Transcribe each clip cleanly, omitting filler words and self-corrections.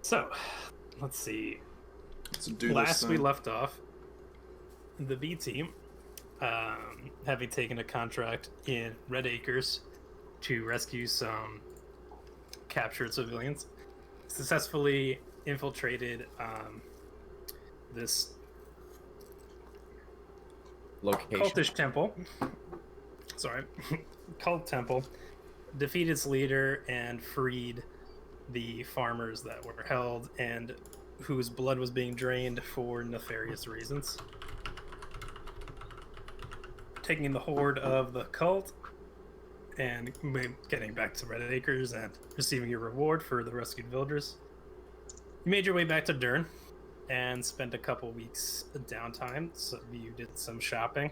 So, let's see. Let's do Last this we thing. left off, the B team, having taken a contract in Red Acres to rescue some captured civilians, successfully infiltrated this Location. cultish temple. Sorry, cult temple. Defeated its leader and freed the farmers that were held and whose blood was being drained for nefarious reasons. Taking the horde of the cult and getting back to Red Acres and receiving your reward for the rescued villagers. You made your way back to Dern and spent a couple weeks downtime. So you did some shopping,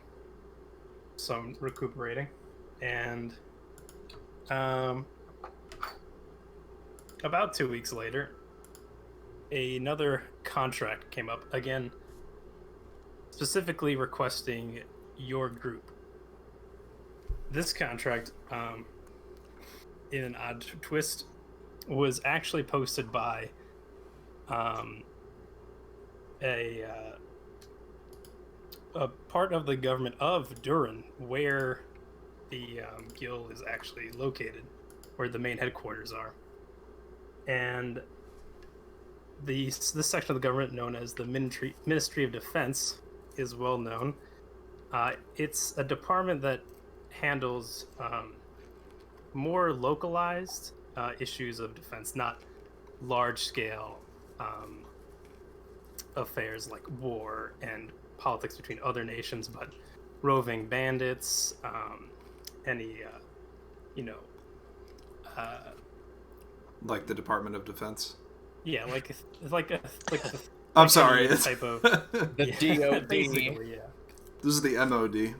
some recuperating, and about 2 weeks later, another contract came up again, specifically requesting your group. This contract, in an odd twist, was actually posted by a part of the government of Durin, where the guild is actually located, where the main headquarters are. And this section of the government, known as the Ministry of Defense, is well known. It's a department that handles more localized issues of defense, not large-scale affairs like war and politics between other nations, but roving bandits, any, Like the Department of Defense. yeah, like a I'm like sorry. any type of The DOD. basically, yeah. This is the MOD.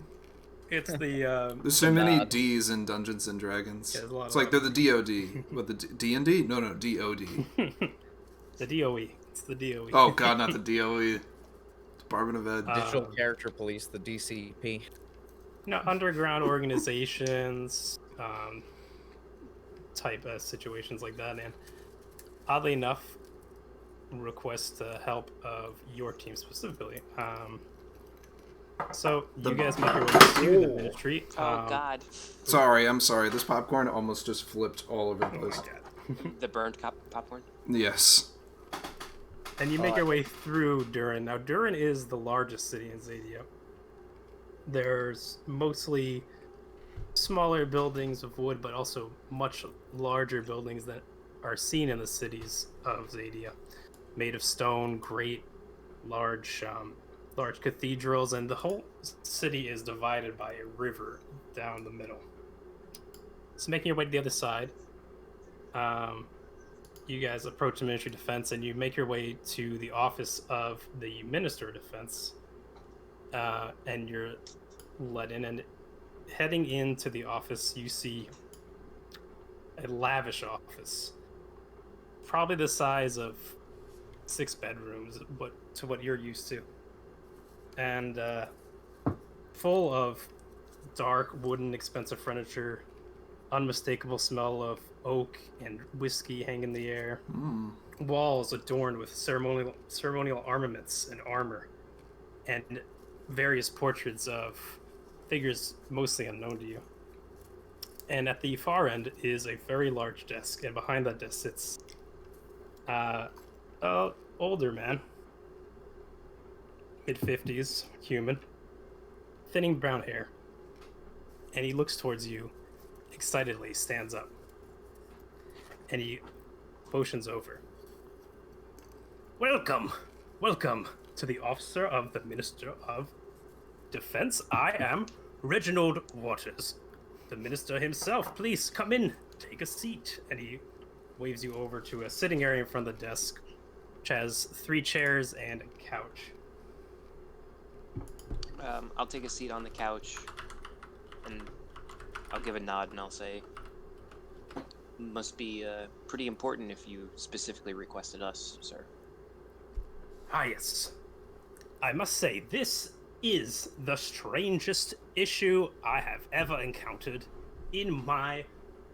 It's the There's so The many nod. D's in Dungeons and Dragons. Yeah, there's a lot It's of like they're the DOD. What, the D&D? No, DOD. the DOE. It's the DOE. Oh god, not the DOE. Department of Ed. Digital Character Police, the DCP. Underground organizations, type of situations like that, and oddly enough, request the help of your team specifically. So you guys make your way to the ministry. Oh God, I'm sorry. This popcorn almost just flipped all over the Oh my place. god. the burned popcorn. Yes. And you make your way through Durin. Now, Durin is the largest city in Zadia. There's mostly smaller buildings of wood, but also much larger buildings that are seen in the cities of Zadia, made of stone, great, large cathedrals, and the whole city is divided by a river down the middle. So, making your way to the other side, you guys approach the Ministry of Defense, and you make your way to the office of the Minister of Defense, and you're let in. And heading into the office, you see a lavish office, probably the size of 6 bedrooms, but to what you're used to, and full of dark, wooden, expensive furniture, unmistakable smell of oak and whiskey hang in the air. Walls adorned with ceremonial armaments and armor, and various portraits of figures mostly unknown to you. And at the far end is a very large desk, and behind that desk sits an older man, mid-50s, human, thinning brown hair, and he looks towards you, excitedly stands up, and he motions over. Welcome to the officer of the Minister of Defense. I am Reginald Waters, the minister himself. Please come in, take a seat. And he waves you over to a sitting area in front of the desk, which has 3 chairs and a couch. I'll take a seat on the couch, and I'll give a nod, and I'll say, "Must be pretty important if you specifically requested us, sir." Ah, yes. I must say, this is the strangest issue I have ever encountered in my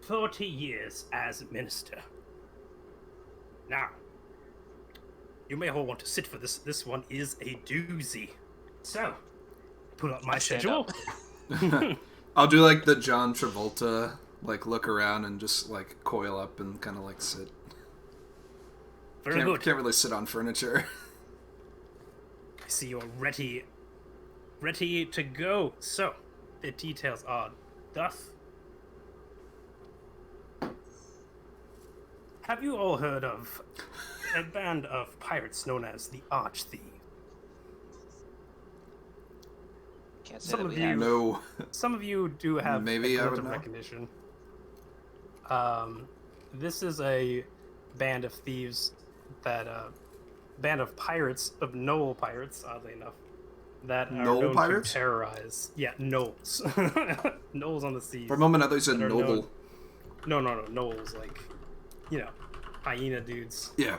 30 years as minister. Now, You may all want to sit for this. This one is a doozy. So, pull up my Stand schedule. up. I'll do like the John Travolta, like look around and just like coil up and kind of like sit. Very good. Can't really sit on furniture. I see you're ready to go. So, the details are thus. Have you all heard of a band of pirates known as the Archthieves? Can't say Some that of we you- have. No. Some of you do have Maybe a I glint would of know. recognition. This is a band of thieves that band of pirates, of Knoll pirates, oddly enough, that are Knoll known pirates? to terrorize. Yeah, Knolls. Knolls on the seas. For a moment, I thought you said That are noble. known- No, Knolls, like, you know, hyena dudes Yeah.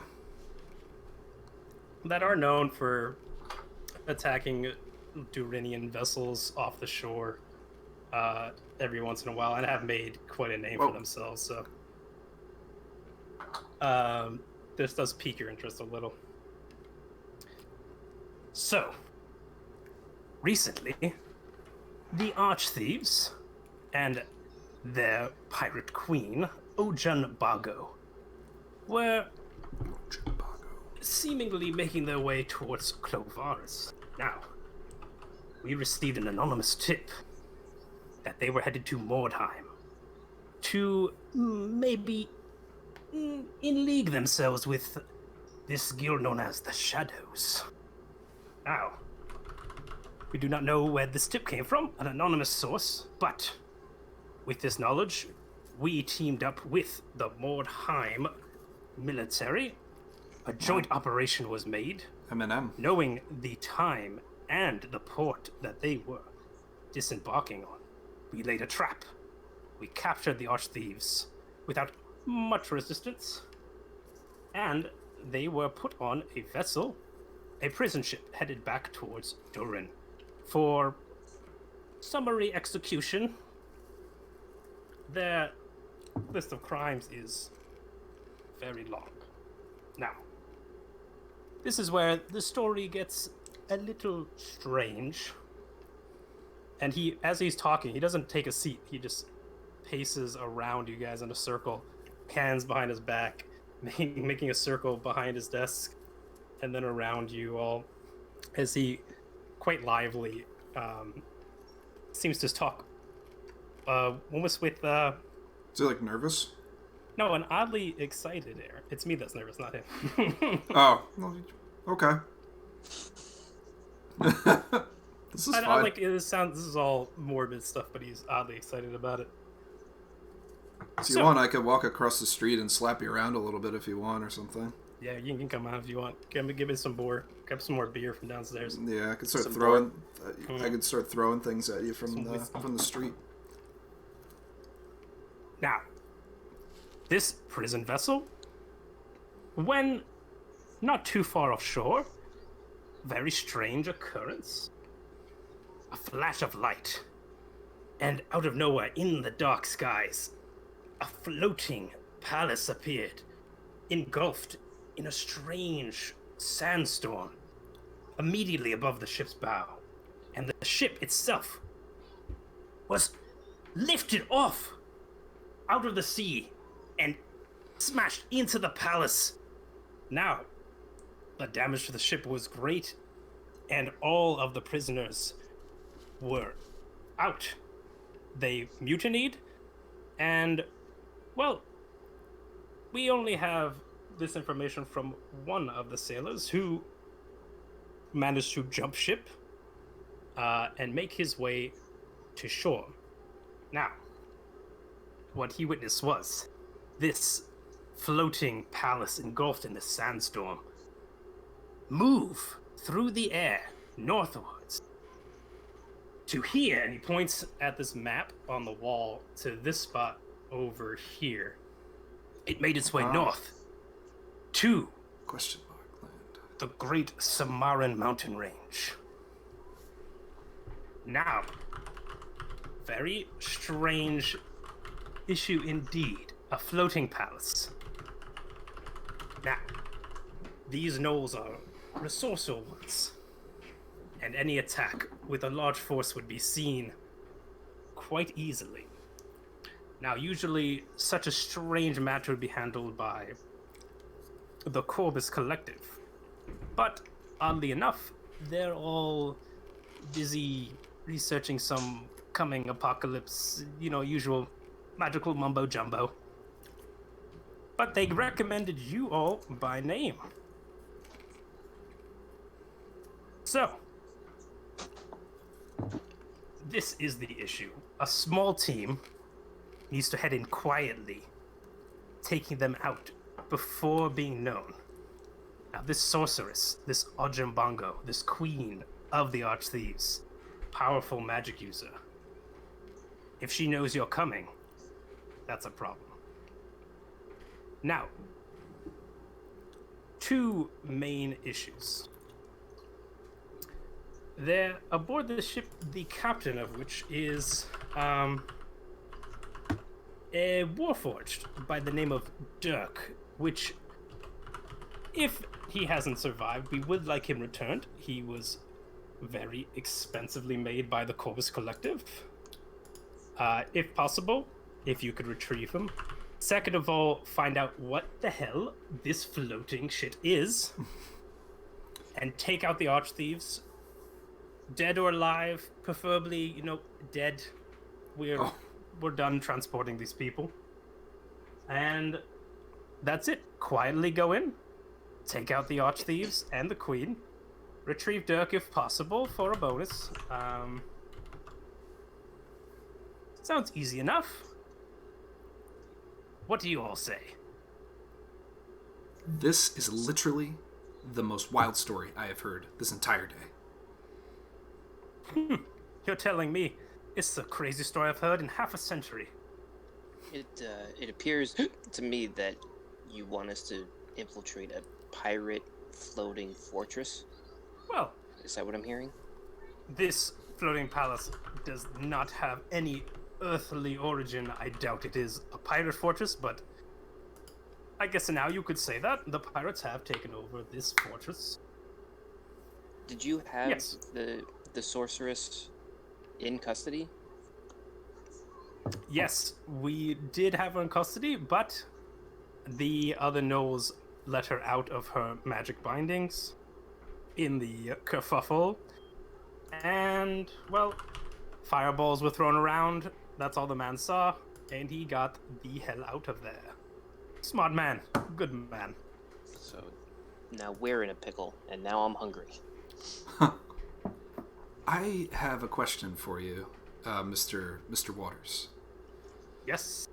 that are known for attacking Durinian vessels off the shore every once in a while, and have made quite a name Whoa. for themselves. So, this does pique your interest a little. So, recently, the Archthieves and their pirate queen, Ojan Bago, were seemingly making their way towards Clovaris. Now, we received an anonymous tip that they were headed to Mordheim to maybe in league themselves with this guild known as the Shadows. Now, we do not know where this tip came from, an anonymous source, but with this knowledge, we teamed up with the Mordheim military. A joint operation was made, Eminem. knowing the time and the port that they were disembarking on. We laid a trap. We captured the Archthieves without much resistance, and they were put on a vessel, a prison ship headed back towards Durin for summary execution. Their list of crimes is very long. Now, this is where the story gets a little strange. And as he's talking, he doesn't take a seat. He just paces around you guys in a circle, hands behind his back, making a circle behind his desk, and then around you all, as he quite lively seems to talk almost with Is he like nervous? no, an oddly excited air. It's me that's nervous, not him. Oh, well, okay. This is I fine. like it sounds. This is all morbid stuff, but he's oddly excited about it. If you want, I could walk across the street and slap you around a little bit if you want or something. Yeah, you can come out if you want. Give me some more. Grab some more beer from downstairs. Yeah, I could start Some throwing. Mm. I could start throwing things at you Some from whiskey. the street. Now, this prison vessel, when not too far offshore, very strange occurrence. A flash of light, and out of nowhere, in the dark skies, a floating palace appeared, engulfed in a strange sandstorm, immediately above the ship's bow. And the ship itself was lifted off out of the sea and smashed into the palace. Now, the damage to the ship was great, and all of the prisoners were out. They mutinied, and, well, we only have this information from one of the sailors who managed to jump ship and make his way to shore. Now, what he witnessed was this floating palace engulfed in the sandstorm move through the air northwards to here, and he points at this map on the wall to this spot over here. It made its way north to Question mark land. the Great Samaran mountain range. Now, very strange issue indeed. A floating palace. Now, these gnolls are resourceful ones, and any attack with a large force would be seen quite easily. Now, usually, such a strange matter would be handled by the Corbus Collective. But, oddly enough, they're all busy researching some coming apocalypse, usual magical mumbo-jumbo. But they recommended you all by name. So, this is the issue. A small team needs to head in quietly, taking them out before being known. Now, this sorceress, this Ojambongo, this queen of the Archthieves, powerful magic user. If she knows you're coming, that's a problem. Now, two main issues. They're aboard the ship, the captain of which is a warforged by the name of Dirk, which, if he hasn't survived, we would like him returned. He was very expensively made by the Corbus Collective. If possible, if you could retrieve him. Second of all, find out what the hell this floating shit is, and take out the Archthieves, dead or alive, preferably, dead. We're done transporting these people. And that's it. Quietly go in, take out the Archthieves and the Queen, retrieve Dirk if possible for a bonus. Sounds easy enough. What do you all say? This is literally the most wild story I have heard this entire day. You're telling me it's the craziest story I've heard in half a century. It appears to me that you want us to infiltrate a pirate floating fortress. Well, Is that what I'm hearing? this floating palace does not have any earthly origin. I doubt it is a pirate fortress, but I guess now you could say that. The pirates have taken over this fortress. Did you have Yes. the sorceress in custody? Yes, we did have her in custody, but the other gnolls let her out of her magic bindings in the kerfuffle. And, well, fireballs were thrown around. That's all the man saw, and he got the hell out of there. Smart man. Good man. So now we're in a pickle, and now I'm hungry. I have a question for you, Mr. Waters. Yes.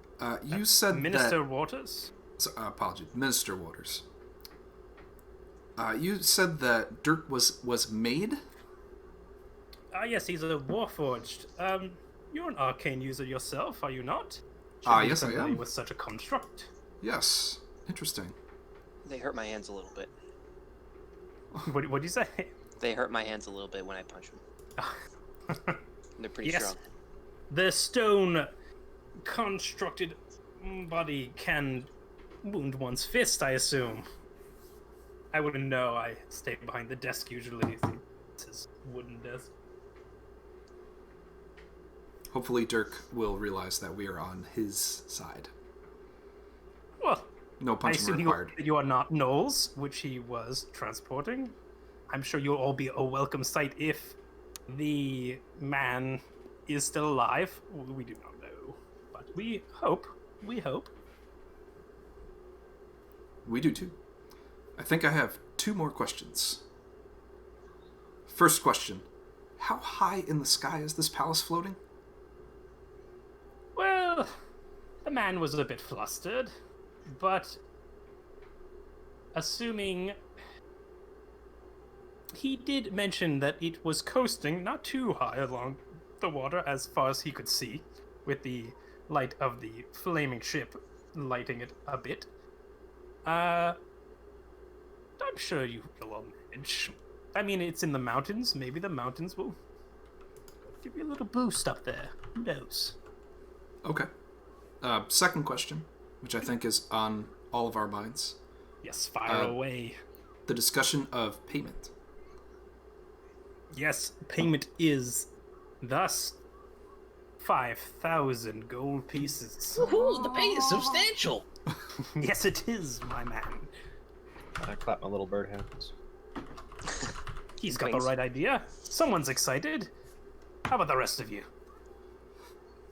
You said Minister that... Waters? Apology, Minister Waters. You said that Dirk was made? Yes, he's a warforged. You're an arcane user yourself, are you not? Yes, I Familiar am. with such a construct. Yes. Interesting. They hurt my hands a little bit. What'd you say? They hurt my hands a little bit when I punch them. They're pretty Yes. strong. The stone constructed body can wound one's fist, I assume. I wouldn't know. I stay behind the desk usually. It's his wooden desk. Hopefully Dirk will realize that we are on his side. Well, No I punching assume required. you are not Knowles, which he was transporting. I'm sure you'll all be a welcome sight if the man is still alive. We do not know, but we hope. We hope. We do too. I think I have 2 more questions. First question. How high in the sky is this palace floating? Well, the man was a bit flustered, but assuming he did mention that it was coasting not too high along the water as far as he could see, with the light of the flaming ship lighting it a bit. I'm sure you will manage. I mean, it's in the mountains. Maybe the mountains will give you a little boost up there. Who knows? Okay. Second question, which I think is on all of our minds. Yes, fire away. the discussion of payment. Yes, payment is thus 5,000 gold pieces. Woohoo! The pay is substantial. Yes, it is, my man. I clap my little bird hands. He's got the Wings. right idea. Someone's excited. How about the rest of you?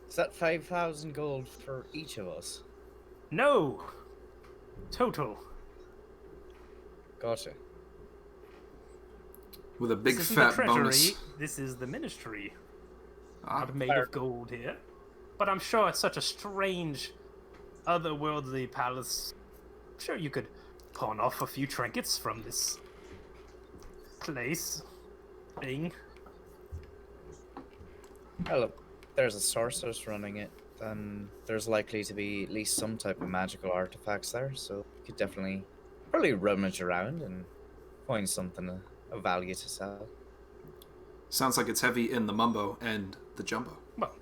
Is that 5,000 gold for each of us? No. Total. Gotcha. With a big This isn't the fat treasury. bonus. This is the ministry. Ah, Not made of gold here. But I'm sure it's such a strange, otherworldly palace. I'm sure you could pawn off a few trinkets from this place. Thing. Well, if there's a sorceress running it, then there's likely to be at least some type of magical artifacts there, so you could definitely probably rummage around and find something of value to sell. sounds like it's heavy in the mumbo and the jumbo. Well,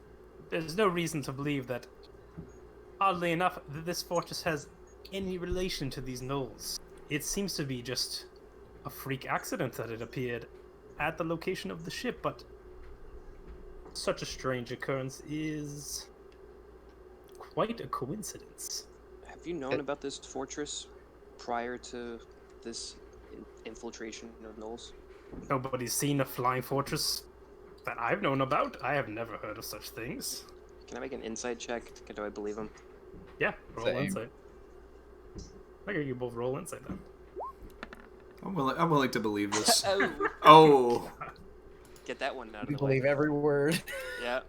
there's no reason to believe that, oddly enough, that this fortress has any relation to these gnolls. It seems to be just a freak accident that it appeared at the location of the ship, but such a strange occurrence is quite a coincidence. Have you known about this fortress prior to this infiltration of gnolls? Nobody's seen a flying fortress that I've known about. I have never heard of such things. Can I make an insight check? Do I believe him? Yeah, roll Same. insight. I hear you both roll insight then. I'm willing to believe this. Oh, Oh. get that one out of We the way. believe every word. Yeah.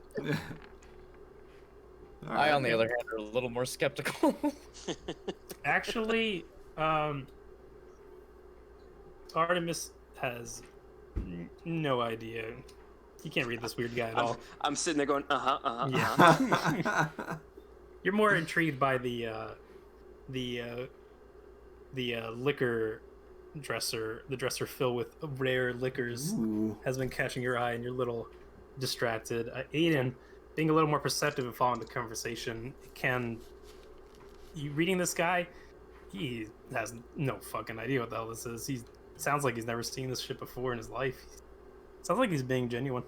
All I, right. on the other hand, are a little more skeptical. Actually, Artemis has no idea. He can't read this weird guy at all. I'm sitting there going, Yeah. uh-huh. You're more intrigued by the liquor dresser. The dresser filled with rare liquors Ooh. has been catching your eye, and you're a little distracted. Aiden, being a little more perceptive and following the conversation, you reading this guy? He has no fucking idea what the hell this is. He sounds like he's never seen this shit before in his life. Sounds like he's being genuine.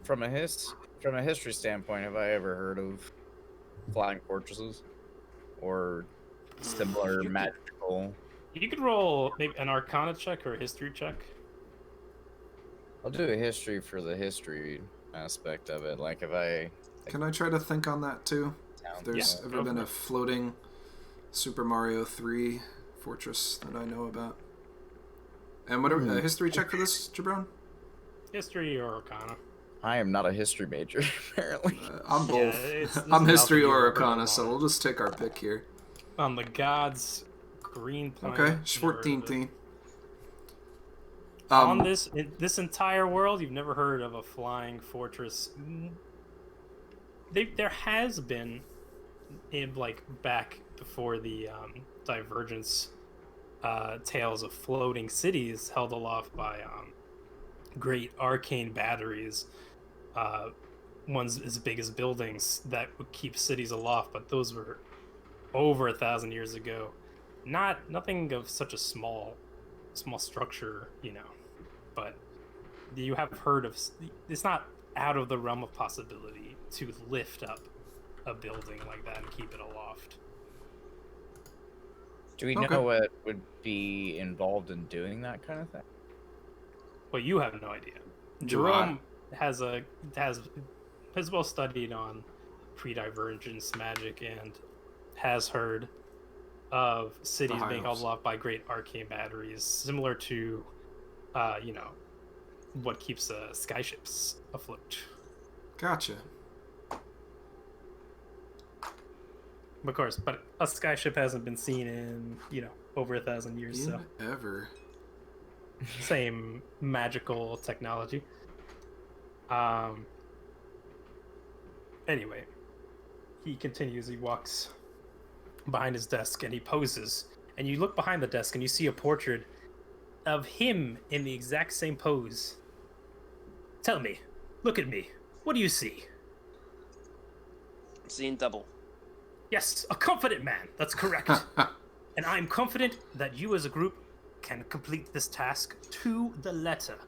From a history standpoint, have I ever heard of flying fortresses or similar magical? You could roll maybe an Arcana check or a History check. I'll do a history for the history aspect of it. Like if I Can I try to think on that too? If there's Yeah, ever go been for a it. floating Super Mario 3 fortress that I know about. And what a history check for this, Jabron? History or Arcana. I am not a history major, apparently. I'm Yeah, both. this I'm is history not the or year Arcana, we're so on. we'll just take our pick here. On the gods' green planet. Okay, never heard of it. 14. On this entire world, you've never heard of a flying fortress. There has been, back before the divergence, tales of floating cities held aloft by great arcane batteries, ones as big as buildings that would keep cities aloft. But those were over 1,000 years ago. Nothing of such a small structure, but you have heard of. It's not out of the realm of possibility to lift up a building like that and keep it aloft. Do we Okay. know what would be involved in doing that kind of thing? Well, you have no idea. Do Jerome has well studied on pre-divergence magic and has heard of cities The being held Hives. aloft by great arcane batteries, similar to, what keeps skyships afloat. Gotcha. Of course, but a skyship hasn't been seen in, over 1,000 years, so Ever. same magical technology. Anyway, he continues. He walks behind his desk and he poses. And you look behind the desk and you see a portrait of him in the exact same pose. Tell me, look at me. What do you see? I'm seeing double. Yes, a confident man. That's correct. And I'm confident that you as a group can complete this task to the letter.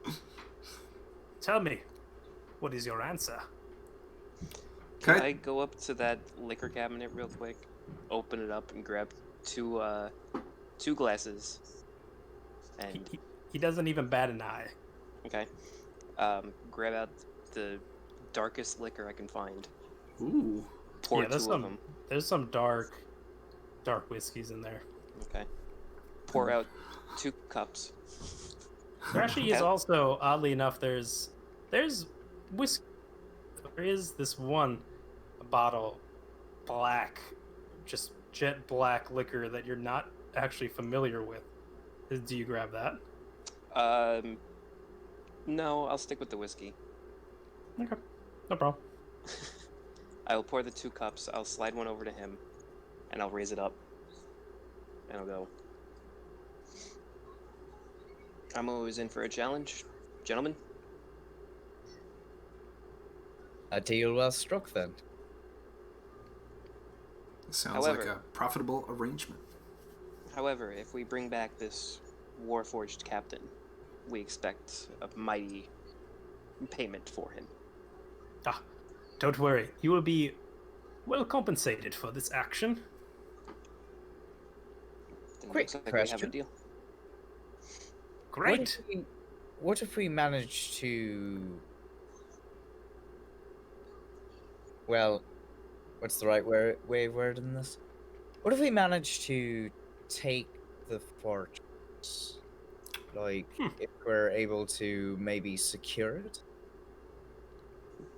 Tell me, what is your answer? Can Okay. I go up to that liquor cabinet real quick, open it up, and grab two glasses? And He doesn't even bat an eye. okay, grab out the darkest liquor I can find. Ooh. Pour Yeah, two of them. There's some dark whiskeys in there. Okay. Pour out 2 cups. There actually is Okay. also, oddly enough, there's whiskey. There is this one bottle, black, just jet black liquor that you're not actually familiar with. Do you grab that? No, I'll stick with the whiskey. Okay, no problem. I will pour the 2 cups. I'll slide one over to him, and I'll raise it up, and I'll go. I'm always in for a challenge, gentlemen. A deal well struck then. Sounds However- like a profitable arrangement. However, if we bring back this Warforged captain, we expect a mighty payment for him. Ah, don't worry. You will be well compensated for this action. Then it Quick looks like we have a question. deal. Great. What if we manage to... Well, what's the right way of wording this? What if we manage to take the fortress? Like, if we're able to maybe secure it?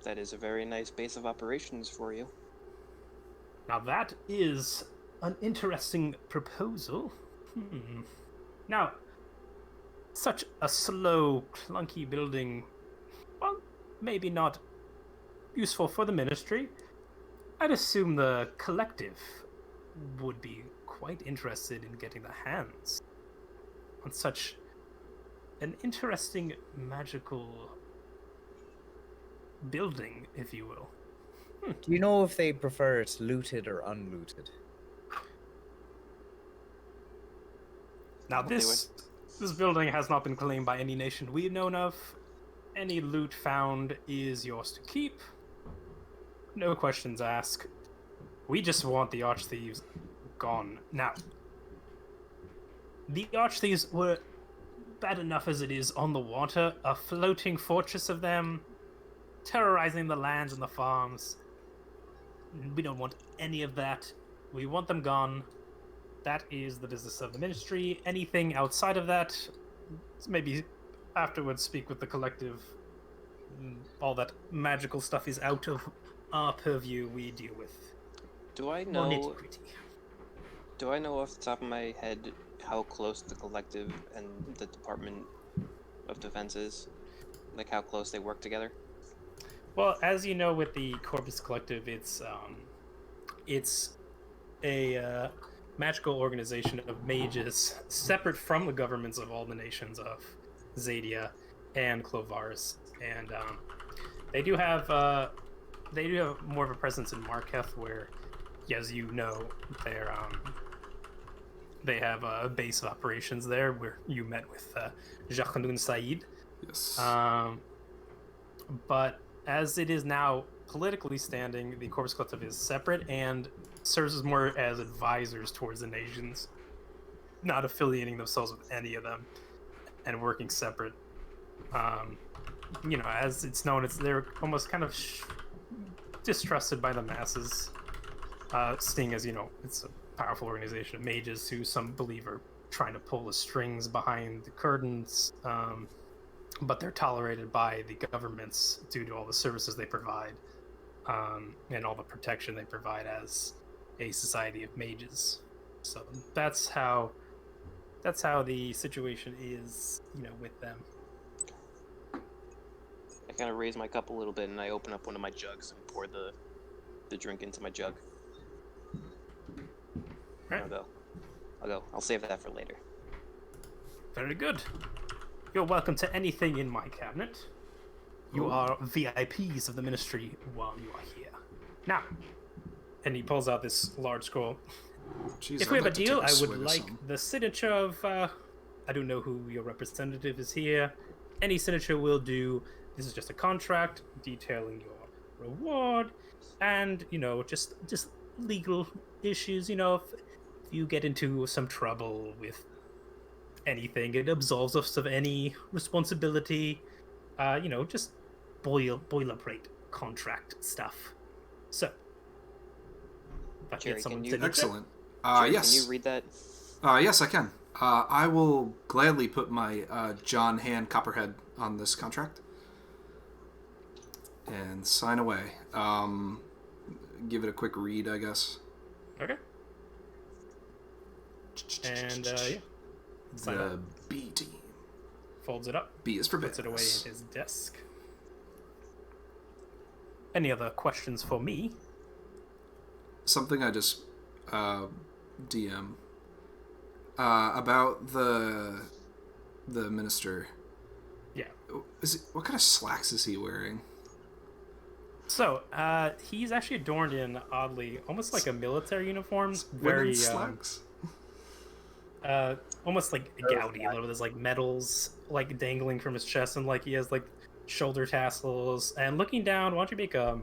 That is a very nice base of operations for you. Now that is an interesting proposal. Now, such a slow, clunky building, well, maybe not useful for the ministry. I'd assume the collective would be quite interested in getting their hands on such an interesting magical building, if you will. Do you know if they prefer it looted or unlooted? Now They this building has not been claimed by any nation we've known of. Any loot found is yours to keep. No questions asked. We just want the archthieves gone. Now, the archthieves were bad enough as it is on the water, a floating fortress of them, terrorizing the lands and the farms. We don't want any of that. We want them gone. That is the business of the ministry. Anything outside of that, maybe afterwards speak with the collective. All that magical stuff is out of our purview. We deal with Do I more know? nitty-gritty. Do I know off the top of my head how close the collective and the Department of Defense is? Like how close they work together? Well, as you know, with the Corpus Collective, it's a magical organization of mages separate from the governments of all the nations of Zadia and Clovaris, and they do have more of a presence in Marketh, where, as you know, they have a base of operations there, where you met with Jacqueline Said. Yes. But as it is now politically standing, the Corpus Collective is separate and serves as more as advisors towards the nations, not affiliating themselves with any of them and working separate. As it's known, they're almost kind of distrusted by the masses, seeing as, it's a powerful organization of mages who some believe are trying to pull the strings behind the curtains. But they're tolerated by the governments due to all the services they provide, and all the protection they provide as a society of mages. So that's how the situation is, with them. I kind of raise my cup a little bit and I open up one of my jugs and pour the drink into my jug. Right. I'll go. I'll save that for later. Very good. You're welcome to anything in my cabinet. You Ooh. are VIPs of the ministry while you are here. Now, and he pulls out this large scroll. Jeez, If I'd we have a like to deal, take I would swig of like some. the signature of. I don't know who your representative is here. Any signature will do. This is just a contract detailing your reward, and just legal issues. If you get into some trouble with anything, it absolves us of any responsibility. Just boilerplate contract stuff. So, if I could Jerry, get someone can you- signature. Excellent. Jerry, Yes. Can you read that? Yes, I can. I will gladly put my John Hand Copperhead on this contract and sign away. Give it a quick read, I guess. Okay. And yeah, sign The up. B team. Folds it up, B is for puts it away in business. his desk. Any other questions for me? Something I just DM about the minister. Yeah. What kind of slacks is he wearing? So, he's actually adorned in oddly, almost like a military uniform. Very, Women's slacks? almost like gaudy a little bit. There's like medals like dangling from his chest, and like he has like shoulder tassels. And looking down, why don't you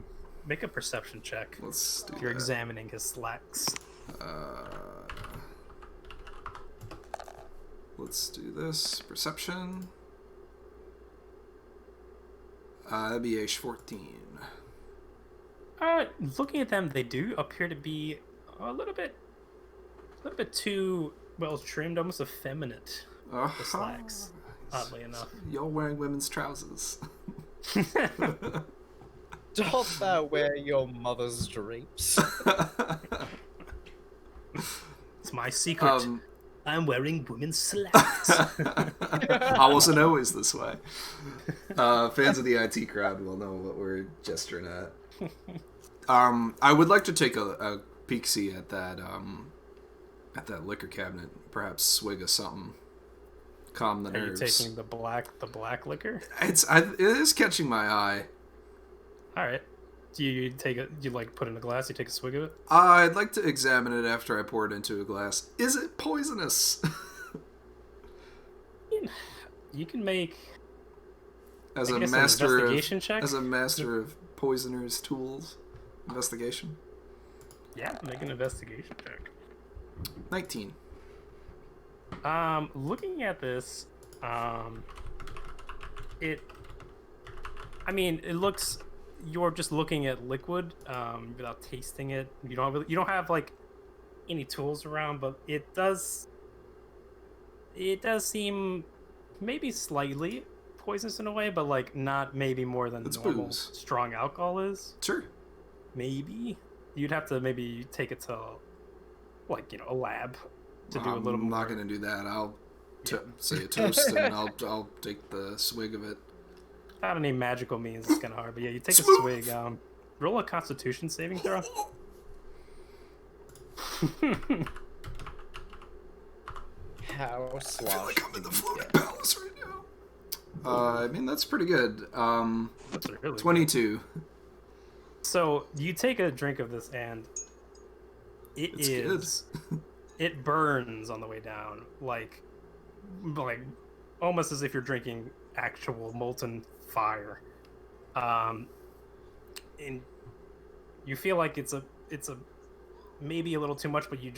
make a perception check Let's do if you're that. examining his slacks. Let's do this. Perception. That'd be age 14. Looking at them, they do appear to be a little bit too well trimmed, almost effeminate. The slacks, oddly enough. Y'all wearing women's trousers. Doth thou wear your mother's drapes? It's my secret. Um, I'm wearing women's slacks. I wasn't always this way. Fans of the IT crowd will know what we're gesturing at. I would like to take a peek-see at that liquor cabinet. Perhaps swig of something. Calm the Are you nerves. taking the black liquor? It is catching my eye. All right. Do you take it? You like put it in a glass? You take a swig of it? I'd like to examine it after I pour it into a glass. Is it poisonous? You can make As I a guess an master investigation check. as a master of poisoners' tools, investigation. Yeah, make an investigation check. 19. Looking at this, it looks. You're just looking at liquid, without tasting it. You don't have like any tools around, but it does seem maybe slightly poisonous in a way, but like not maybe more than It's normal booze. strong alcohol is. Sure. Maybe you'd have to maybe take it to like a lab to do a little I'm more. not gonna do that. I'll say a toast and I'll take the swig of it. Without any magical means, it's kind of hard. But yeah, you take a Smooth. swig. Roll a Constitution saving throw. How I feel slosh. like I'm in the floating palace right now. That's pretty good. That's really good. 22. So you take a drink of this, and It's is it burns on the way down, like almost as if you're drinking actual molten fire. And you feel like it's a maybe a little too much, but you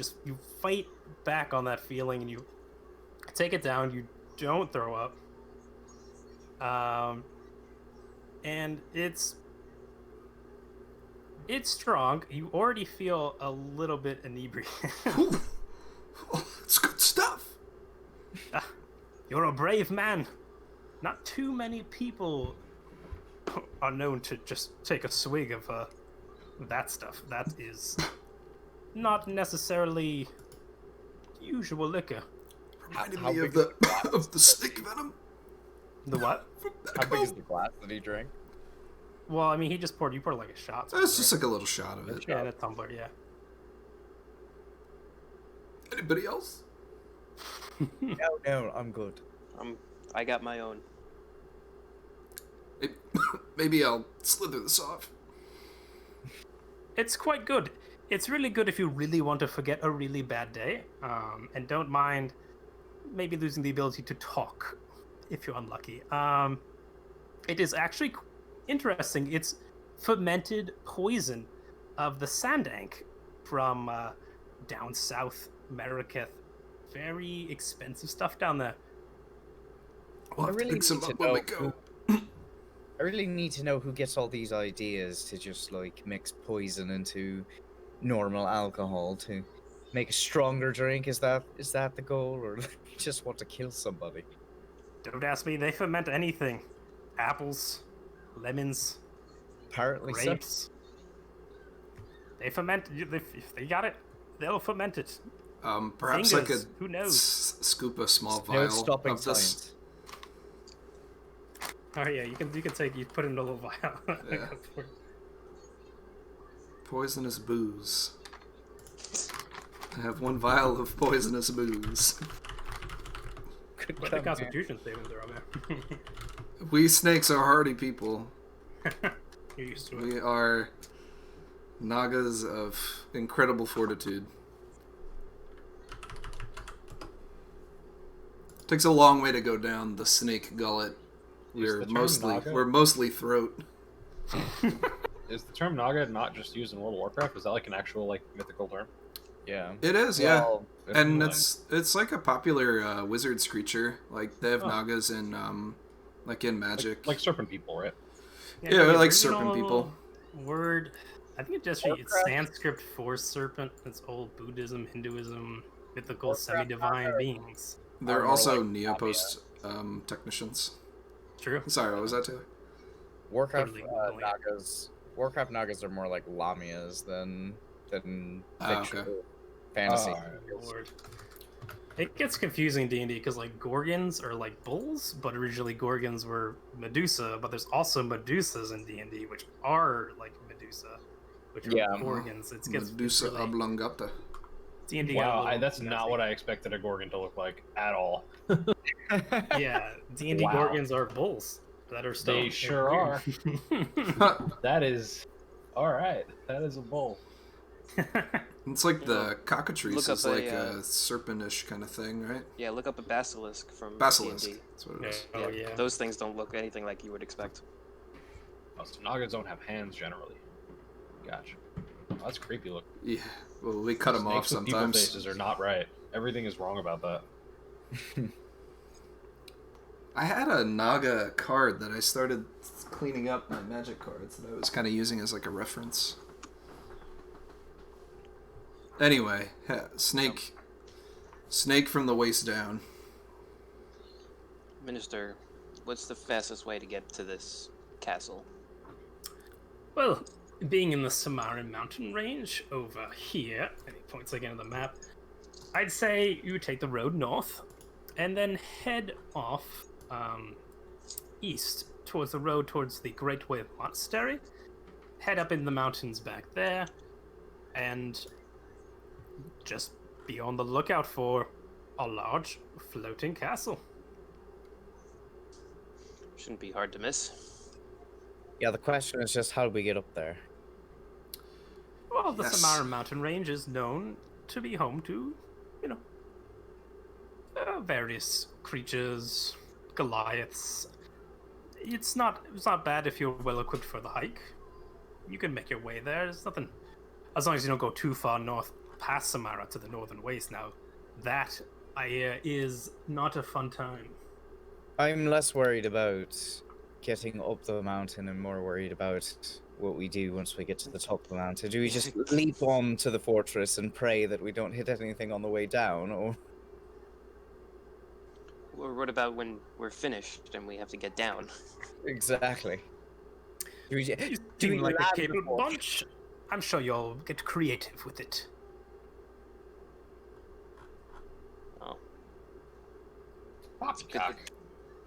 fight back on that feeling, and you take it down. You don't throw up. And it's strong. You already feel a little bit inebriated. Ooh. Oh, it's good stuff. You're a brave man. Not too many people are known to just take a swig of that stuff. That is not necessarily usual liquor. Reminded How me of big is the of the snake venom. The what? From back How big is home. the glass that he drank? Well, I mean, you poured like a shot. It's just like a little shot of it. yeah, in a tumbler, yeah. Anybody else? No, I'm good. I got my own. Maybe I'll slither this off. It's quite good. It's really good if you really want to forget a really bad day, and don't mind maybe losing the ability to talk if you're unlucky. It is actually interesting. It's fermented poison of the Sandank from down south Marraketh. Very expensive stuff down there. We'll have to really pick some need to up when we know go. I really need to know who gets all these ideas to just like mix poison into normal alcohol to make a stronger drink. Is that the goal, or you just want to kill somebody? Don't ask me. They ferment anything. Apples, lemons, Apparently so. grapes. They ferment. If they got it, they'll ferment it. Perhaps I Fingers, could who knows? scoop a small No vial stopping of this. science. Oh yeah, you can take. You put it in a little vial. Yeah. Poisonous booze. I have 1 vial of poisonous booze. Could What the come here. Constitution statement they're on there. We snakes are hardy people. You're used to it. We are Nagas of incredible fortitude. Takes a long way to go down the snake gullet. Is the term Naga- We're mostly throat. Is the term Naga not just used in World of Warcraft? Is that like an actual like mythical term? Yeah. It is, yeah. Well, And Like- it's like a popular wizard's creature. Like they have Oh. Nagas in like in Magic. like serpent people, right? Yeah, the like original serpent people. Word, I think it's Warcraft? Sanskrit for serpent. It's old Buddhism, Hinduism, mythical Warcraft semi-divine Naga. beings. They're more also like Neopost technicians. True. Sorry, what was that, Taylor? Warcraft Totally Googling it. Nagas. Warcraft Nagas are more like Lamias than Ah, fictional okay. fantasy. Lord. It gets confusing in D&D because like Gorgons are like bulls, but originally Gorgons were Medusa, but there's also Medusas in D&D which are like Medusa, which are Yeah. Gorgons. It gets Medusa really, oblongata. D&D Wow, that's not what I expected a Gorgon to look like at all. Yeah, D&D Wow. Gorgons are bulls that are stone. They They're sure weird. That is all right. That is a bull. It's like the cockatrice Look up is like a, a serpentish kind of thing, right? Yeah, look up a basilisk from Basilisk. D&D. That's what it Yeah, is. oh yeah. Those things don't look anything like you would expect. Oh, so Nagas don't have hands generally. Gotcha. Oh, that's creepy look. Yeah. Well, we cut them off Snakes with people sometimes. faces are not right. Everything is wrong about that. I had a Naga card that I started cleaning up my magic cards that I was kind of using as like a reference. Anyway, snake from the waist down. Minister, what's the fastest way to get to this castle? Well, being in the Samaran mountain range over here, and he points again at the map, I'd say you take the road north and then head off east towards the road towards the Great Wave Monastery. Head up in the mountains back there, and just be on the lookout for a large floating castle. Shouldn't be hard to miss. Yeah, the question is just how do we get up there? Well, the Yes. Samaran mountain range is known to be home to, you know, various creatures, Goliaths. It's not bad if you're well equipped for the hike. You can make your way there. There's nothing, as long as you don't go too far north past Samara to the northern waste. Now, that I hear is not a fun time. I'm less worried about getting up the mountain and more worried about what we do once we get to the top of the mountain. Do we just leap on to the fortress and pray that we don't hit anything on the way down, or Or what about when we're finished and we have to get down? exactly? Do we, You do we seem like a land capable before- bunch. I'm sure you'll get creative with it. Oh, Poppycock.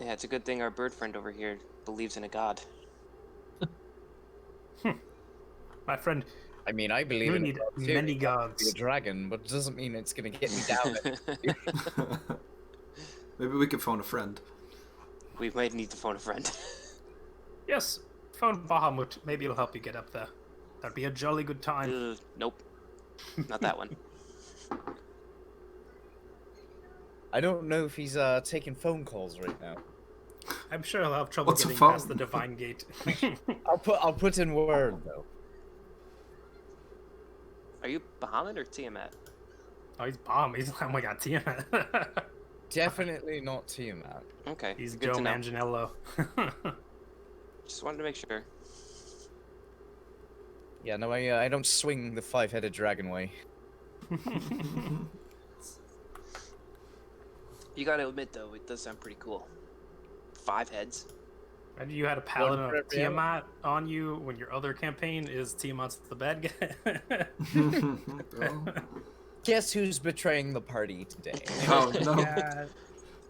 yeah, it's a good thing our bird friend over here believes in a god. My friend, I mean, I believe you in need God too. many Be a gods. dragon, but it doesn't mean it's gonna get me down. Maybe we could phone a friend. We might need to phone a friend. Yes, phone Bahamut. Maybe it'll help you get up there. That'd be a jolly good time. Nope. Not that one. I don't know if he's taking phone calls right now. I'm sure I'll have trouble What's a getting past phone? the divine gate. I'll put in word though. Are you Bahamut or Tiamat? Oh, he's bomb. He's oh my god, Tiamat. Definitely not Tiamat. Okay. He's good Joe to know. Manganiello. Just wanted to make sure. Yeah, no, I don't swing the five-headed dragon way. You gotta admit though, it does sound pretty cool. 5 heads. And you had a paladin for of every hour? Tiamat on you when your other campaign is Tiamat's the bad guy. Oh, Guess who's betraying the party today? oh, no. God.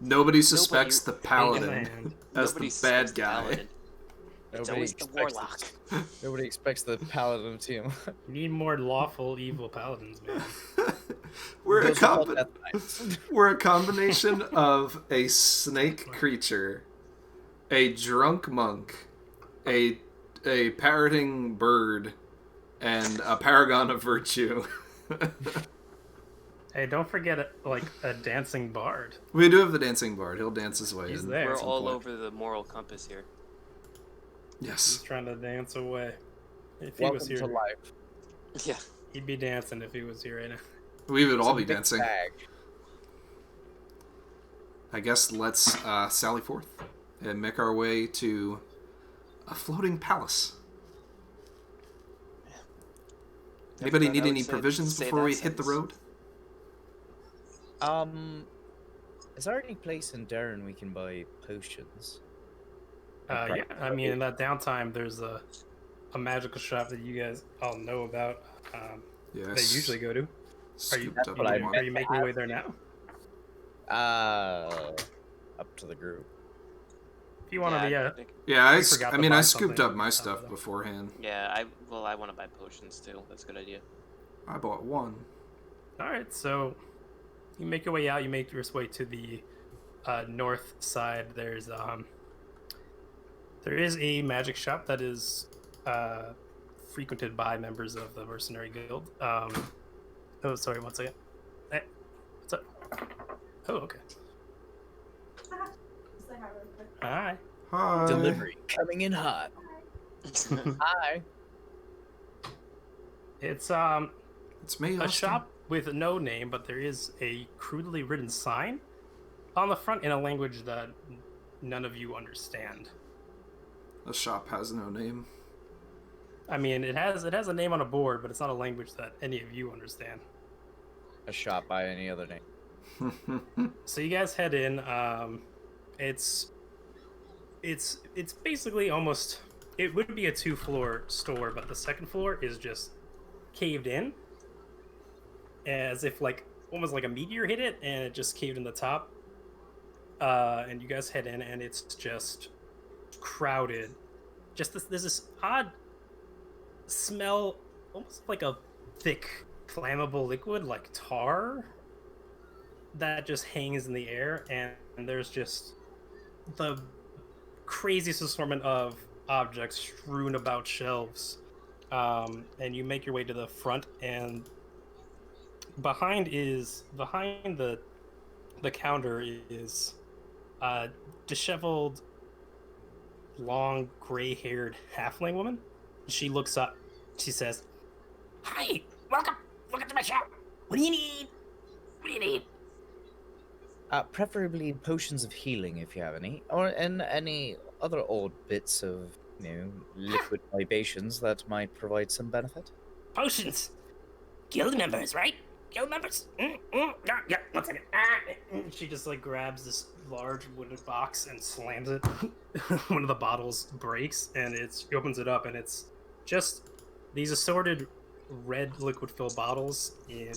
Nobody suspects the Hand in paladin hand. as Nobody the bad suspects the guy. paladin. It's Nobody always the expects warlock. Nobody expects the paladin of Tiamat. You need more lawful evil paladins, man. We're a Those are called combi- death knights. We're a combination of a snake creature, a drunk monk, a parroting bird, and a paragon of virtue. Hey, don't forget a dancing bard. We do have the dancing bard. He'll dance his way He's in. there. We're at some all point. over the moral compass here. He's Yes. trying to dance away. If he was Welcome to here, life. Yeah. he'd be dancing if he was here right now. We would all Some be big dancing. bag. I guess let's sally forth and make our way to a floating palace. Anybody That's need what I any would say- provisions say before that we hit the sentence. road? Is there any place in Darren we can buy potions? Yeah, I mean, in that downtime, there's a magical shop that you guys all know about. Yes. They usually go to. Are you, Scooped up what I in one. are you making your way there now? Up to the group. If you want to, yeah. Yeah, I forgot to mean, buy I scooped something up my out of stuff them. beforehand. Yeah, I want to buy potions too. That's a good idea. I bought one. All right, so you make your way out. You make your way to the north side. There is a magic shop that is frequented by members of the Mercenary Guild. Oh, sorry, one second. Hey, what's up? Oh, okay. Hi. Hi. Delivery coming in hot. Hi. It's It's me, a Austin. shop with no name, but there is a crudely written sign on the front in a language that none of you understand. The shop has no name. I mean, it has a name on a board, but it's not a language that any of you understand. A shop by any other name. So you guys head in. It's basically almost, it would be a 2-floor store, but the second floor is just caved in, as if like almost like a meteor hit it and it just caved in the top. And you guys head in and it's just crowded. Just there's this odd smell, almost like a thick flammable liquid like tar that just hangs in the air, and there's just the craziest assortment of objects strewn about shelves. And you make your way to the front, and behind the counter is a disheveled, long, gray-haired halfling woman. She looks up. She says, Hi, welcome to my shop. What do you need? What do you need? Preferably potions of healing if you have any, or any other odd bits of, liquid libations that might provide some benefit. Potions. Guild members, right? Guild members. Yeah, 1 second. and she just like grabs this large wooden box and slams it. One of the bottles breaks, and she opens it up, and it's just these assorted red liquid-filled bottles in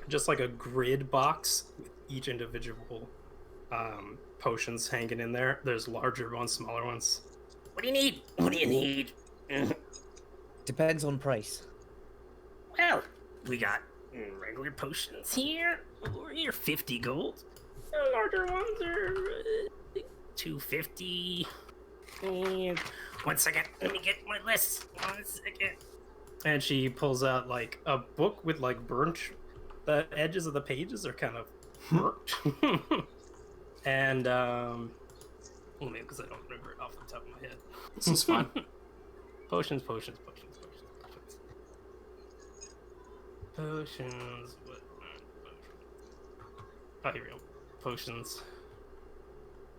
just like a grid box with each individual potions hanging in there. There's larger ones, smaller ones. What do you need? What do you need? Depends on price. Well, we got regular potions here. You're 50 gold. The larger ones are 250. And 1 second, let me get my list. 1 second. And she pulls out like a book with like burnt. The edges of the pages are kind of burnt. And well, maybe because I don't remember it off the top of my head. This is fine. Potions. What? Oh, here we go. Potions.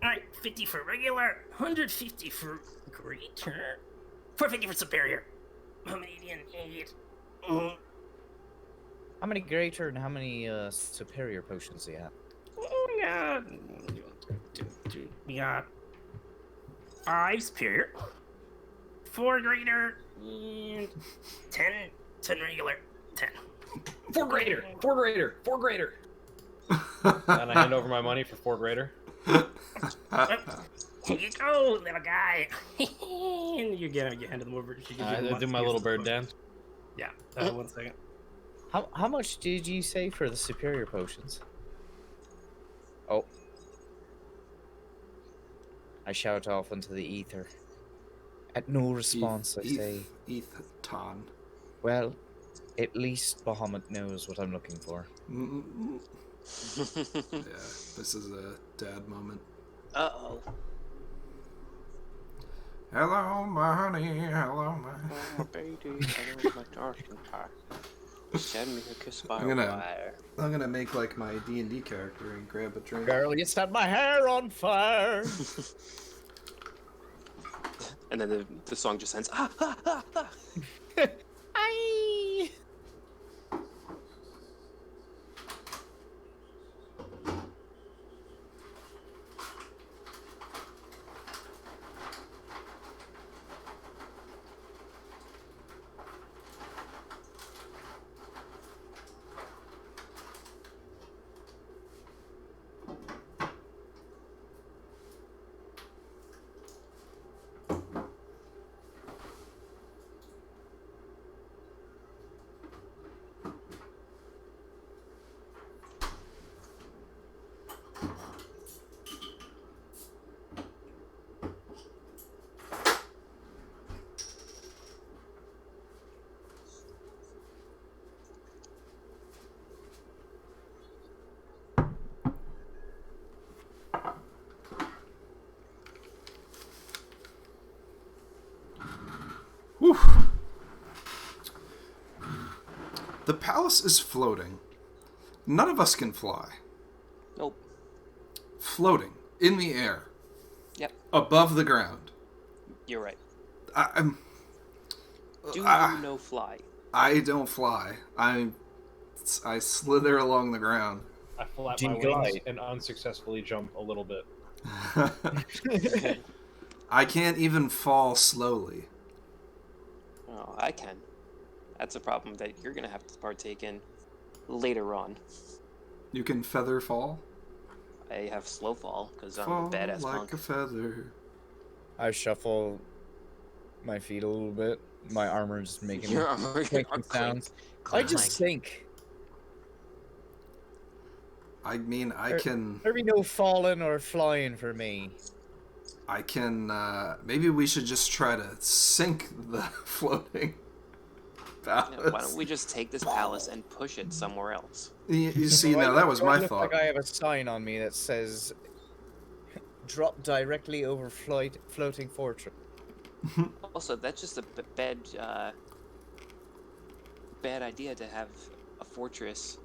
Alright, 50 for regular, 150 for greater, 450 for superior. How many do you need? How many greater and how many superior potions do you have? Yeah. We got 5 superior, 4 greater, and 10 regular. 10. 4 greater. 4 greater. 4 greater. And I hand over my money for 4 greater. Here you go, little guy. And you hand them over. She gives you I the do my little bird dance. Yeah. 1 second. How much did you say for the superior potions? Oh. I shout off into the ether. At no response, I say, Ethan. well, at least Bahamut knows what I'm looking for. Yeah, this is a dad moment. Uh-oh. Hello, my honey. Hello, my. Oh, baby, hello, my darling pie. Send me a kiss by I'm gonna- wire. I'm gonna make like my D&D character and grab a drink. Girl, you set my hair on fire! And then the song just ends. Ah, ah, ah, ah. Aye! Whew. The palace is floating. None of us can fly. Nope. Floating in the air, Yep. above the ground. You're right. I'm. Do you know fly? I don't fly. I slither along the ground. I flap Do my you wings glide? and unsuccessfully jump a little bit. I can't even fall slowly. Oh, I can. That's a problem that you're gonna have to partake in later on. You can feather fall. I have slow fall because I'm Fall a badass like monk. a feather. I shuffle my feet a little bit. My armor's making Your armor- making clink, sounds. clink, I just think I mean, I can. there be no falling or flying for me. I can. Maybe we should just try to sink the floating palace. Yeah, why don't we just take this palace and push it somewhere else? You see, Do I now that was do I my look thought. Like I have a sign on me that says "Drop directly over floating fortress." Also, that's just a bad idea to have a fortress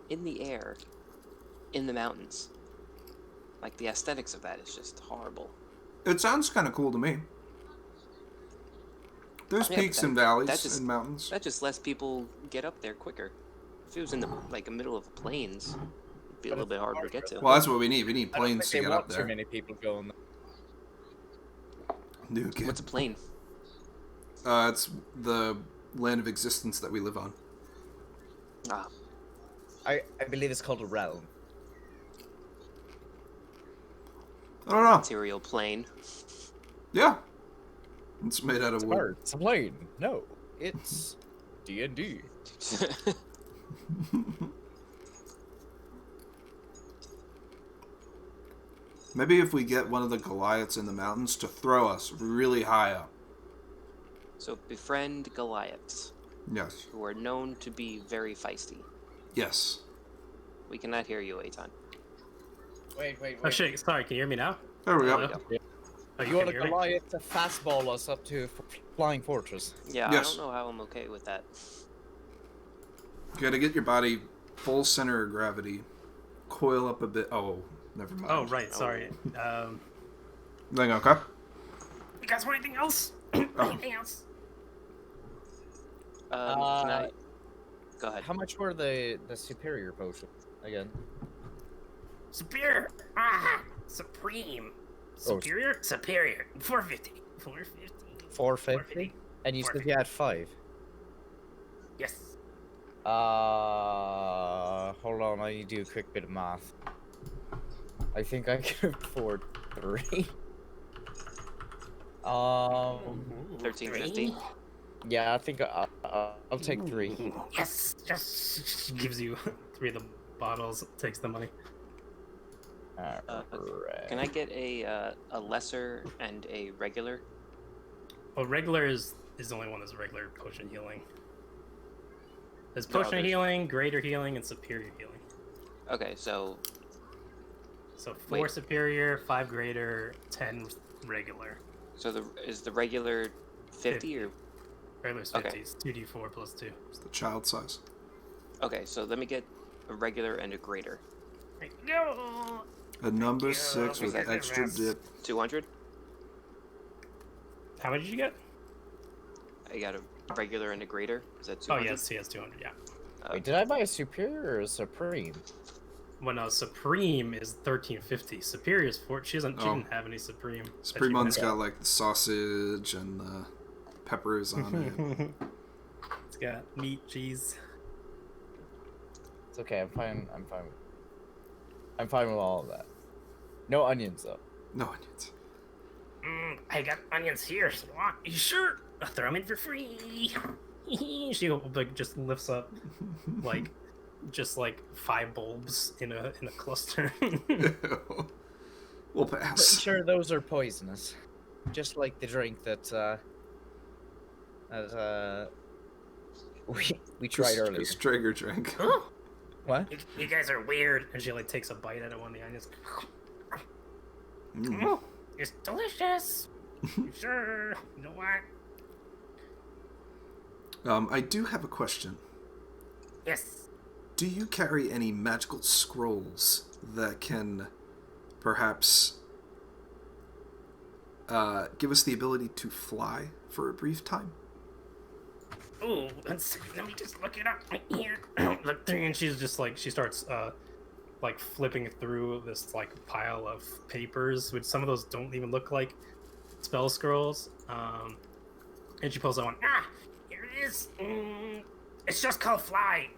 in the air, in the mountains. Like, the aesthetics of that is just horrible. It sounds kind of cool to me. There's Yeah, peaks but and valleys that just- and mountains. That just lets people get up there quicker. If it was in the middle of the plains, it'd be a little bit harder to get to. Well, that's what we need. We need I don't planes think to they get want up too there. many people going there. Dude, What's a plane? it's the land of existence that we live on. Ah, I believe it's called a realm. I don't know. material plane. Yeah. It's made out of wood. Hard. It's a plane. No, it's D&D. Maybe if we get one of the Goliaths in the mountains to throw us really high up. So befriend Goliaths. Yes. who are known to be very feisty. Yes. We cannot hear you, Aton. Wait. Oh shit! Sorry, can you hear me now? There we There go. we go. Oh, You you want can a hear me? Goliath to fastball us up to Flying Fortress? Yeah, Yes. I don't know how I'm okay with that. You gotta get your body full center of gravity. Coil up a bit. Oh, never mind. Oh right, sorry. Then okay. You guys want anything else? Oh. Anything else? Can I... Go ahead. How much were the superior potion again? Superior. Supreme. Oh. Superior. 450. 450. 450. And you said you had 5. Yes. Hold on. I need to do a quick bit of math. I think I can afford 3. 1350. Yeah, I think I'll take 3. Yes. Yes. Gives you 3 of the bottles. Takes the money. Alright. Can I get a lesser and a regular? Well, regular is the only one that's regular potion healing. There's No, potion there's- healing, greater healing, and superior healing. Okay, so So 4 Wait. superior, 5 greater, 10 regular. is the regular 50 or? Regular's Okay. 50. It's 2d4 plus 2. It's the child size. Okay, so let me get a regular and a greater. No. A number you. 6 with Okay. extra dip. 200. How much did you get? I got a regular and a greater. Is that Oh 200? yes, he has 200. Yeah. Wait, did I buy a superior or a supreme? Well, no, supreme is 1350. Superior is 4. She doesn't. She Oh. didn't have any supreme. that she Supreme one's had. got like the sausage and the peppers on it. It's got meat, cheese. It's okay. I'm fine with all of that. No onions though. No onions. I got onions here. If you want? You sure? I'll throw them in for free. She like just lifts up like just like 5 bulbs in a cluster. We'll Pretty pass. sure those are poisonous. Just like the drink that we tried earlier. Strager drink. Oh, What? you guys are weird. And she like takes a bite out of one of the onions. Mm. Oh, it's delicious. You sure? You know what? I do have a question. Yes. Do you carry any magical scrolls that can perhaps give us the ability to fly for a brief time? Ooh, let me just look it up right here. Look through, and she's just like she starts like flipping through this like pile of papers, which some of those don't even look like spell scrolls. And she pulls out one. Ah, here it is. It's just called Fly.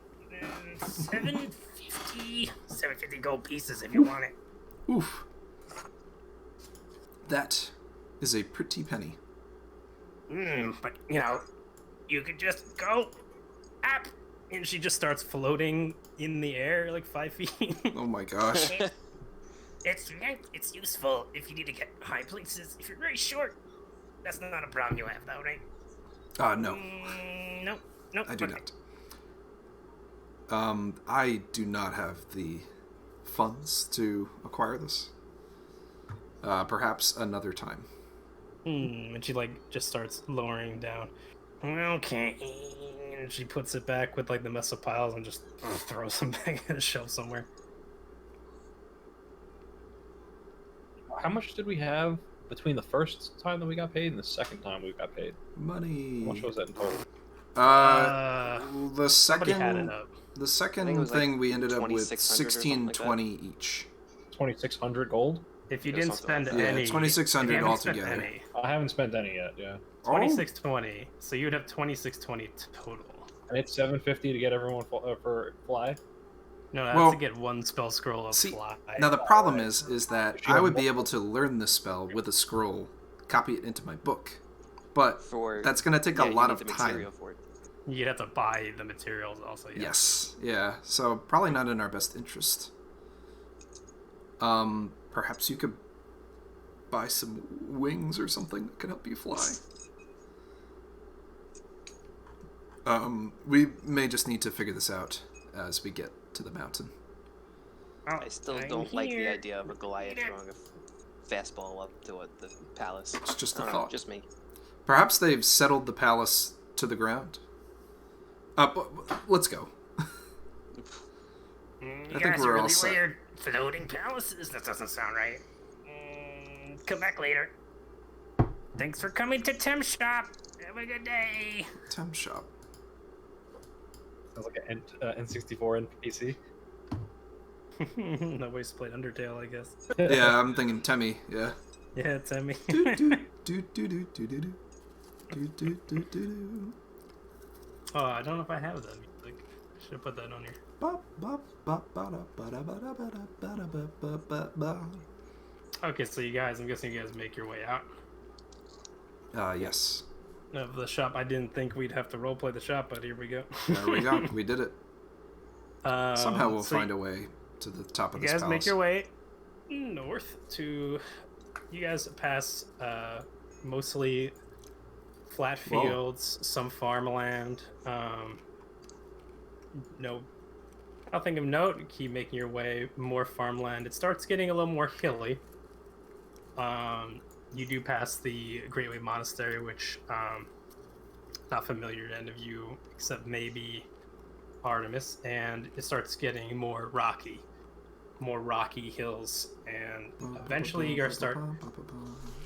750 gold pieces if you want it. Oof. That is a pretty penny. But you know, you could just go up. And she just starts floating in the air like 5 feet. Oh my gosh. It's useful if you need to get high places. If you're very short, that's not a problem you have, though, right? No, Nope. I do Okay. not. I do not have the funds to acquire this. Perhaps another time. And she like just starts lowering down. Okay. And she puts it back with like the mess of piles and just throws them back in a shelf somewhere. How much did we have between the first time that we got paid and the second time we got paid? Money. How much was that in total? The Somebody had it second, up. the I think it second was, like, thing we ended up with 2600 or something like that. 1620 each. 2,600 gold. If you Yeah, didn't something like spend that. Yeah, any, 2,600 if you haven't spent altogether. any, I haven't spent any yet. Yeah, 2620. So you would have 2620 total. and it's 750 to get everyone for fly. No, that's Well, to get one spell scroll of see, fly. Now the problem is that She I had would be one- able to learn this spell with a scroll, copy it into my book, but For that's gonna take yeah, a you lot need of the time. material for it. You'd have to buy the materials also. Yeah. Yes, yeah. So probably not in our best interest. Perhaps you could buy some wings or something that can help you fly. We may just need to figure this out as we get to the mountain. I still don't like the idea of a Goliath throwing a fastball up to the palace. It's just a I don't know, thought. just me. Perhaps they've settled the palace to the ground. Let's go. You I think guys we're are all really set. weird. Floating palaces? That doesn't sound right. Come back later. Thanks for coming to Tim's shop. Have a good day. Temp shop. Sounds like an N64 NPC. Nobody's played Undertale, I guess. Yeah, I'm thinking Temmie. Yeah. Yeah, Timmy. Do, do, do, do, do, do, do, do. Do, do, do, do, do. Oh, I don't know if I have that music. I should have put that on here. Ba, ba, ba, ba, da, ba, da, ba, da, ba, da, ba, da, ba, ba, ba, ba. Okay, so you guys, I'm guessing you guys make your way out Yes. of the shop. I didn't think we'd have to roleplay the shop, but here we go. There we go. We did it. Somehow we'll so find a way to the top of You this guys palace. make your way north to. You guys pass mostly flat Whoa. fields, some farmland. Nothing of note. Keep making your way more farmland. It starts getting a little more hilly. You do pass the Great Way Monastery, which not familiar to any of you except maybe Artemis, and it starts getting more rocky hills, and eventually you gotta start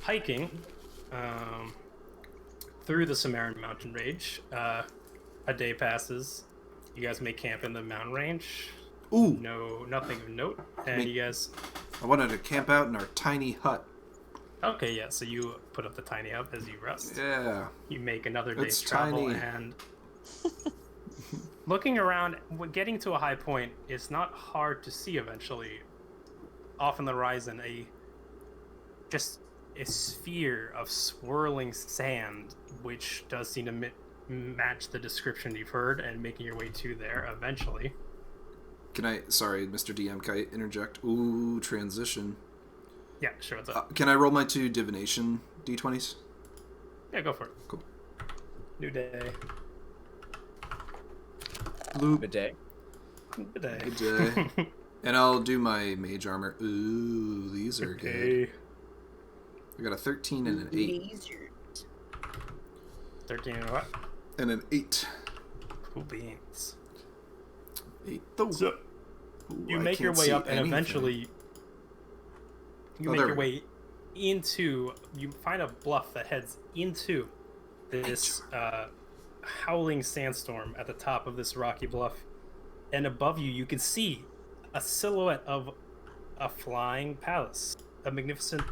hiking through the Sumerian mountain range. A day passes. You guys may camp in the mountain range. Ooh, Nothing of note. And Me- you guys, I wanted to camp out in our tiny hut. okay, yeah. So you put up the tiny hut as you rest. Yeah. You make another day's It's travel, tiny. and looking around, getting to a high point, it's not hard to see eventually, off on the horizon, just a sphere of swirling sand, which does seem to match the description you've heard, and making your way to there eventually. Sorry, Mr. DM, can I interject? Ooh, transition. Yeah, sure. What's up? Can I roll my 2 divination d20s? Yeah, go for it. Cool. New day. Loop. Good day. Good day. Good day. And I'll do my mage armor. Ooh, these are good. Okay. I got a 13 and an 8. 13 and what? And an 8. Cool beans. 8. Though. So Ooh, you I make your can't way see up, and anything. eventually you Oh, make there your we way into. You find a bluff that heads into this howling sandstorm at the top of this rocky bluff, and above you, you can see a silhouette of a flying palace, a magnificent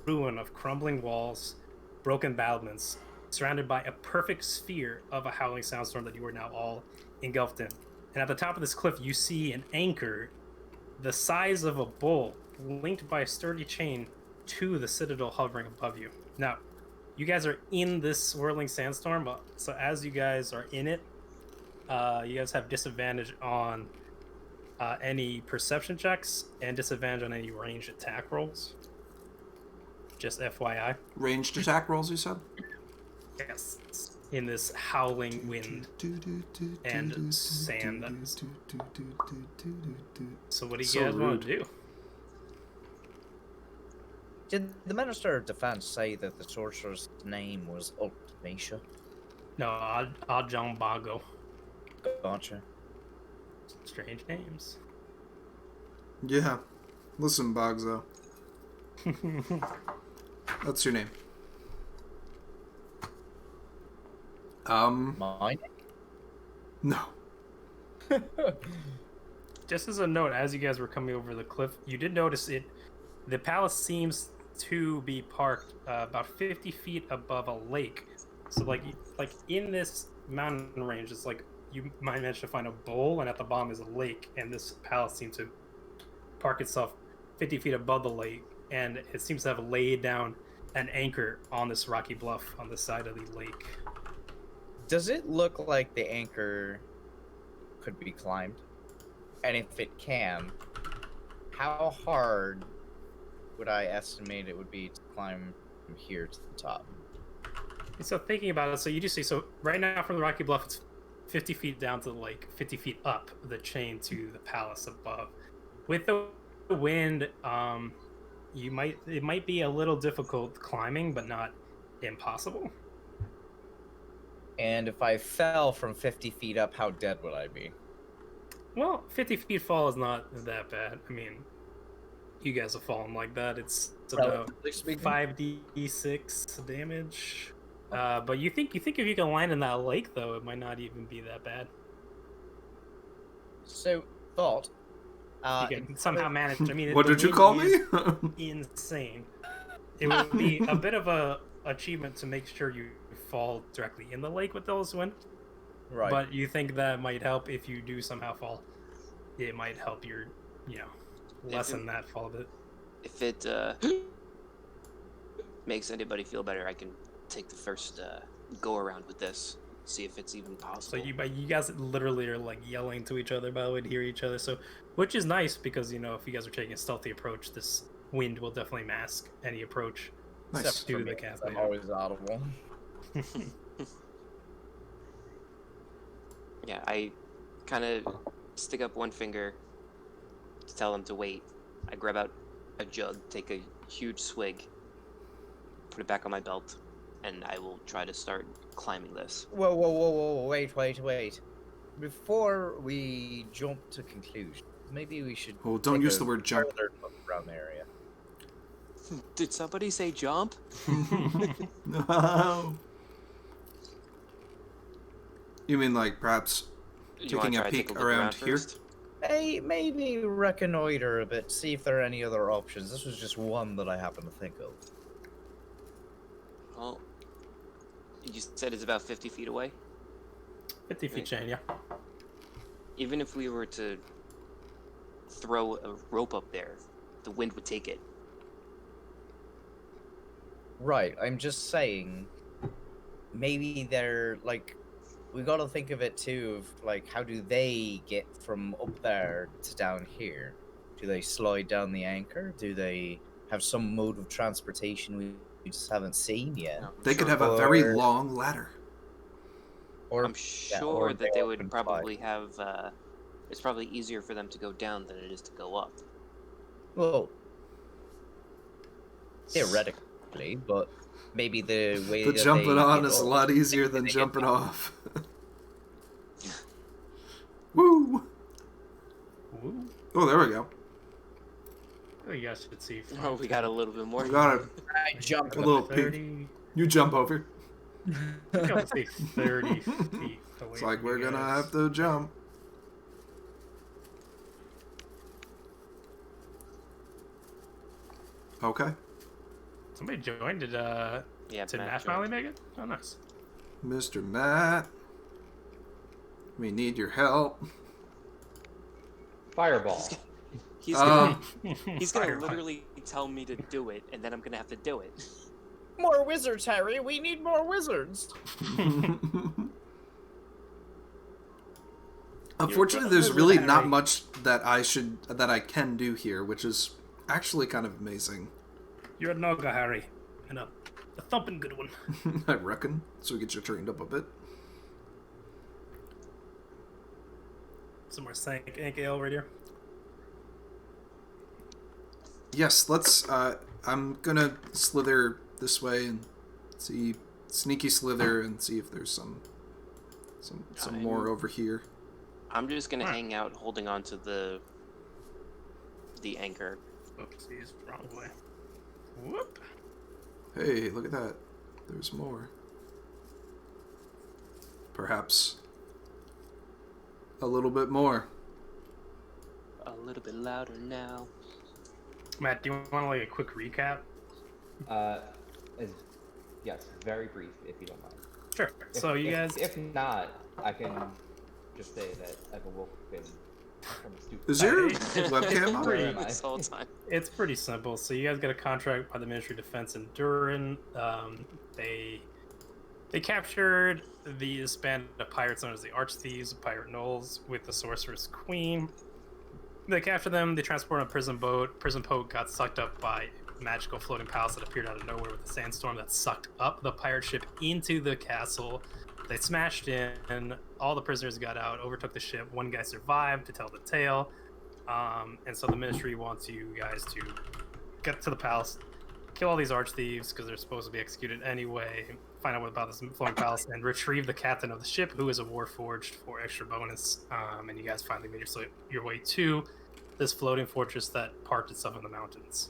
ruin of crumbling walls, broken battlements, surrounded by a perfect sphere of a howling sandstorm that you are now all engulfed in. And at the top of this cliff, you see an anchor the size of a bull linked by a sturdy chain to the citadel hovering above you. Now, you guys are in this swirling sandstorm, so as you guys are in it, you guys have disadvantage on any perception checks and disadvantage on any ranged attack rolls. Just FYI. Ranged attack rolls, you said? Yes. In this howling wind and sand. So what do you So guys want rude. to do? Did the Minister of Defense say that the sorcerer's name was Ultimacia? No, Ajambago. Gotcha. Strange names. Yeah. Listen, Bogzo. What's your name? Mine? No. Just as a note, as you guys were coming over the cliff, you did notice the palace seems to be parked about 50 feet above a lake. So like in this mountain range, it's like you might manage to find a bowl, and at the bottom is a lake, and this palace seems to park itself 50 feet above the lake, and it seems to have laid down an anchor on this rocky bluff on the side of the lake. Does it look like the anchor could be climbed? And if it can, how hard would I estimate it would be to climb from here to the top? So thinking about it, so you do see, so right now from the rocky bluff, it's 50 feet down to the lake, 50 feet up the chain to the palace above. With the wind, it might be a little difficult climbing, but not impossible. And if I fell from 50 feet up, how dead would I be? Well, 50 feet fall is not that bad. I mean, you guys have fallen like that. It's about Relatively speaking. 5d6 damage. But you think if you can land in that lake, though, it might not even be that bad. So, thought. You can somehow manage. I mean, What the did you wind call me? is insane. It would be a bit of a achievement to make sure you fall directly in the lake with those wind. Right. But you think that might help if you do somehow fall. It might help your, lessen that fall bit. If it makes anybody feel better, I can take the first go around with this. See if it's even So possible. you guys literally are like yelling to each other, by the way, to hear each other. So, which is nice because if you guys are taking a stealthy approach, this wind will definitely mask any approach. Nice. Except for to me, the 'cause castle. I'm always audible. Yeah, I kind of stick up one finger to tell him to wait. I grab out a jug, take a huge swig, put it back on my belt, and I will try to start climbing this. Whoa, wait. Before we jump to conclusion, maybe we should Oh, don't take use a the word jump. further look around the area. Did somebody say jump? No. You mean like perhaps You wanna taking a try to take peek look around here? first? Hey, maybe reconnoiter a bit, see if there are any other options. This was just one that I happened to think of. Well, you said it's about 50 feet away? 50 feet chain, yeah. Even if we were to throw a rope up there, the wind would take it. Right, I'm just saying, maybe they're, like, we gotta think of it too, of, like, how do they get from up there to down here? Do they slide down the anchor? Do they have some mode of transportation we just haven't seen yet? No, They could sure- have a very Or- long ladder. Or I'm yeah, sure or that they all would can fly. probably have. It's probably easier for them to go down than it is to go up. Well, theoretically, but maybe the way The that jumping they on get is a up- lot easier than they get jumping down. off. Woo! Ooh. Oh, there we go. Oh, you guys should see. Oh, we got a little bit more. We got it. I jumped. A little peek. 30. You jump over. I would say 30 feet away. It's like from we're you gonna guys. have to jump. Okay. Somebody joined. Did Yeah, Nash Matt finally joined. make it? Oh, nice. Mr. Matt. We need your help. Fireball. He's gonna, Um, he's gonna Fireball. literally tell me to do it, and then I'm gonna have to do it. More wizards, Harry. We need more wizards. Unfortunately, You're there's a really wizard, not Harry. much that I can do here, which is actually kind of amazing. You're a Noga, Harry. And a thumping good one. I reckon. So we get you trained up a bit. Some more Sank Ale right here. Yes, let's. I'm gonna slither this way and see, sneaky slither and see if there's some more over here. I'm just gonna Alright. hang out, holding on to the anchor. Oopsies, wrong way. Whoop. Hey, look at that. There's more. Perhaps a little bit more. A little bit louder now. Matt, do you want like a quick recap? Yes, very brief, if you don't mind. Sure. So you guys, If not, I can just say that I've awoken from a stupid. Is your Hey. webcam on? Pretty- this whole time. it's pretty simple. So you guys get a contract by the Ministry of Defense in Durin. They captured these band of pirates known as the Archthieves, Pirate Knolls, with the Sorceress Queen. They captured them. They transported on a prison boat. Prison boat got sucked up by a magical floating palace that appeared out of nowhere with a sandstorm that sucked up the pirate ship into the castle, They smashed in. All the prisoners got out, overtook the ship. One guy survived to tell the tale. And so the Ministry wants you guys to get to the palace, kill all these archthieves because they're supposed to be executed anyway. Find out about this floating palace and retrieve the captain of the ship, who is a warforged for extra bonus. And you guys finally made your way to this floating fortress that parked itself in the mountains.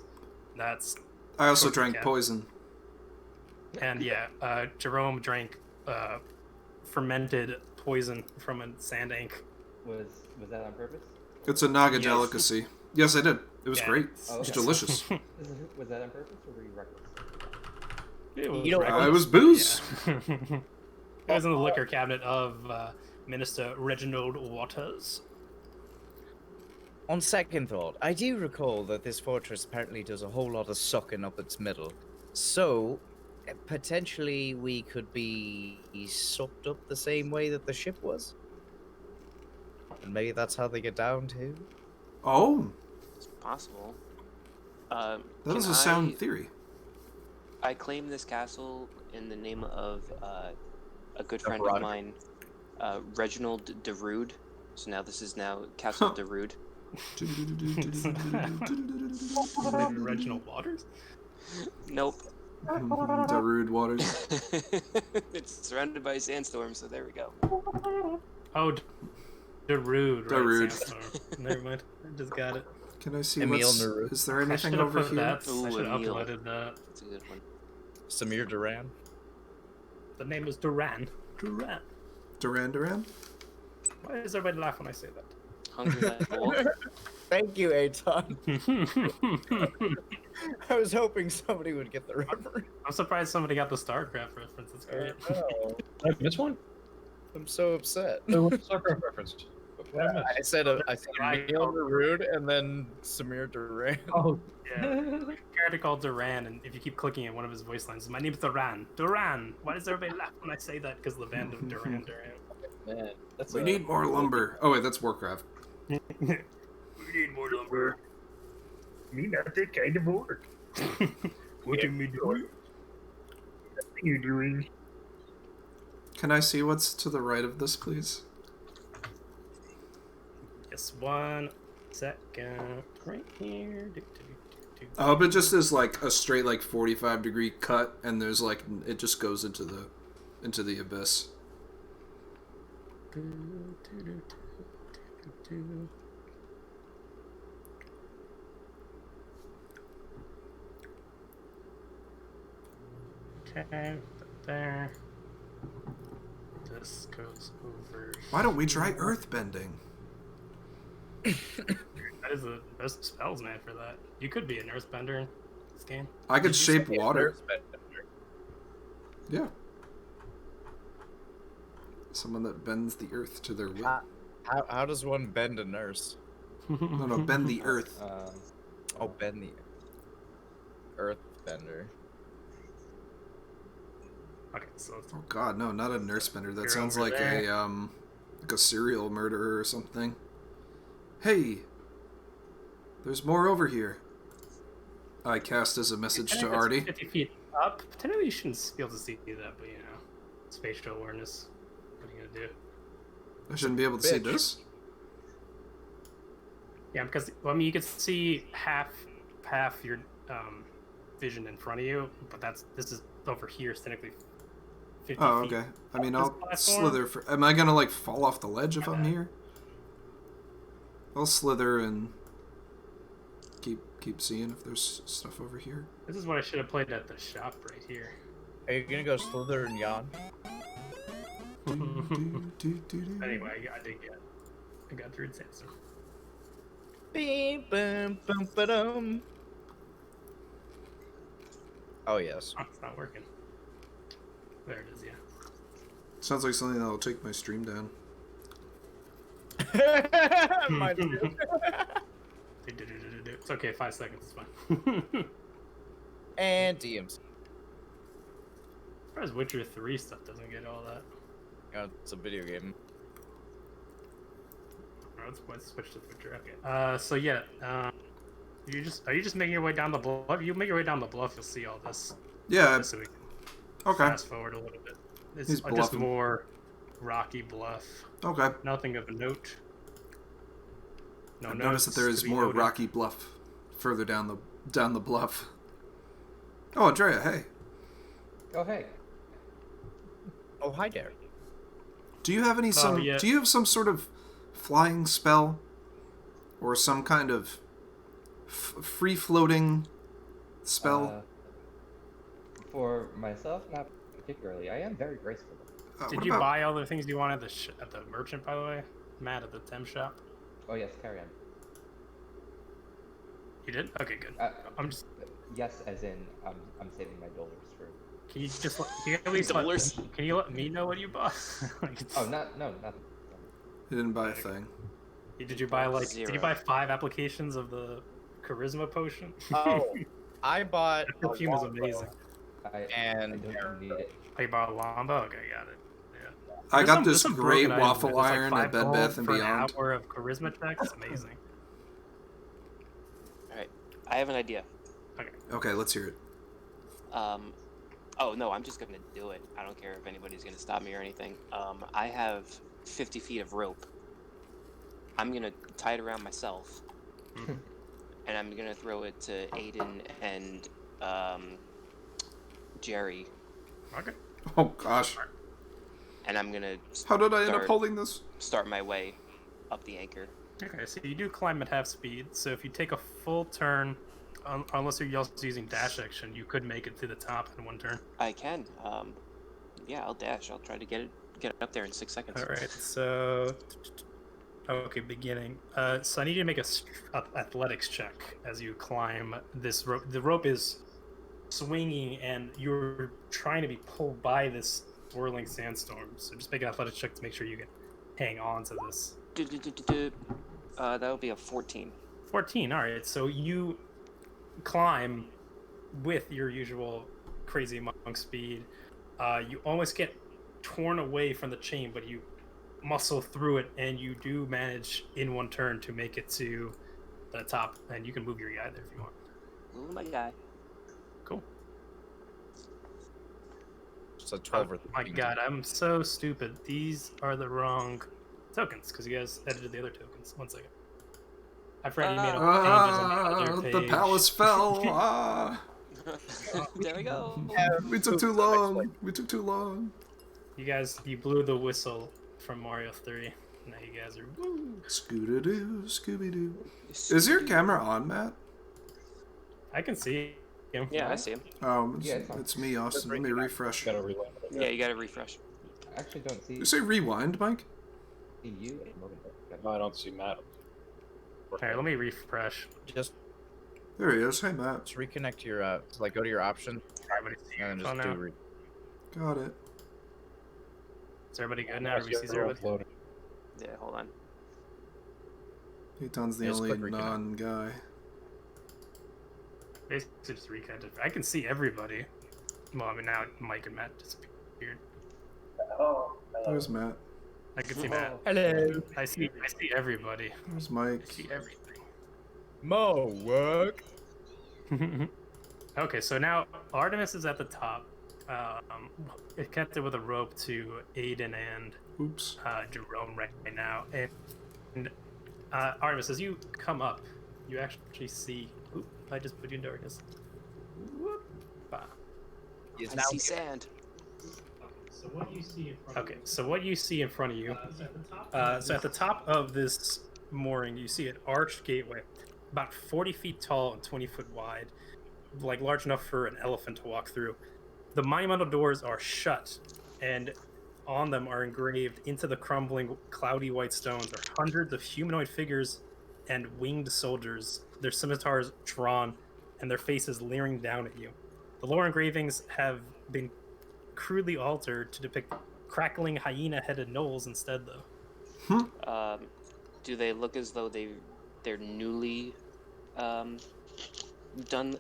That's I also Short drank cap. poison. and yeah, Jerome drank fermented poison from a sand ink. Was that on purpose? It's a Naga Yes. delicacy. Yes, I did. It was Yeah. great. Oh, It's okay. delicious. Was that on purpose or were you reckless? It was You know, regular. It was booze. Yeah. It was in the liquor cabinet of Minister Reginald Waters. On second thought, I do recall that this fortress apparently does a whole lot of sucking up its middle. So, potentially we could be sucked up the same way that the ship was. And maybe that's how they get down too. Oh, It's possible. that Can is a sound theory. I claim this castle in the name of a good friend Roger. of mine, Reginald Darude. So now this is now Castle Darude. Reginald Waters? Nope. Darude Waters. It's surrounded by a sandstorm, so there we go. Oh, Darude. Right, Darude. Sandstorm. Never mind. I just got it. Can I see Emil what's... Naru. Is there I anything should have over put here? that. I Ooh, should have Emil. uploaded that. That's a good one. Samir Duran. The name is Duran. Duran. Duran Duran? Why does everybody laugh when I say Hungry like a wolf. Thank you, Aton. that? I was hoping somebody would get the reference. I'm surprised somebody got the StarCraft reference. That's great. Did I miss one? I'm so upset. Oh, what's the StarCraft reference? What did I miss? I said Emil Rude and then Samir Duran. Oh, Yeah. There's a character called Duran, and if you keep clicking at one of his voice lines, my name's Duran. Duran. Why does everybody laugh when I say that? Because the band of Duran Duran. man. That's We need more lumber. Oh wait, that's Warcraft. We need more lumber. Me not that kind of work. What am I doing? What are you doing? Can I see what's to the right of this, please? Just 1 second. Right here. Do, do, do, do. I hope it just is like a straight like 45-degree cut, and there's like it just goes into the abyss. Do, do, do, do, do, do. Okay, there. This goes over. Why don't we try earthbending? That is the best spells, man, for that. You could be an earthbender in this game. I could shape water. Yeah. Someone that bends the earth to their will. How does one bend a nurse? No, bend the earth. Oh, bend the earth bender. Okay, so it's Oh god, no, not a nurse bender. That You're sounds over like there. like a serial murderer or something. Hey, there's more over here. I cast as a message to Technically, Artie. it's 50 feet up. Technically, you shouldn't be able to see that, but you know, spatial awareness. What are you gonna do? I shouldn't be able to see Bitch. this. Yeah, because well, I mean, you could see half your vision in front of you, but this is over here, is technically 50 Oh, feet. okay. I mean, This I'll platform? slither for. Am I gonna like fall off the ledge if I'm here? I'll slither and keep seeing if there's stuff over here. This is what I should have played at the shop right here. Are you gonna go Slither and yawn? Anyway, I got Druid Sandstorm. Beep, bum, bum, ba-dum. Oh yes. Oh, it's not working. There it is, yeah. Sounds like something that'll take my stream down. Mine too. It's okay, 5 seconds, it's fine. And DMs. As far as Witcher 3 stuff doesn't get all that. Oh, it's a video game. Let's switch to Witcher. Okay. So yeah, are you just making your way down the bluff? You make your way down the bluff, you'll see all this. Yeah. Just so we can Okay. fast forward a little bit. It's He's just bluffing. more rocky bluff. Okay. Nothing of note. No I've noticed that there notes is to be more noted. rocky bluff further down the bluff. Oh, Andrea, hey. Oh, hey. Oh, hi there. Do you have yeah. do you have some sort of flying spell or some kind of free floating spell? For myself, not particularly. I am very graceful. What Did you about- buy all the things you wanted at the merchant, by the way? Matt at the Tem shop? Oh, yes, carry on. You did? Okay, good. I'm just. Yes, as in, I'm saving my dollars for... Can you just can you at least Dollars? can you let me know what you bought? Like, Oh, nothing. You didn't buy a thing. Did you buy did you Zero. buy 5 applications of the charisma potion? Oh, I bought The perfume is a Longbow. amazing. I And don't need it. Oh, you bought a Lombo? Okay, got it. Yeah. I There's got some this broken great items, waffle man. There's iron like at Bed 5 Bath and gold for Beyond. an hour of charisma checks. Amazing. Alright, I have an idea. Okay, let's hear it. Oh no, I'm just gonna do it. I don't care if anybody's gonna stop me or anything. I have 50 feet of rope. I'm gonna tie it around myself, and I'm gonna throw it to Aiden and Jerry, Okay. Oh gosh. and I'm gonna How did I end up Start. holding this? start my way up the anchor. Okay, so you do climb at half speed. So if you take a full turn, unless you're also using dash action, you could make it to the top in 1 turn. I can. Yeah, I'll dash. I'll try to get it up there in 6 seconds. All right. So. Okay, beginning. So I need you to make a athletics check as you climb this rope. The rope is swinging, and you're trying to be pulled by this swirling sandstorm. So just make an athletics check to make sure you can hang on to this. That would be a 14. 14. All right. So you climb with your usual crazy monk speed. You almost get torn away from the chain, but you muscle through it, and you do manage in 1 turn to make it to the top, and you can move your guy there if you want. Oh my guy. Cool. So 12 or Oh my 13. god, I'm so stupid. These are the wrong tokens because you guys edited the other tokens. 1 second. I forgot you made a changes on the other page. The palace fell. Ah, There we go. we took too long. We took too long. You blew the whistle from Mario 3. Now you guys are. Woo. Scooby-Doo, Scooby-Doo. Is your camera on, Matt? I can see him. Yeah, I see him. It's, Yeah, it's on. it's me, Austin. Let me refresh. Gotta reload. Yeah, you gotta refresh. I actually don't see You say rewind, Mike? you at the moment. No, I don't see Matt. Alright, let me refresh. Just There he is. Hey, Matt. reconnect your so like go to your options Everybody see and then your just phone do now? Got it. Is everybody good now? Everybody sees everybody? Loading. Yeah, hold on. Peyton's the Just only click reconnect. non-guy. Basically just reconnected. I can see everybody. Well, I mean now Mike and Matt disappeared. There's Matt. I can see Matt. Hello. I see everybody. There's I Mike. see everything. Mo work. Okay, so now Artemis is at the top. It connected with a rope to Aiden and Oops. Jerome right now. And Artemis, as you come up, you actually see. Oop, I just put you in darkness. Whoop. Bah. Is I now see sand. So what you see in front of you. So at the top of this mooring, you see an arched gateway, about 40 feet tall and 20 foot wide, like large enough for an elephant to walk through. The monumental doors are shut, and on them are engraved into the crumbling, cloudy white stones are hundreds of humanoid figures and winged soldiers, their scimitars drawn, and their faces leering down at you. The lower engravings have been crudely altered to depict crackling hyena-headed gnolls instead, though. Do they look as though they're newly done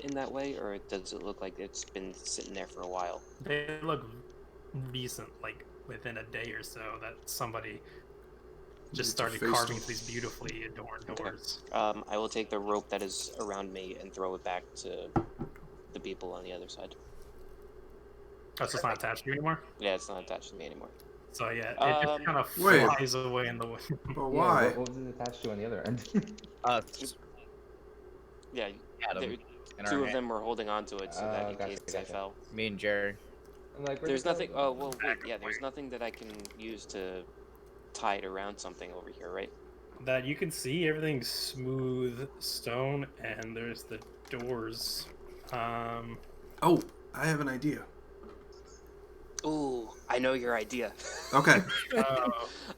in that way, or does it look like it's been sitting there for a while? They look recent, like within a day or so, that somebody just started Face carving them. these beautifully adorned doors. I will take the rope that is around me and throw it back to the people on the other side. That's just not attached to you anymore. Yeah, it's not attached to me anymore. So yeah, it just kind of Wait. flies away in the wind. But Yeah, why? what was it attached to on the other end? Just Yeah, Adam there, in our two of hand. them were holding on to it so that in Gotcha, case I gotcha. fell. Me and Jerry. I'm like, where'd There's it go? nothing. Oh well, wait. Yeah, there's nothing that I can use to tie it around something over here, right? That you can see everything's smooth stone, and there's the doors. Oh, I have an idea. Ooh, I know your idea. Okay.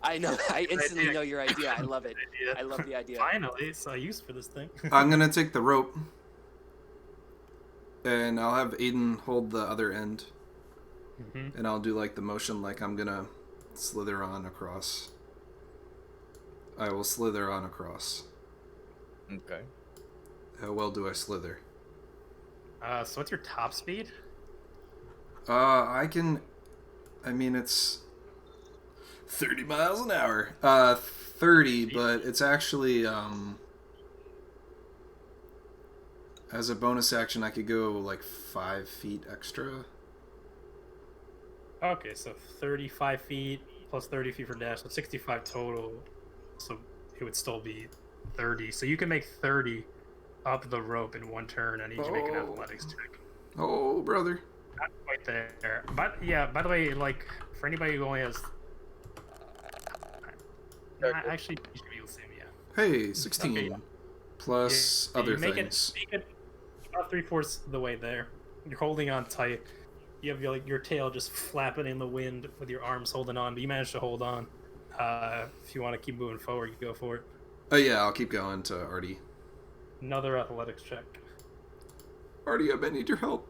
I know. I instantly know your idea. I love it. I love the idea. Finally, it's a use for this thing. I'm gonna take the rope, and I'll have Aiden hold the other end, and I'll do like the motion like I'm gonna slither on across. I will slither on across. Okay. How well do I slither? So what's your top speed? I mean, it's 30 miles an hour. 30, but it's actually, as a bonus action, I could go like 5 feet extra. Okay, so 35 feet plus 30 feet for dash, so 65 total. So it would still be 30. So you can make 30 up the rope in one turn. I need you to make an Oh. athletics check. Oh, brother. Not quite there. But yeah, by the way, like for anybody who only has, actually, you should be able to see me. Yeah. Hey, 16. Okay, yeah. Plus Yeah, other you make things. it about 3/4 the way there. You're holding on tight. You have your tail just flapping in the wind with your arms holding on, but you managed to hold on. If you want to keep moving forward, you go for it. Oh, yeah, I'll keep going to Artie. Another athletics check. Artie, I may need your help.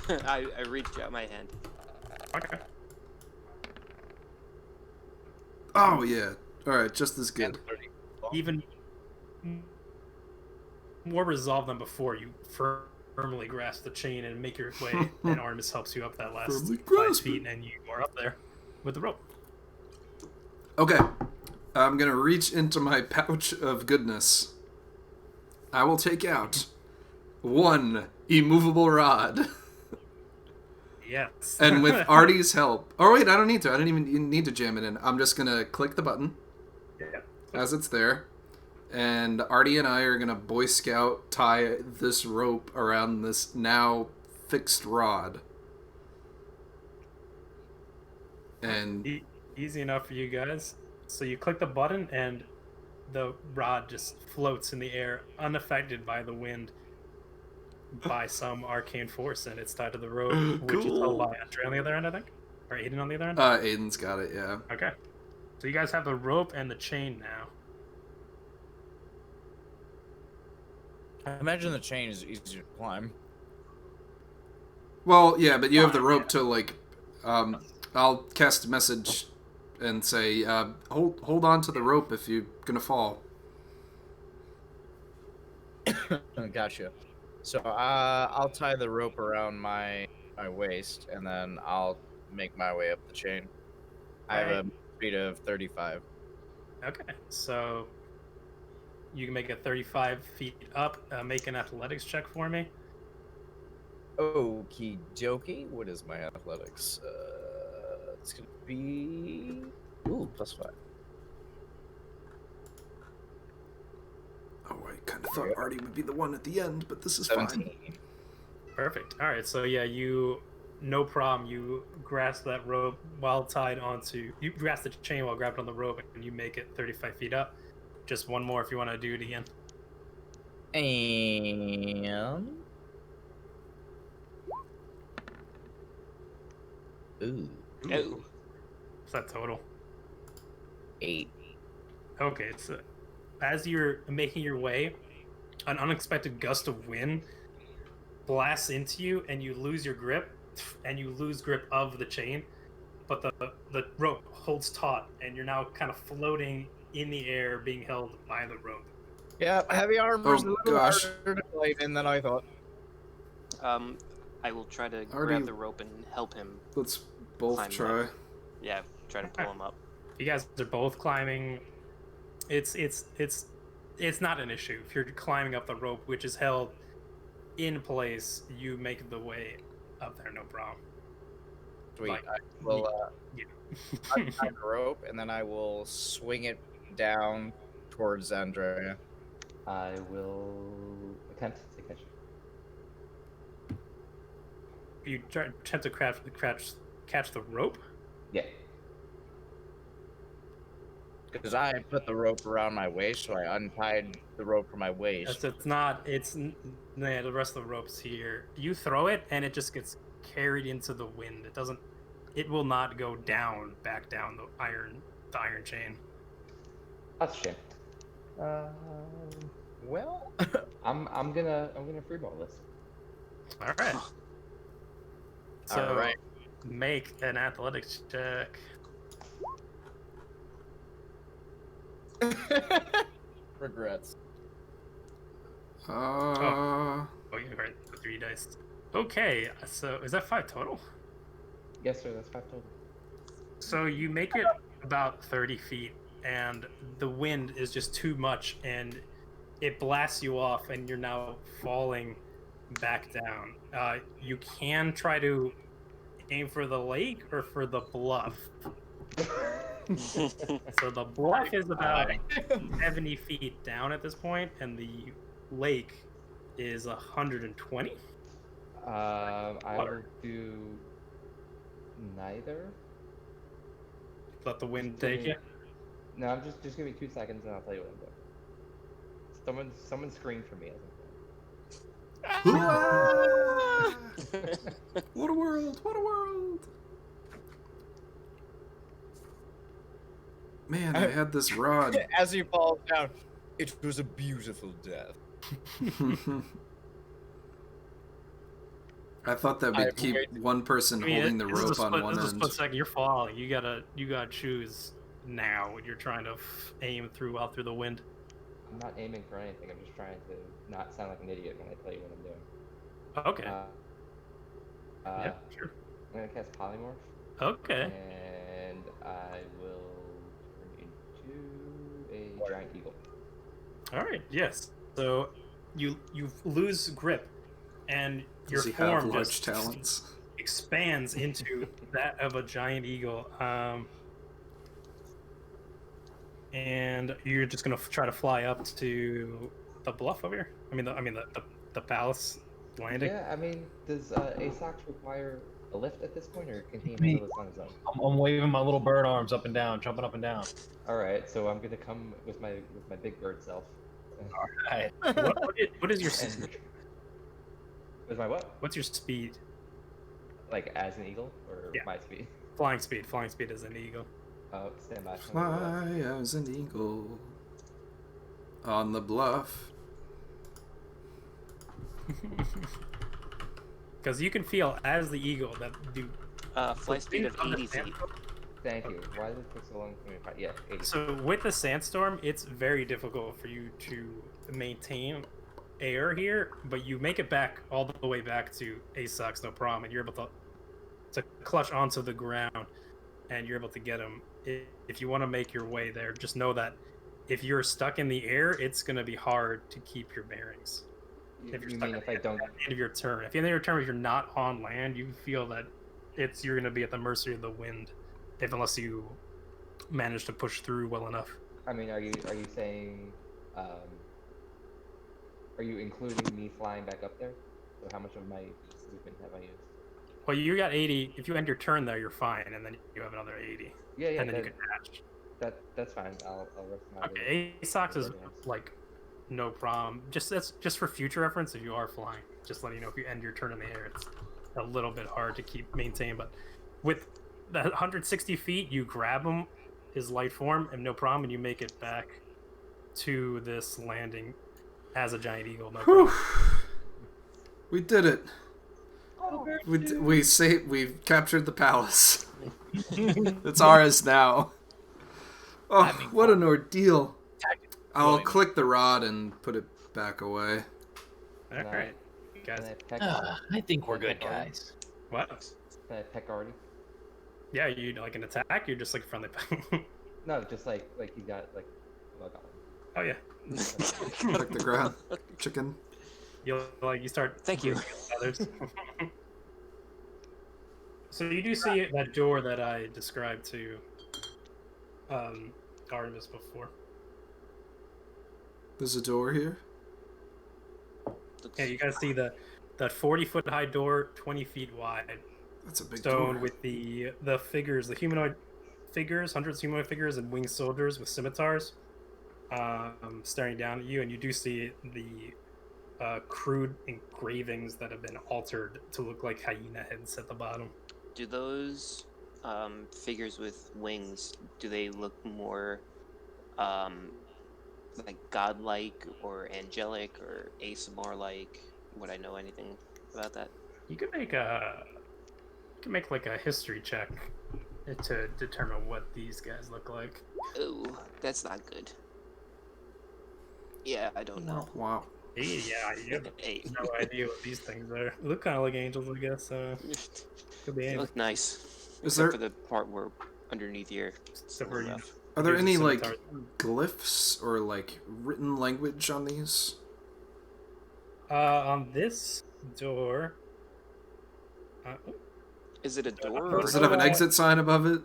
I reached out my hand. Okay. Oh, yeah. Alright, just as good. Even more resolved than before, you firmly grasp the chain and make your way, and Artemis helps you up that last Firmly 5 grasp feet, it. and you are up there with the rope. Okay. I'm gonna reach into my pouch of goodness. I will take out 1 immovable rod. Yes. And with Artie's help... Oh, wait, I don't need to. I don't even need to jam it in. I'm just gonna click the button Yeah. as it's there. And Artie and I are gonna Boy Scout tie this rope around this now fixed rod. And... Easy enough for you guys. So you click the button and the rod just floats in the air, unaffected by the wind, by some arcane force, and it's tied to the rope, which is held by Andre on the other end, I think? Or Aiden on the other end? Aiden's got it, yeah. Okay. So you guys have the rope and the chain now. I imagine the chain is easier to climb. Well, yeah, but you have the rope to, like... I'll cast a message and say, hold on to the rope if you're gonna fall. Gotcha. So I'll tie the rope around my waist, and then I'll make my way up the chain. I have a speed of 35. Okay, so you can make it 35 feet up. Make an athletics check for me. Okie dokie. What is my athletics? It's gonna be +5. Oh, I kind of thought Artie would be the one at the end, but this is 17. fine. Perfect. All right, so yeah, you, no problem. You grasp that rope while tied onto. You grasp the chain while grabbed on the rope, and you make it 35 feet up. Just one more if you want to do it again. And ooh, Oh, What's that total? 8. Okay, so as you're making your way, an unexpected gust of wind blasts into you, and you lose your grip, and you lose grip of the chain, but the rope holds taut, and you're now kind of floating in the air, being held by the rope. Yeah, heavy armor's Oh, a little gosh. harder to fight in than I thought. I will try to Already- grab the rope and help him. Let's both Climb try. Yeah, try to pull him up. You guys are both climbing. It's not an issue if you're climbing up the rope, which is held in place. You make the way up there, no problem. Sweet. Like, I will yeah. untie the rope, and then I will swing it down towards Andrea. I will attempt to catch it. You attempt to catch the rope. Yeah. Because I put the rope around my waist, so I untied the rope from my waist. It's not. Yeah, the rest of the rope's here. You throw it, and it just gets carried into the wind. It doesn't. It will not go back down the iron chain. That's a shame. Well, I'm gonna freeball this. All right. So all right. make an athletics check. Regrets. Oh, you're right. 3 dice. Okay, so is that 5 total? Yes, sir. That's 5 total. So you make it about 30 feet, and the wind is just too much, and it blasts you off, and you're now falling back down. You can try to aim for the lake or for the bluff. So the bluff is about 70 feet down at this point, and the lake is 120. I will do neither. Let the wind take you. No, I'm just give me 2 seconds and I'll tell you what I'm doing. Someone scream for me as I'm What a world! What a world! Man, I had this rod. As he falls down, it was a beautiful death. I thought that would keep one person holding the rope on one this is a end. split second. You're falling. You gotta choose now. You're trying to aim out through the wind. I'm not aiming for anything. I'm just trying to not sound like an idiot when I tell you what I'm doing. Okay. Yeah, Yeah, sure. I'm gonna cast polymorph. Okay. And I will turn into a giant eagle. All right. Yes. So you lose grip, and your Does he have form large just talons? expands into that of a giant eagle. And you're just gonna try to fly up to the bluff over here. I mean the palace landing. Yeah, I mean, does Asox require a lift at this point, or can he handle this on his own? I'm waving my little bird arms up and down, jumping up and down. All right, so I'm gonna come with my big bird self. Alright. What is your And was my what? what's your speed? Like as an eagle, or Yeah. my speed? Flying speed. Flying speed is an eagle. Oh, stand by. Fly as an eagle on the bluff. Because you can feel as the eagle that do. Fly speed of 80 feet. Thank you. Why did it take so long for me to find? Yeah, 80. So with the sandstorm, it's very difficult for you to maintain air here, but you make it back all the way back to Asox, no problem, and you're able to clutch onto the ground, and you're able to get him. If you want to make your way there, just know that if you're stuck in the air, it's going to be hard to keep your bearings. If you're You stuck mean at if I don't? the end of your turn, if the end of your turn, if you're not on land, you feel that you're going to be at the mercy of the wind, unless you manage to push through well enough. I mean, are you saying? Are you including me flying back up there? So how much of my movement have I used? Well, you got 80. If you end your turn there, you're fine, and then you have another 80, Yeah, and then that, you can dash. that's fine. I'll rest my. Okay, Asox is little hands. like no problem. That's just for future reference. If you are flying, just letting you know if you end your turn in the air, it's a little bit hard to maintain. But with the 160 feet, you grab him, his light form, and no problem, and you make it back to this landing as a giant eagle. No Whew. problem. We did it. We've captured the palace. It's ours now. Oh, what an ordeal. I'll click the rod and put it back away. All right, Can guys. I peck? I think we're good, Alright. guys. What? Can I peck already? Yeah, you like an attack? You're just like friendly. No, just like you got like. Well, I got one. Oh yeah. Click the ground. Chicken. You start. Thank you. Others. So you do see that door that I described to Artemis before. There's a door here. Looks- Yeah, you guys see that 40-foot high door, 20 feet wide, That's a big stone door. with the figures, the humanoid figures, hundreds of humanoid figures, and winged soldiers with scimitars, staring down at you, and you do see the crude engravings that have been altered to look like hyena heads at the bottom. Do those figures with wings, do they look more like godlike or angelic or ASMR-like? Would I know anything about that? You could make like a history check to determine what these guys look like. Ooh, that's not good. Yeah, I don't know. Wow. Hey, yeah, you have Hey. no idea what these things are. They look kind of like angels, I guess. Could be They angels. look nice. Is Except there for the part where underneath here. Except for you. are there There's any the like scimitars. glyphs or like written language on these? On this door. Is it a door Oh, or Does it have an exit sign above it?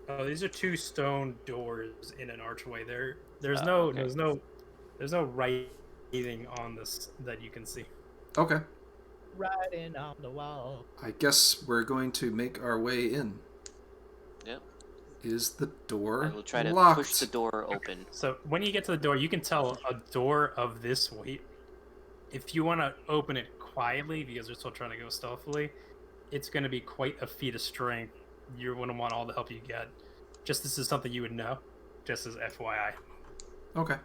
Oh, these are two stone doors in an archway. There's Oh, okay. there's no writing on this that you can see. Okay. Writing on the wall. I guess we're going to make our way in. Yep. Is the door I will try to locked? push the door open. So when you get to the door, you can tell a door of this weight. If you want to open it quietly, because they're still trying to go stealthily, it's going to be quite a feat of strength. You're going to want all the help you get. Just this is something you would know, just as FYI. Okay.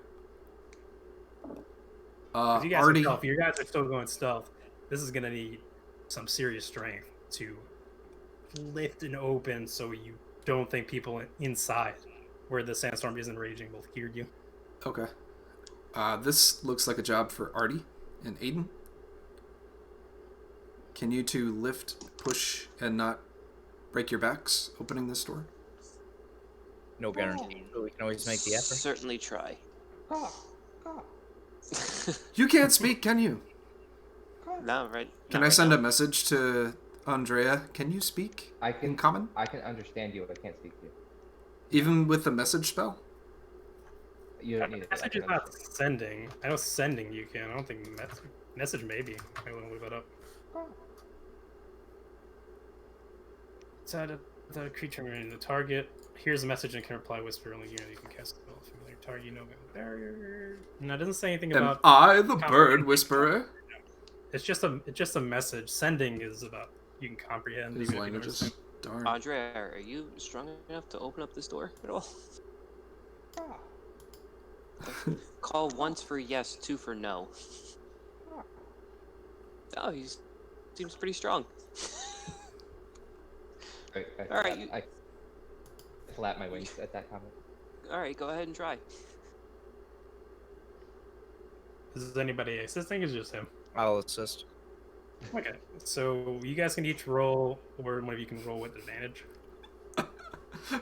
'Cause you guys Artie, are stealth. You guys are still going stealth. This is going to need some serious strength to lift and open, so you don't think people inside, where the sandstorm isn't raging, will hear you. okay. This looks like a job for Artie and Aiden. Can you two lift, push, and not break your backs opening this door? No guarantee, but we can always make the effort. Certainly try. You can't speak, can you? No, right. Can not I right send now. a message to Andrea? Can you speak I in can common? I can understand you, but I can't speak to you. Even with the message spell? You don't need it. I Message can is not understand. sending. I know sending you can. I don't think message maybe. I want to look that up. Inside of the creature in the target. Here's a message and can reply whisper only you can cast a spell. Familiar target, you know barrier. No, it doesn't say anything Am about. I the bird comprehension. whisperer? It's just a message. Sending is about you can comprehend. These even if you don't languages. understand. Darn. Andrea, are you strong enough to open up this door at all? Call once for yes, two for no. Oh, he seems pretty strong. All right, I flap my wings at that comment. All right, go ahead and try. Is anybody assisting? Is it just him? I'll assist. Okay, so you guys can each roll, or one of you can roll with advantage.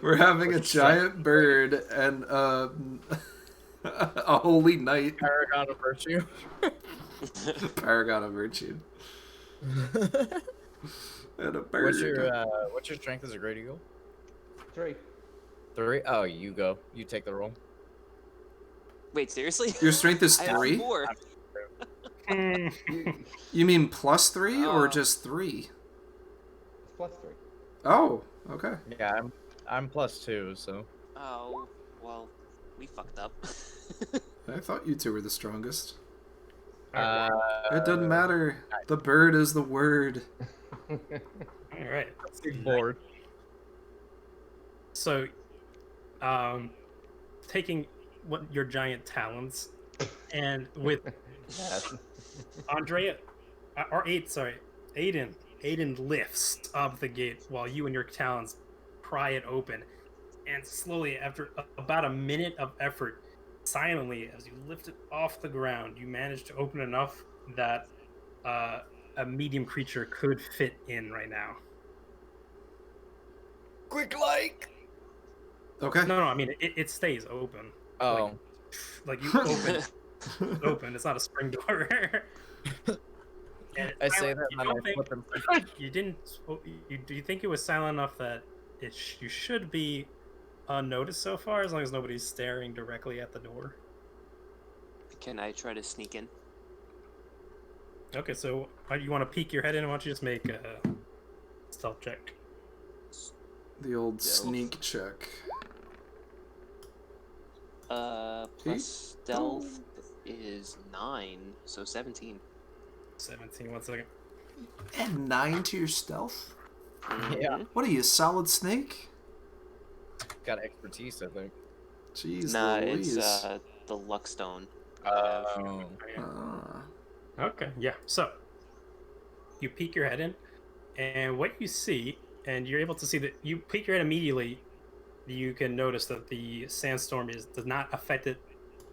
We're having a What's giant bird and a holy knight, Paragon of virtue. paragon of virtue, and a bird. What's your strength as a great eagle? 3. 3. Oh, you go. You take the roll. Wait, seriously? Your strength is I have 3? 4. You mean plus 3 or Uh, just 3? It's plus 3. Oh, okay. Yeah, I'm +2, so. Oh, well, we fucked up. I thought you two were the strongest. It It doesn't matter. The bird is the word. All right. Board. So, taking what your giant talons, and with Yes. Andrea, or Aiden lifts up the gate while you and your talons pry it open, and slowly, after about a minute of effort, silently, as you lift it off the ground, you manage to open enough that a medium creature could fit in right now. Quick like. Okay. No, I mean it stays open. Oh. Like you open. Open. It's not a spring door. And I say silent- that you and don't I think- put them. You didn't. Do you think it was silent enough that you should be unnoticed so far, as long as nobody's staring directly at the door? Can I try to sneak in? Okay, so you want to peek your head in? Why don't you just make a stealth check? The old Stealth. sneak check. Plus stealth is 9, so 17. 17. 1 second. And 9 to your stealth? Yeah. What are you, a solid snake? Got expertise, I think. Jeez Nah, Louise. it's the luck stone. Oh. Ah. Okay, yeah. So you peek your head in, and what you see, and you're able to see that you peek your head immediately. You can notice that the sandstorm does not affect it.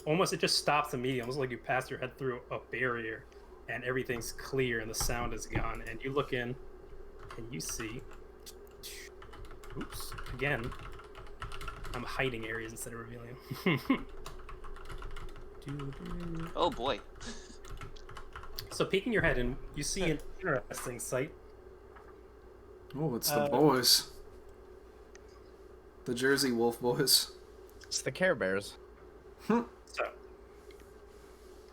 Almost, it just stops immediately, almost like you passed your head through a barrier, and everything's clear and the sound is gone. And you look in, and you see. Oops! Again, I'm hiding areas instead of revealing them. Oh boy. So peeking your head in, you see an interesting sight. Oh, it's the boys. The Jersey Wolf boys. It's the Care Bears.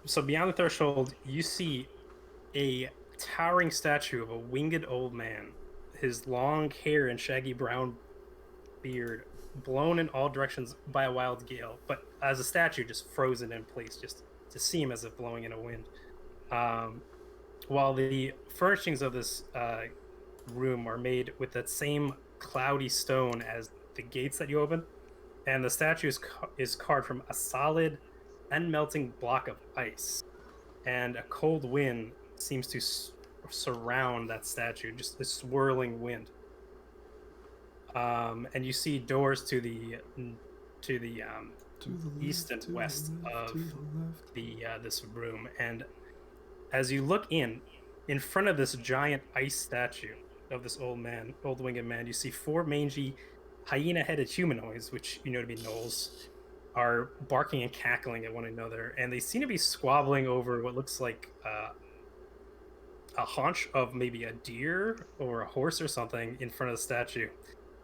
So beyond the threshold, you see a towering statue of a winged old man. His long hair and shaggy brown beard blown in all directions by a wild gale, but as a statue, just frozen in place, just to seem as if blowing in a wind. While the furnishings of this room are made with that same cloudy stone as the gates that you open, and the statue is carved from a solid, unmelting block of ice, and a cold wind seems to surround that statue, just a swirling wind. And you see doors to the east and west of this room, and as you look in front of this giant ice statue of this old winged man, you see 4 mangy, hyena-headed humanoids, which you know to be gnolls, are barking and cackling at one another, and they seem to be squabbling over what looks like a haunch of maybe a deer or a horse or something in front of the statue.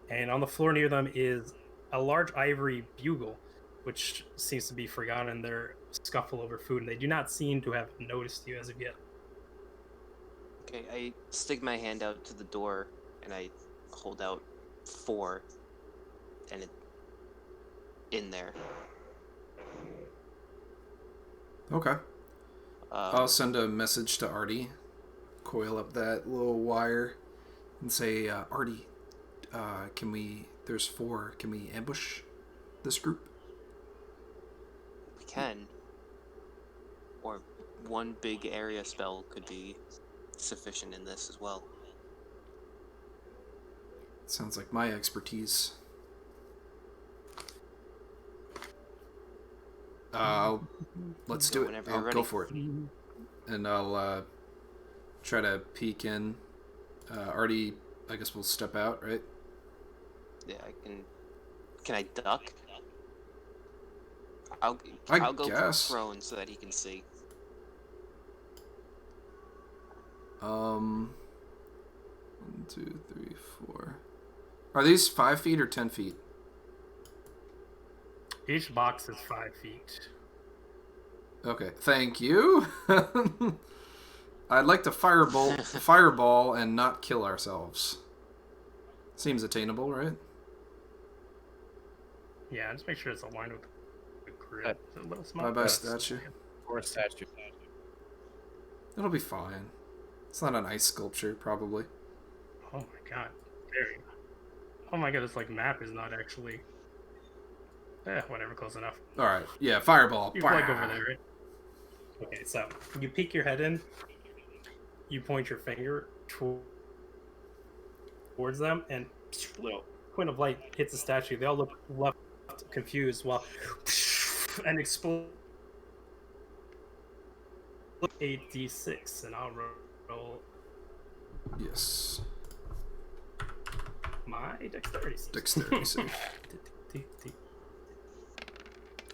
And on the floor near them is a large ivory bugle, which seems to be forgotten in their scuffle over food, and they do not seem to have noticed you as of yet. Okay, I stick my hand out to the door and I hold out 4, and it in there. Okay. I'll Um, send a message to Artie, coil up that little wire, and say, Artie, there's 4, can we ambush this group? we can. Or one big area spell could be sufficient in this as well. Sounds like my expertise. Let's do it. Whenever you're I'll go ready. for it. And I'll try to peek in. Artie, I guess we'll step out, right? Yeah, I can. Can I duck? I'll I go guess. prone so that he can see. 1, 2, 3, 4. Are these 5 feet or 10 feet? Each box is 5 feet. Okay, thank you. I'd like to fireball and not kill ourselves. Seems attainable, right? Yeah, just make sure it's aligned with the grid. It's a little small. Bye-bye, statue. Or statue. It'll be fine. It's not an ice sculpture, probably. Oh my god. Very. Oh my god, this map is not actually. Whatever, close enough. Alright, yeah, fireball. You like over there, right? Okay, so you peek your head in, you point your finger towards them, and a little point of light hits the statue. They all look left confused while and explode 8d6, and I'll roll Yes. my dexterity. Dexterity save.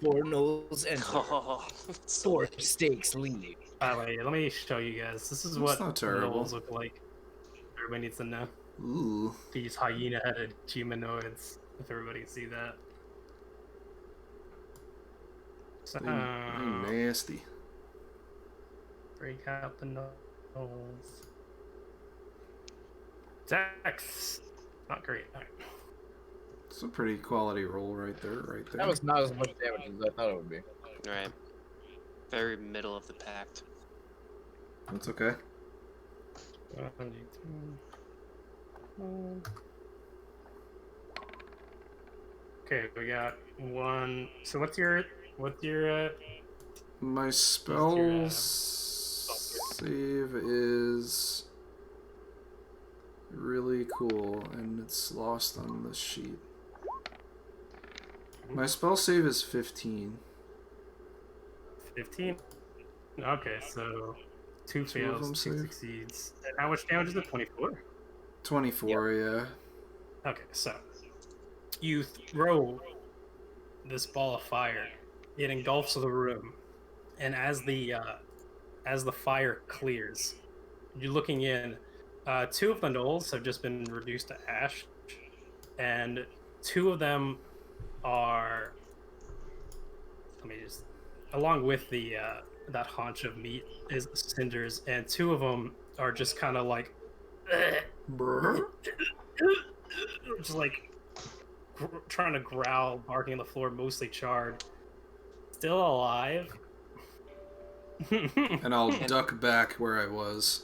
4 gnolls and Oh, 4 stakes lead. By the way, let me show you guys. This is That's what not terrible. gnolls look like. Everybody needs to know. Ooh. These hyena-headed humanoids. If everybody can see that. So, They nasty. break out the gnolls. Dex! Not great. Alright. It's a pretty quality roll right there, right there. That was not as much damage as I thought it would be. Alright. Very middle of the pact. That's okay. 1d10. Okay, we got one. So what's your My spell save is really cool, and it's lost on the sheet. My spell save is 15. 15? Okay, so 2 Two of fails, them 2 save. succeeds. And how much damage is it? 24? 24, yeah. Okay, so you throw this ball of fire. It engulfs the room, and as the fire clears, you're looking in. 2 of the gnolls have just been reduced to ash, and 2 of them are. Let me just. Along with the that haunch of meat is cinders, and 2 of them are just kind of like. Brr. Just like trying to growl, barking on the floor, mostly charred. Still alive. And I'll duck back where I was.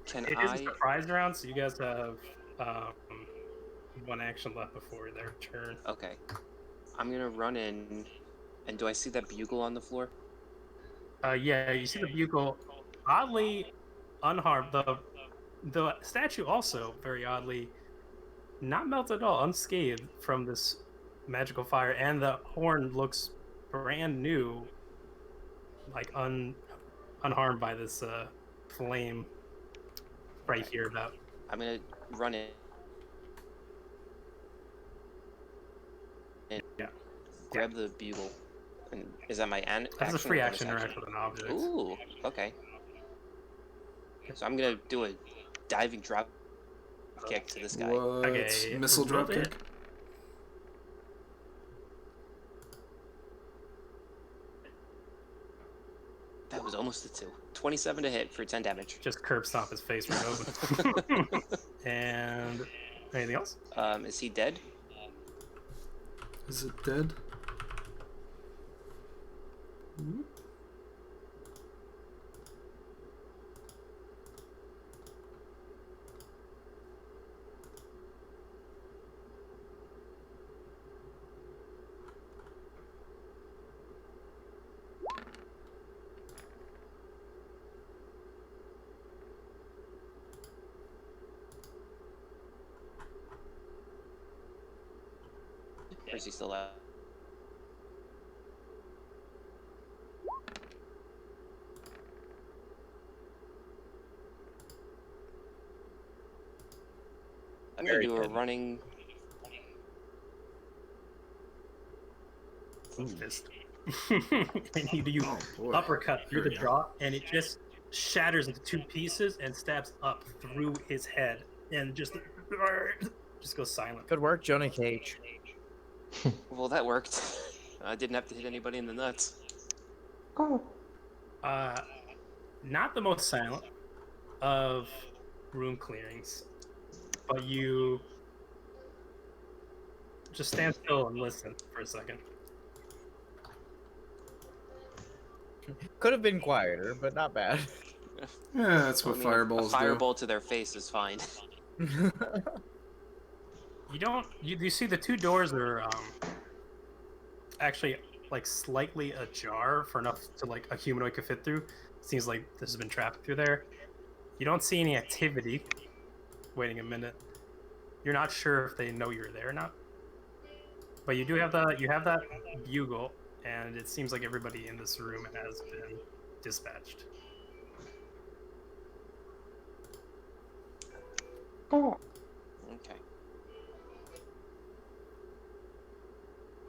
Can It is a I? surprise round, so you guys have 1 action left before their turn. Okay. I'm gonna run in, and do I see that bugle on the floor? Yeah, you see the bugle oddly unharmed. The statue also very oddly not melted at all, unscathed from this magical fire, and the horn looks brand new, like unharmed by this flame right here. About I'm gonna run in. And Yeah. grab the bugle. And is that my that's action? a free or bonus action interact with an object. Ooh, okay. So I'm gonna do a diving drop kick to this guy. What? Okay, Missile roll drop it. kick? That was almost a 2. 27 to hit for 10 damage. Just curb stomp his face right open. And anything else? Is he dead? Is it dead? Or is he still out? I'm gonna Very do a good. running. Fist. And you Oh boy. uppercut through the Here we go. jaw, and it just shatters into 2 pieces and stabs up through his head, and just goes silent. Good work, Johnny Cage. Well, that worked. I didn't have to hit anybody in the nuts. Not the most silent of room clearings, but you just stand still and listen for a second. Could have been quieter, but not bad. Yeah, that's what I mean, fireballs a fireball to their face is fine. You don't. You see the 2 doors are actually like slightly ajar for enough to like a humanoid could fit through. Seems like this has been trapped through there. You don't see any activity. Waiting a minute. You're not sure if they know you're there or not. But you do have that bugle, and it seems like everybody in this room has been dispatched. Okay.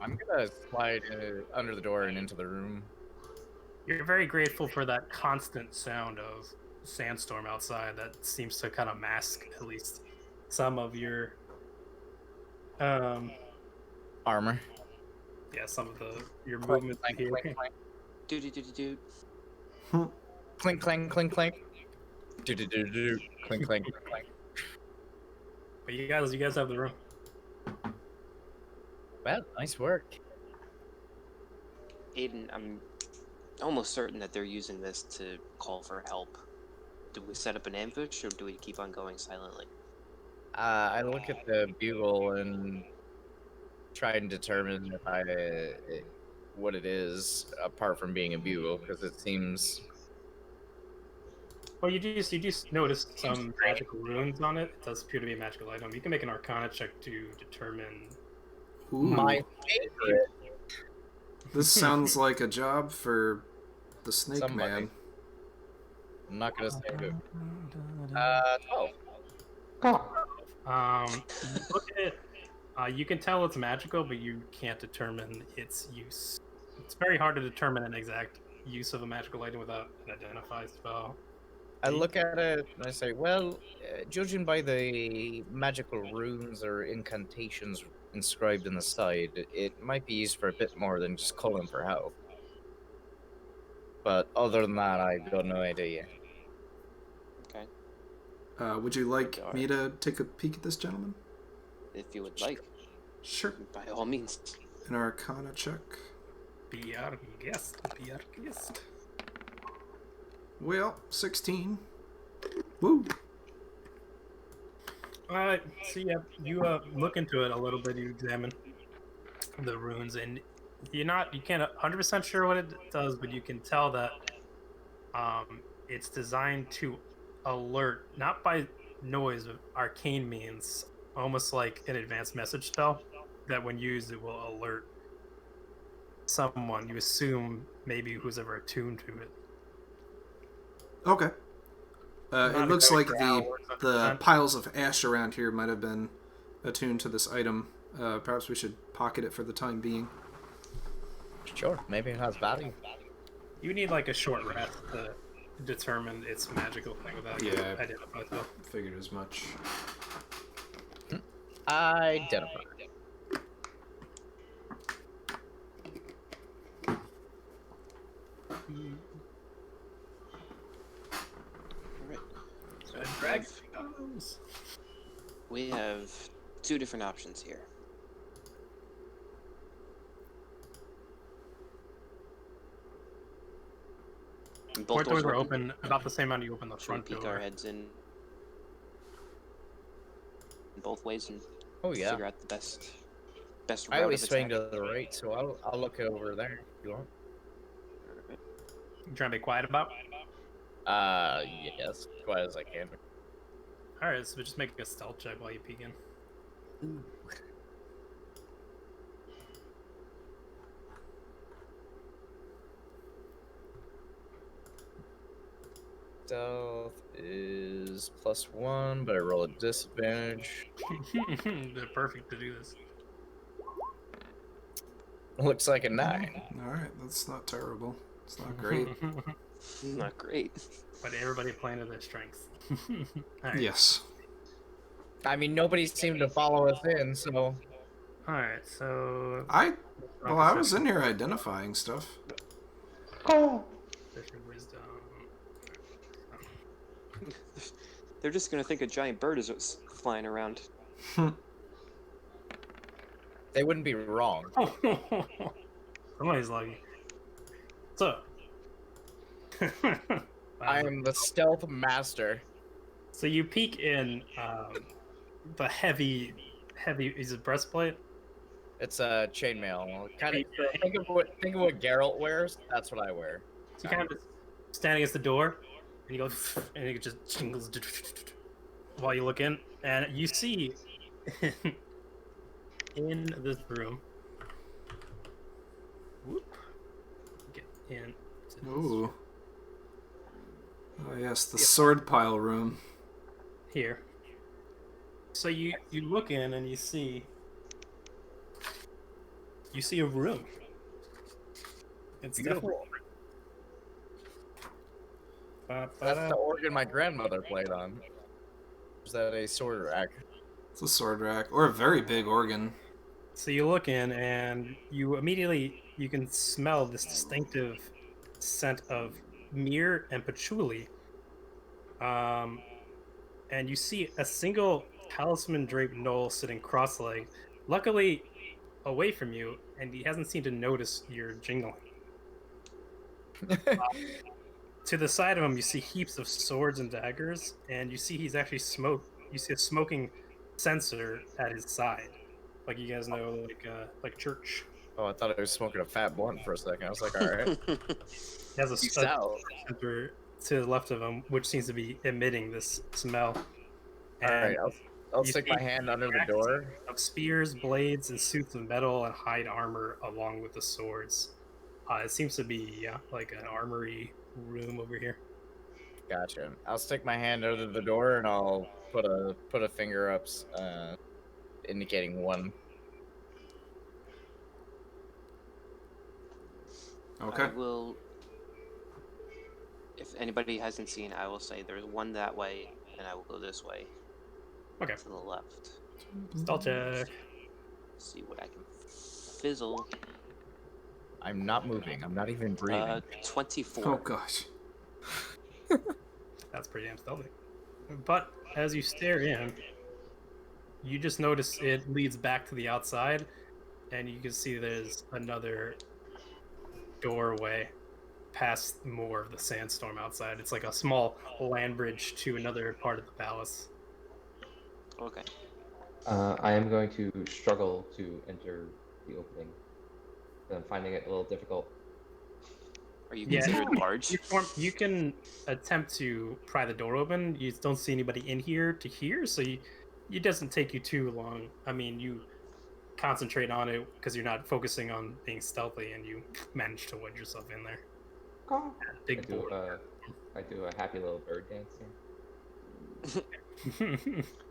I'm gonna slide under the door and into the room. You're very grateful for that constant sound of sandstorm outside that seems to kind of mask at least some of your Armor. yeah, some of your Clink, movements clink, here. clink, clink. Do. Clink, clink, clink, clink. Do, do, do, do, do. Clink, clink, clink, clink. But you guys have the room. Well, nice work. Aiden, I'm almost certain that they're using this to call for help. Do we set up an ambush, or do we keep on going silently? I look at the bugle and try and determine what it is, apart from being a bugle, because it seems... Well, you just noticed some magical runes on it. It does appear to be a magical item. You can make an Arcana check to determine. Ooh, My favorite. this sounds like a job for the Snake Somebody. Man. I'm not gonna say who. 12. Look at it. You can tell it's magical, but you can't determine its use. It's very hard to determine an exact use of a magical item without an identified spell. I look at it and I say, well, judging by the magical runes or incantations inscribed in the side, it might be used for a bit more than just calling for help. But other than that, I've got no idea. Okay, Would you like me to take a peek at this gentleman? if you would like, Sure. by all means. An Arcana check. Be our guest. Be our guest. Well, 16. Woo! Alright, so yeah, you look into it a little bit, you examine the runes, and you can't 100% sure what it does, but you can tell that it's designed to alert, not by noise, but arcane means, almost like an advanced message spell, that when used it will alert someone, you assume maybe who's ever attuned to it. Okay. It Not looks like exactly how it works the 100%. piles of ash around here might have been attuned to this item. Perhaps we should pocket it for the time being. Sure, maybe it has value. You need like a short rest to determine its magical thing without Yeah. identifying spell. Figured as much. Identify. Alright. So Drag. we have two different options here. And both Port doors are open. open about the same amount you open the Should we front peek door. our heads in both ways and Oh yeah. figure out the best I route always of swing attack? to the right, so I'll look over there if you want. Alright. You trying to be quiet about? Yes, as quiet as I can. Alright, so just make a stealth check while you peek in. Stealth is +1, but I roll a disadvantage. They're perfect to do this. Looks like a 9. Alright, that's not terrible. It's not great. Not great. But everybody playing to their strengths. Alright. Yes. I mean, nobody seemed to follow us in, so... Alright, so. Well, I was in here identifying stuff. Different wisdom. They're just gonna think a giant bird is flying around. They wouldn't be wrong. Somebody's lucky. So. I am the stealth master. So you peek in the heavy. Is it breastplate? It's a chainmail. Kind of think of what Geralt wears. That's what I wear. So you kind of just stand against the door, and you go, and it just jingles while you look in, and you see in this room. Whoop. Get in. Ooh. Oh yes, the sword pile room. Here. So you look in and you see a room. It's Beautiful. definitely That's the organ my grandmother played on. Is that a sword rack? It's a sword rack or a very big organ. So you look in, and you can smell this distinctive scent of myrrh and patchouli. And you see a single talisman draped knoll sitting cross-legged, luckily away from you, and he hasn't seemed to notice your jingling. To the side of him, you see heaps of swords and daggers, and you see he's actually You see a smoking censer at his side, like you guys know, like church. Oh, I thought I was smoking a fat blunt for a second. I was like, all right. He has a Peace out. censer to the left of him, which seems to be emitting this smell. All right, I'll you stick see my hand under the door. of spears, blades, and suits of metal and hide armor, along with the swords. It seems to be like an armory room over here. Gotcha. I'll stick my hand under the door and I'll put a finger up, indicating one. Okay. I will. If anybody hasn't seen, I will say there's one that way, and I will go this way. Okay. To the left. Stealth check. See what I can fizzle. I'm not moving. I'm not even breathing. 24. Oh gosh. That's pretty damn stealthy. But as you stare in, you just notice it leads back to the outside, and you can see there's another doorway past more of the sandstorm outside. It's like a small land bridge to another part of the palace. Okay. I am going to struggle to enter the opening. I'm finding it a little difficult. Are you Yeah. considered large? You can attempt to pry the door open. You don't see anybody in here to hear, so it doesn't take you too long. I mean, you concentrate on it because you're not focusing on being stealthy, and you manage to wedge yourself in there. Big board. I do a happy little bird dance here.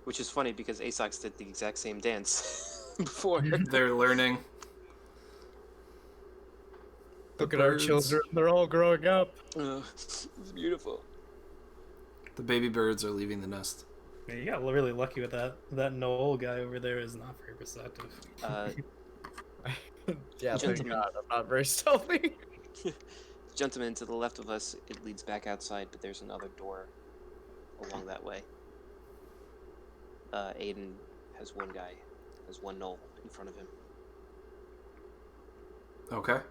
Which is funny because ASOX did the exact same dance before. They're learning. Look at our children. They're all growing up. It's beautiful. The baby birds are leaving the nest. Yeah, you got really lucky with that. That Noel guy over there is not very perceptive. Yeah, thank Gentlemen. God. I'm not very stealthy. Gentlemen, to the left of us, it leads back outside, but there's another door along that way. Aiden has one knoll in front of him. Okay.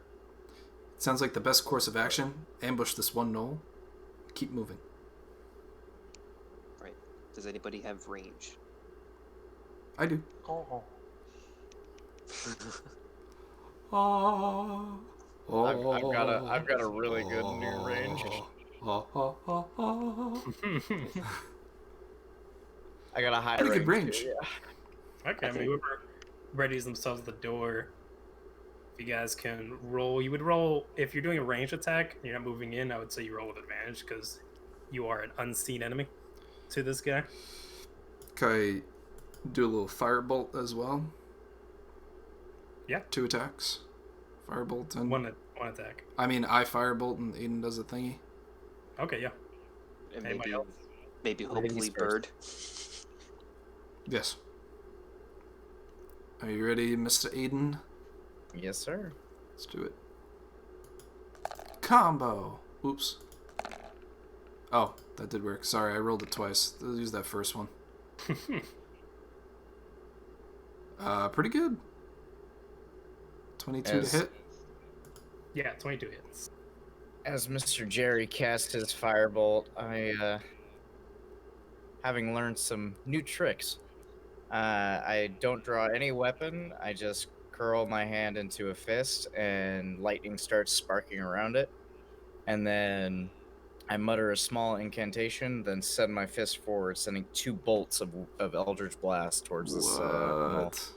Sounds like the best course of action. Ambush this one knoll. Keep moving. Right. Does anybody have range? I do. Oh. Oh. I've got a really good new range. I got a high Pretty range. good range. Too, yeah. Okay, I mean, whoever readies themselves at the door, if you guys can roll, you would roll, if you're doing a ranged attack and you're not moving in, I would say you roll with advantage because you are an unseen enemy to this guy. Can I do a little firebolt as well? Yeah. 2 attacks. Firebolt and... One attack. I mean, I firebolt and Aiden does a thingy. Okay, yeah. And Anybody else? maybe Ladies hopefully first. bird. Yes. Are you ready, Mr. Aiden? Yes, sir. Let's do it. Combo! Oops. Oh, that did work. Sorry, I rolled it twice. Let's use that first one. Pretty good. 22 As- to hit. Yeah, 22 hits. As Mr. Jerry cast his firebolt, I, having learned some new tricks, I don't draw any weapon. I just curl my hand into a fist, and lightning starts sparking around it. And then I mutter a small incantation, then send my fist forward, sending 2 bolts of Eldritch Blast towards this. What?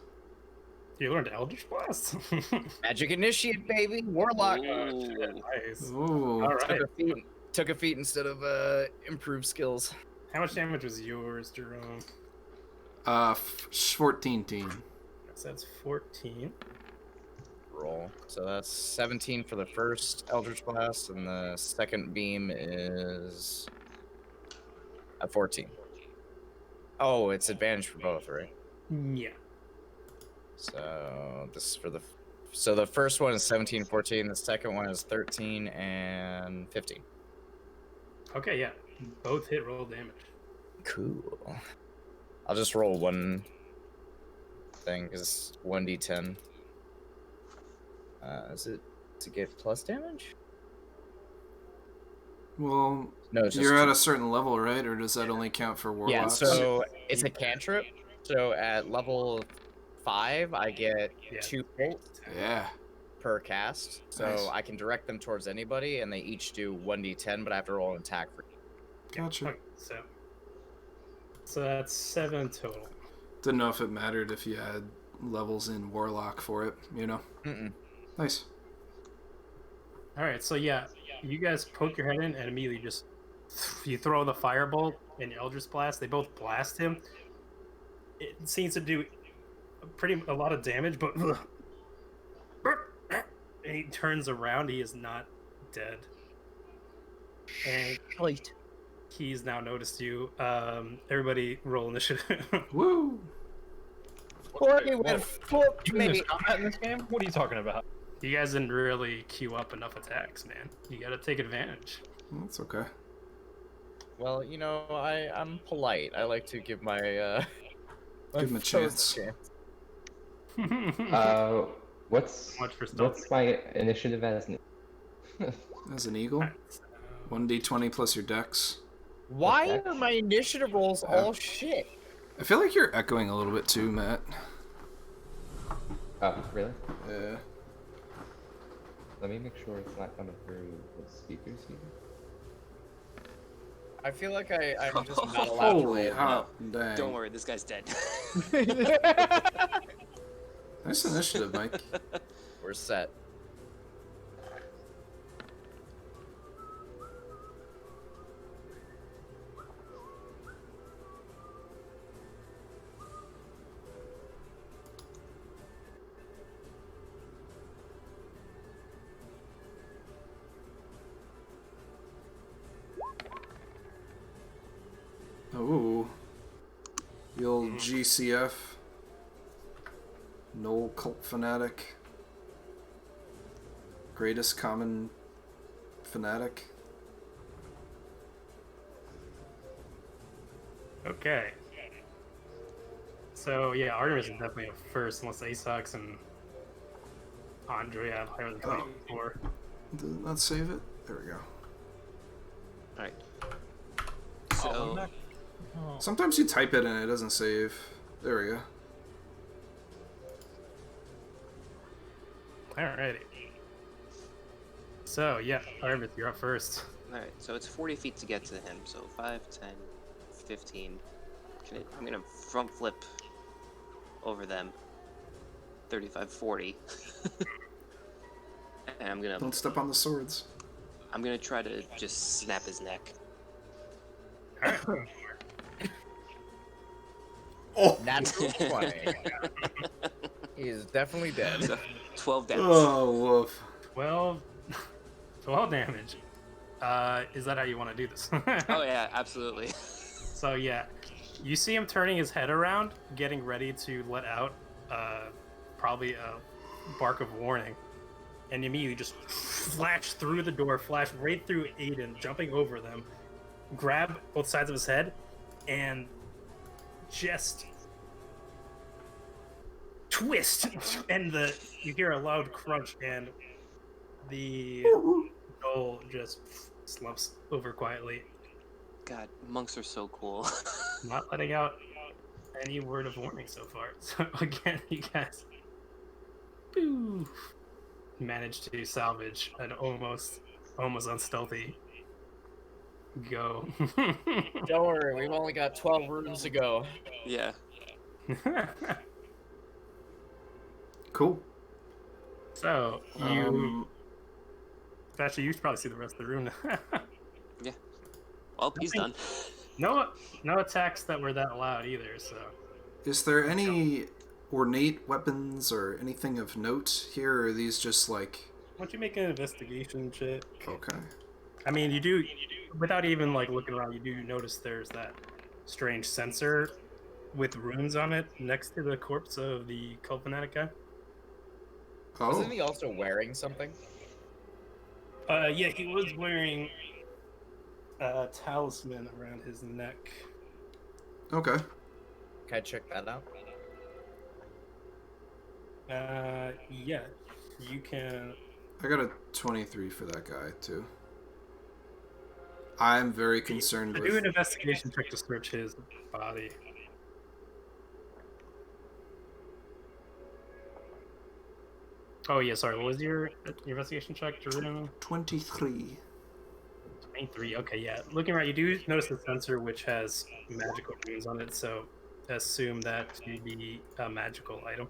You learned Eldritch Blast? Magic Initiate, baby! Warlock! Ooh. Nice. Ooh. All right. Took a feat instead of improved skills. How much damage was yours, Jerome? 14 teen. So that's 14. roll. So that's 17 for the first Eldritch Blast, and the second beam is a 14. Oh, it's advantage for both, right? Yeah. So this is for the. So the first one is 17, 14. The second one is 13 and 15. Okay, yeah. Both hit roll damage. Cool. I'll just roll one thing because 1d10. Is it to get plus damage? Well, No, it's just you're at a certain level, right? Or does that only count for warlocks? yeah. So it's a cantrip. So at level 5, I get Yeah. 2 bolts Yeah. per cast. So Nice. I can direct them towards anybody, and they each do 1d10, but I have to roll an attack for. Gotcha. Okay, so that's 7 total. Didn't know if it mattered if you had levels in warlock for it, you know? Mm-mm. Nice. All right, so yeah, you guys poke your head in and immediately just you throw the firebolt and your Eldritch Blast. They both blast him. It seems to do a lot of damage, but and he turns around. He is not dead, and he's now noticed you. Everybody, roll initiative. Woo! Courtney went flip You me. missed combat in this game? What are you talking about? You guys didn't really queue up enough attacks, man. You got to take advantage. That's okay. Well, you know, I'm polite. I like to give my Give him a foes chance. What's Much for stealth. what's my initiative as? As an eagle, 1d20 plus your dex. Why Dex? are my initiative rolls all shit? I feel like you're echoing a little bit too, Matt. Oh, really? Yeah. Let me make sure it's not coming through the speakers here. I feel like I'm just not allowed to Holy roll. hot dang. Don't worry, this guy's dead. Nice initiative, Mike. We're set. Ooh. The old GCF. Knoll Cult Fanatic. Greatest Common Fanatic. Okay. So yeah, Artemis is definitely a first, unless Asox and Andre have higher than 24. Did that save it? There we go. Alright. Oh, So, Sometimes you type it and it doesn't save. There we go. Alrighty. So yeah, Artemis, you're up first. alright, so it's 40 feet to get to him. So 5, 10, 15. I'm gonna front flip over them. 35, 40. And Don't step on the swords. I'm gonna try to just snap his neck. Oh! Natural 20. He is definitely dead. So 12 damage. Oh, woof. 12 damage. Is that how you want to do this? Oh yeah, absolutely. So yeah, you see him turning his head around, getting ready to let out probably a bark of warning, and immediately just flash through the door, flash right through Aiden, jumping over them, grab both sides of his head, and just twist, and you hear a loud crunch, and the doll just slumps over quietly, God, monks are so cool. not letting out any word of warning so far. So again, you guys managed to salvage an almost unstealthy go. Don't worry, we've only got 12 rooms to go. Yeah. Cool. So you actually you should probably see the rest of the room now. Well, he's done. No attacks that were that loud either. So Is there any ornate weapons or anything of note here? Or are these just like... Why don't you make an investigation check? Okay. I mean, you do, without even like looking around, you do notice there's that strange sensor with runes on it next to the corpse of the cult fanatic guy. Oh, Wasn't he also wearing something? Yeah, he was wearing a talisman around his neck. okay. Can I check that out? Yeah, you can. I got a 23 for that guy, too. I'm very concerned Do with... an investigation check to search his body. Oh yeah, sorry. What was your investigation check, Gerudo? 23. 23. Okay, yeah. Looking around, you do notice the sensor which has magical runes on it, so assume that to be a magical item.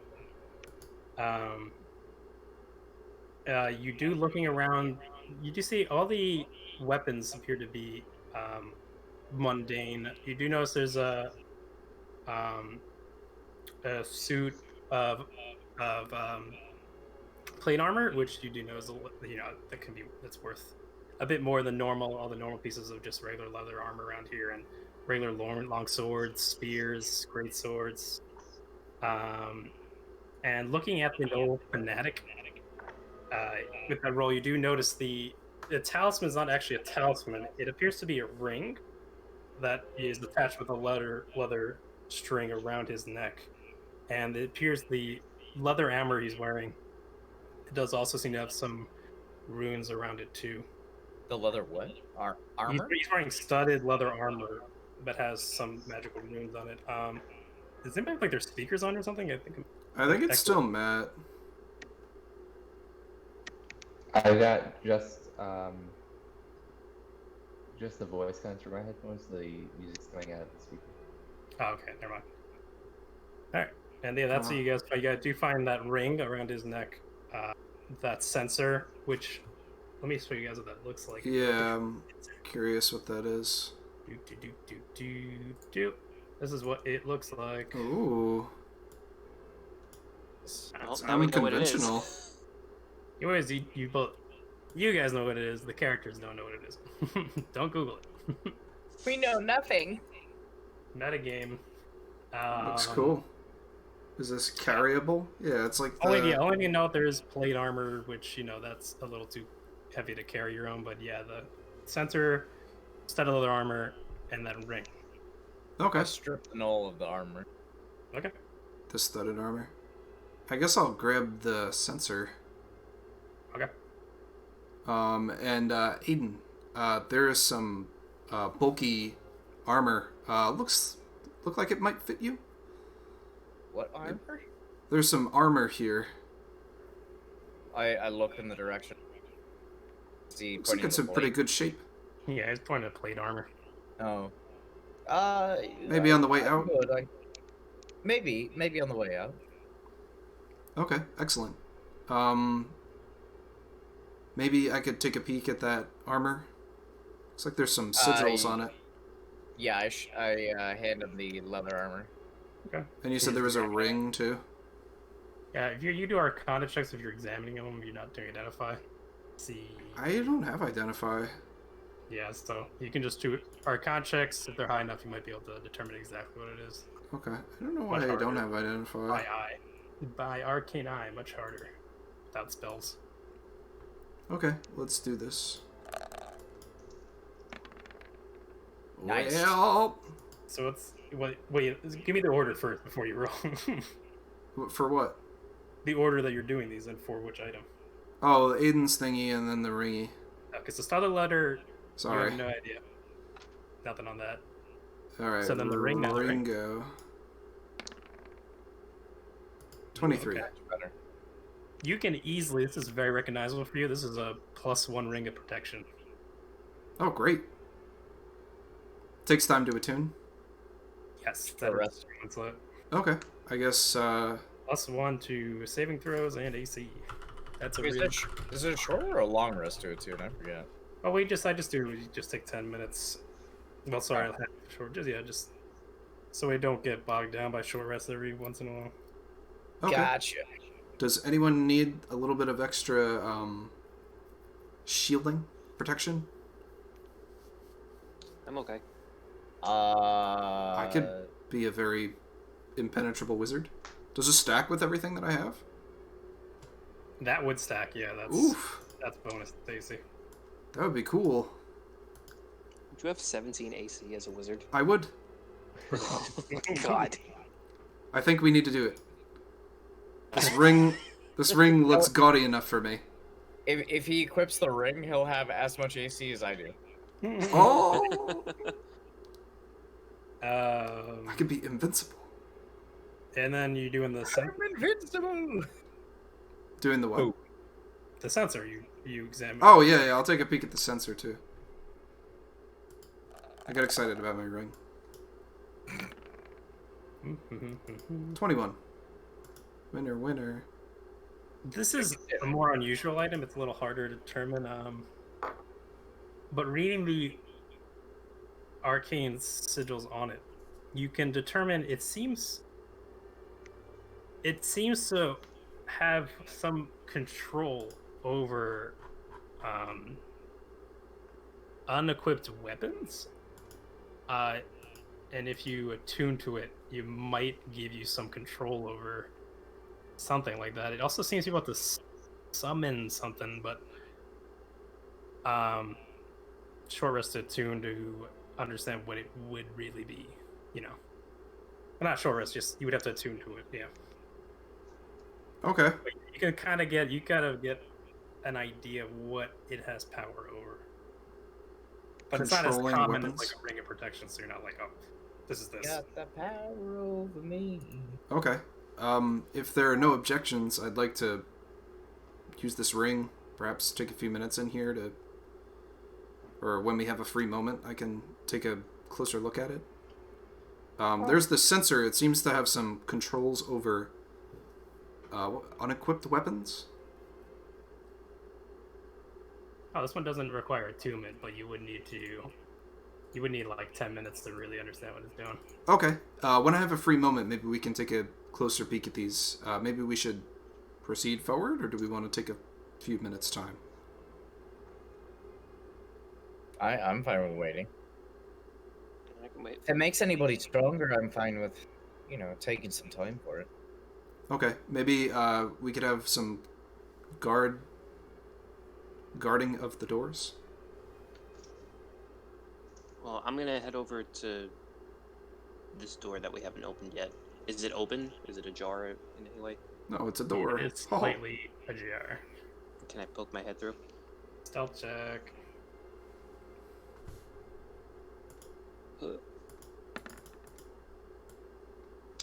You do looking around. You do see all the weapons appear to be mundane. You do notice there's a suit of plate armor, which you do know is that's worth a bit more than normal. All the normal pieces of just regular leather armor around here, and regular long swords, spears, great swords. And looking at the old fanatic, with that roll, you do notice the talisman is not actually a talisman. It appears to be a ring that is attached with a leather string around his neck, and it appears the leather armor he's wearing, it does also seem to have some runes around it too. The leather what? Armor? He's wearing studded leather armor that has some magical runes on it. Does anybody have like their speakers on or something? I think it's still Matt. I got just the voice coming through my headphones. The music's coming out of the speaker. Oh, okay, never mind. All right, and yeah, that's what you guys. You guys do find that ring around his neck, that sensor. Which, let me show you guys what that looks like. Yeah, I'm curious what that is. This is what it looks like. Ooh, Well, it's now we know what it is. unconventional. Anyways, you guys know what it is. The characters don't know what it is. Don't Google it. We know nothing. Metagame. Looks cool. Is this carryable? Yeah, it's like the... Only thing to note, there is plate armor, which, that's a little too heavy to carry your own, but yeah, the sensor, studded leather armor, and then ring. Okay. I stripped all of the armor. Okay. The studded armor. I guess I'll grab the sensor. Okay. And Aiden, there is some bulky armor. Look like it might fit you. What armor? There's some armor here. I look in the direction. See, Looks like it's in pretty good shape. Yeah, he's pointing at plate armor. Oh. Maybe on the way out? Maybe on the way out. Okay, excellent. Maybe I could take a peek at that armor. Looks like there's some sigils on it. Yeah, I hand him the leather armor. Okay. And you said there was a ring too? Yeah, if you do Arcana checks, if you're examining them, you're not doing Identify. See. I don't have Identify. Yeah, so you can just do Arcana checks. If they're high enough, you might be able to determine exactly what it is. Okay. I don't know why Much I don't harder. have Identify. By eye. By arcane eye, much harder. Without spells. Okay, let's do this. Nice. Well, So wait, give me the order first before you roll. for what? The order that you're doing these in for which item. Oh, Aiden's thingy and then the ringy. Okay, so start the letter. Sorry. You have no idea. Nothing on that. Alright, So then the ring, now the ring. Ringo. 23. Okay. You can easily, this is very recognizable for you, this is a +1 ring of protection. Oh, great. Takes time to attune. Yes, The that rest. is it. Okay, I guess, +1 to saving throws and AC. That's a Is real... it a short or a long rest to it too? I forget. Oh, we just take 10 minutes. Well, sorry, I'll have short. Just so we don't get bogged down by short rests every once in a while. Okay. Gotcha. Does anyone need a little bit of extra shielding protection? I'm okay. I could be a very impenetrable wizard. Does it stack with everything that I have? That would stack, yeah. Oof. That's bonus, Daisy. That would be cool. Do you have 17 AC as a wizard? I would. God. I think we need to do it. This ring looks gaudy enough for me. If he equips the ring, he'll have as much AC as I do. Oh! I Um, could be invincible. and then you're doing the Invincible. Doing the what? Oh. the sensor. You examine. Oh, yeah, I'll take a peek at the sensor, too. I got excited about my ring. 21. Winner. This is a more unusual item. It's a little harder to determine. But reading the arcane sigils on it, you can determine. It seems to have some control over unequipped weapons. And if you attune to it, it might give you some control over something like that. It also seems to be able to summon something, but short rest attune to understand what it would really be, you know. Well, not short rest, just you would have to attune to it, yeah. Okay. But you can kind of gotta get an idea of what it has power over. But it's not as Controlling common weapons? as like a ring of protection, so you're not like, oh, this is this. Got the power over me. Okay. If there are no objections, I'd like to use this ring. Perhaps take a few minutes in here to... Or when we have a free moment, I can take a closer look at it. There's the sensor. It seems to have some controls over unequipped weapons. Oh, this one doesn't require attunement, but you would need like 10 minutes to really understand what it's doing. Okay. When I have a free moment, maybe we can take a closer peek at these. Maybe we should proceed forward, or do we want to take a few minutes' time? I'm fine with waiting. I can wait. If it makes anybody stronger, I'm fine with, taking some time for it. Okay. Maybe we could have some guarding of the doors. Well, I'm gonna head over to this door that we haven't opened yet. Is it open? Is it ajar in any way? No, it's a door. It's Oh. slightly ajar. Can I poke my head through? Stealth check.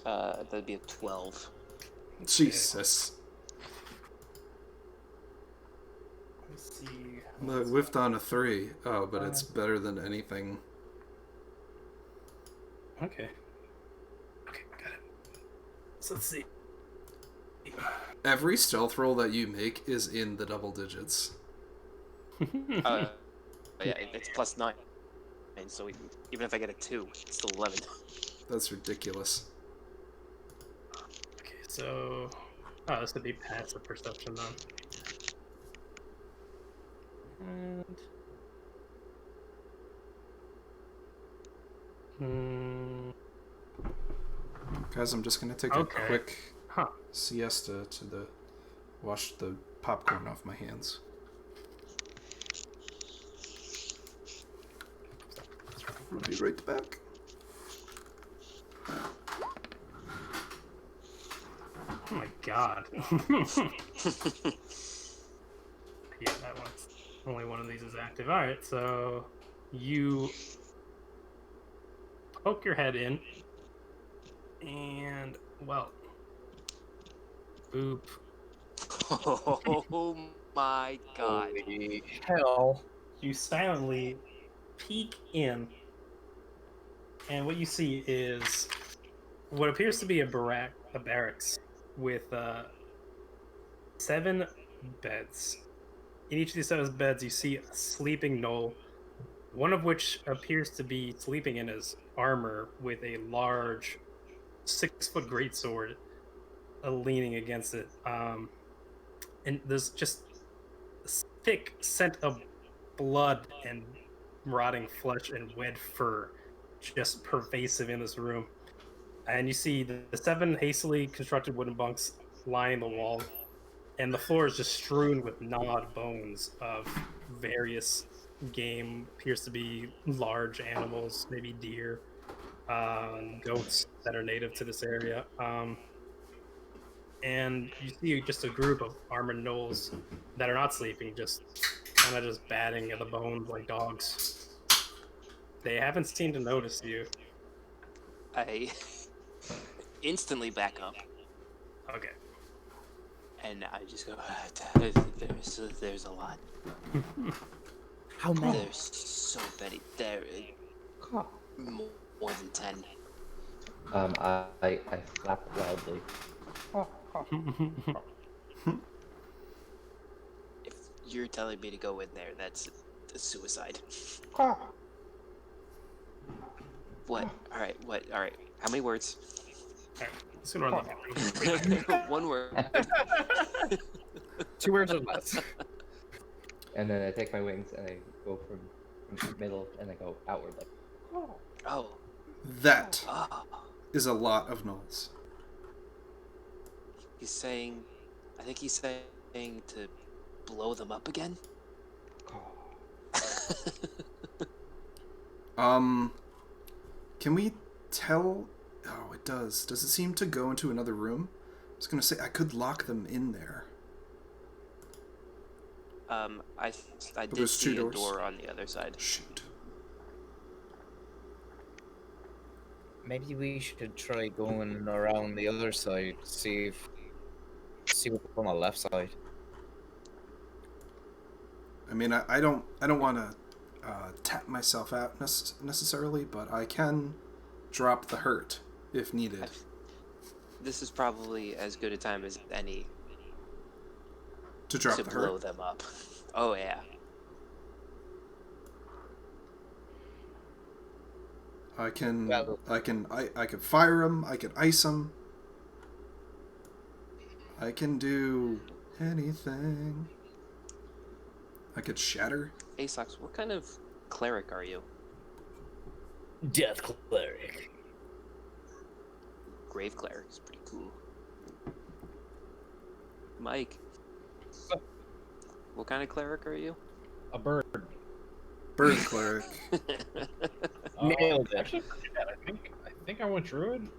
That'd be a 12. Jesus. Let's see. I whiffed on a 3. Oh, but it's better than anything. Okay. Okay, got it. So let's see. Every stealth roll that you make is in the double digits. Yeah, it's plus 9. And so even if I get a 2, it's still 11. That's ridiculous. Okay, so this would be passive perception then. And Guys, I'm just gonna take a Okay. quick huh. siesta to wash the popcorn off my hands. I'll be right back. Oh my god. Yeah, that one's only one of these is active. Alright, so you poke your head in and well boop. Oh my god. Holy hell. You silently peek in, and what you see is what appears to be a barracks with 7 beds. In each of these 7 beds, you see a sleeping gnoll, one of which appears to be sleeping in his armor with a large 6-foot greatsword leaning against it. And there's just this thick scent of blood and rotting flesh and wet fur just pervasive in this room. And you see the 7 hastily constructed wooden bunks lining the wall, and the floor is just strewn with gnawed bones of various game. Appears to be large animals, maybe deer, goats that are native to this area. And you see just a group of armored gnolls that are not sleeping, just kind of just batting at the bones like dogs. They haven't seemed to notice you. I instantly back up, Okay. and I just go, there's a lot. How many? There's so many. There, more than 10. I slap loudly. If you're telling me to go in there, that's a suicide. What? All right. What? All right. How many words? Sooner or later. 1 word. 2 words or less. And then I take my wings and I go from the middle and I go outward like. Oh. That Oh. is a lot of gnolls. He's saying. I think he's saying to blow them up again. Can we tell? Oh, it does. Does it seem to go into another room? I was gonna say I could lock them in there. I did there's 2 see a doors. door on the other side. Shoot. Maybe we should try going around the other side, see what's on the left side. I mean, I don't want to tap myself out necessarily, but I can drop the hurt if needed. This is probably as good a time as any To drop to the blow hurt. them up. Oh yeah. I can Well- I can fire them. I can ice them. I can do anything. I could shatter. Asox, what kind of cleric are you? Death cleric. Grave cleric is pretty cool. Mike, what kind of cleric are you? A bird. Bird cleric. Nailed it. Actually, I think I went druid. I'm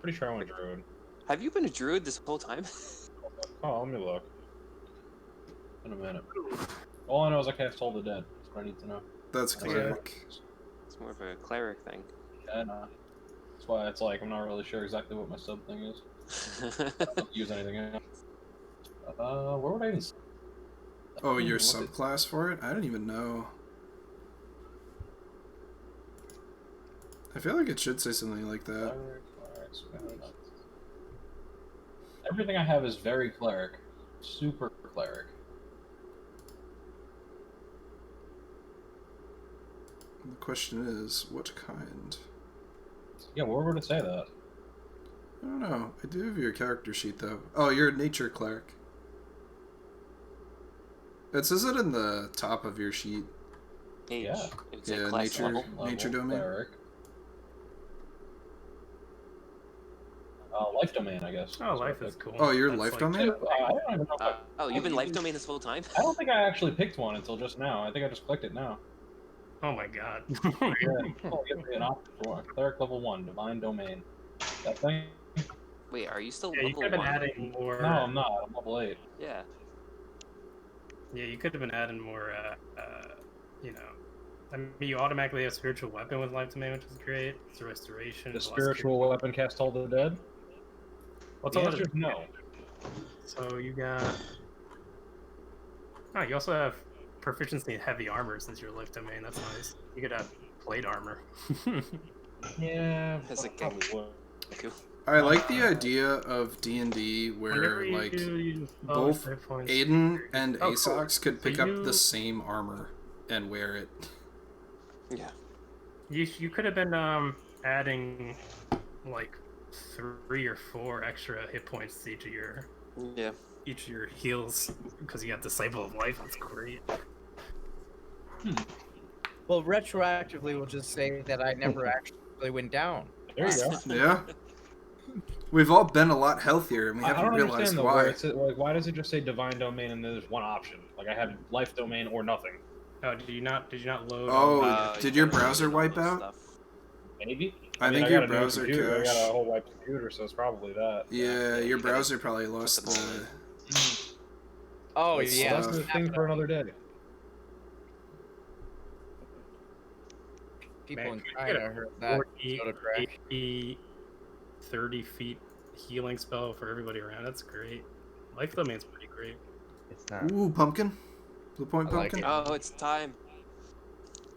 pretty sure I went druid. Have you been a druid this whole time? Oh, let me look. In a minute. All I know is I cast Toll the Dead. That's what I need to know. That's That's cleric. It's more of a cleric thing. Yeah, no. That's why it's like I'm not really sure exactly what my sub thing is. I don't use anything else. Where would I even? Oh, your What is- subclass for it? I don't even know. I feel like it should say something like that. Cleric. Everything I have is very cleric, super cleric. The question is, what kind? Yeah, where would it say that? I don't know. I do have your character sheet though. Oh, you're a nature cleric. It says it in the top of your sheet. Age. Yeah. It's Yeah, a class nature. level. Nature domain? Cleric. Life domain, I guess. Oh, life is cool. Oh, you're That's life like- domain? I don't even know. If Oh, you've been life domain this whole time? I don't think I actually picked one until just now. I think I just clicked it now. Oh my god. Yeah. Oh, it gives me an option for cleric level 1, divine domain. That thing? Wait, are you still Yeah, you level could have been 1? adding more. No, I'm not. I'm level 8. Yeah. Yeah, you could have been adding more. You know, I mean, you automatically have spiritual weapon with life domain, which is great. It's a restoration. The it's less spiritual weapon cast Toll the Dead? What's The all answer is no. So you got. Oh, you also have proficiency in heavy armor since you're life domain. That's nice. You could have plate armor. Yeah, That's a probably king. would. Cool. I like the idea of D&D where Whenever you like do, you just both hit points. Aiden and Oh, cool. Asox could pick So up you- the same armor and wear it. Yeah. You could have been adding like 3 or 4 extra hit points to Yeah. each of your heals because you have Disciple of Life. That's great. Well, retroactively, we'll just say that I never actually went down. There you go. Yeah. We've all been a lot healthier, and we I haven't don't realized understand though. why. Where it's, like, why does it just say divine domain and there's one option? Like I had life domain or nothing. Oh, did you not load? Oh, did your gotta browser load all wipe those out? stuff. Maybe. I mean, think I your got a new browser computer. I got crashed. a whole wiped computer, so it's probably that. Yeah, your you gotta browser probably lost put them all the. Oh, That's yeah. That's the thing for another day. People Man, in you China get a heard that. 40, soda crack. 80, 30 feet healing spell for everybody around. That's great. Life domain's pretty great. It's not. Ooh, pumpkin. Blue Point I like pumpkin. it. Oh, it's time.